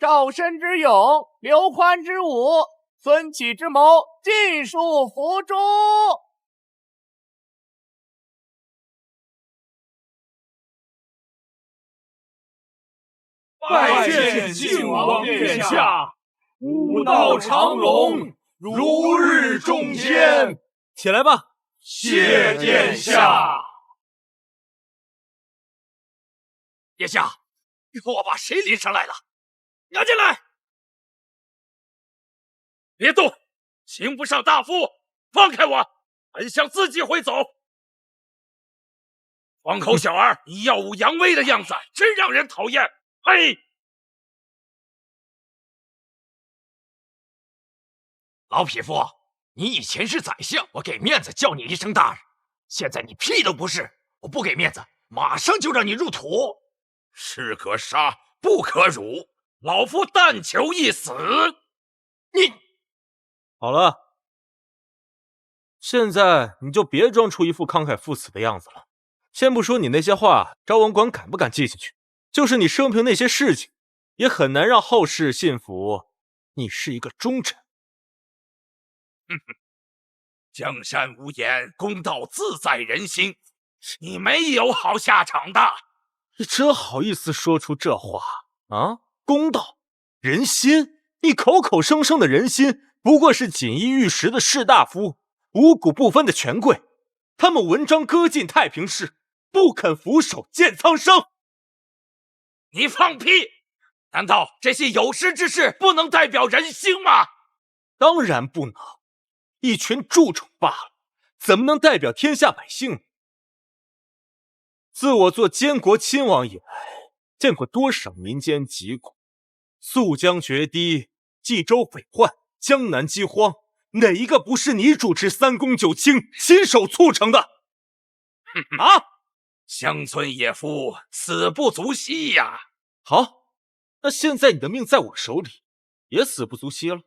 S15: 赵申之勇，刘宽之武，孙启之谋，尽数伏诛。拜见靖王殿下，武道长龙，如日中天。
S9: 起来吧，
S15: 谢殿下。
S14: 殿下，我把谁拎上来了？拿进来！别动，刑不上大夫，放开我！本相自己会走。黄口小儿，你耀武扬威的样子真让人讨厌。嘿，老匹夫，你以前是宰相，我给面子叫你一声大人，现在你屁都不是，我不给面子，马上就让你入土。士可杀，不可辱，老夫但求一死。你
S9: 好了，现在你就别装出一副慷慨赴死的样子了。先不说你那些话昭文馆敢不敢记下去，就是你生平那些事情，也很难让后世信服你是一个忠臣。
S14: 哼哼，江山无言，公道自在人心，你没有好下场的。
S9: 你真好意思说出这话啊？公道、人心，你口口声声的人心，不过是锦衣玉食的士大夫，五谷不分的权贵，他们文章歌尽太平事，不肯俯首见苍生。
S14: 你放屁！难道这些有识之士不能代表人心吗？
S9: 当然不能，一群蛀虫罢了，怎么能代表天下百姓呢？自我做监国亲王以来，见过多少民间疾苦，溯江决堤，冀州匪患，江南饥荒，哪一个不是你主持三公九卿亲手促成的？啊！
S14: 乡村野夫死不足惜呀。
S9: 好，那现在你的命在我手里，也死不足惜了。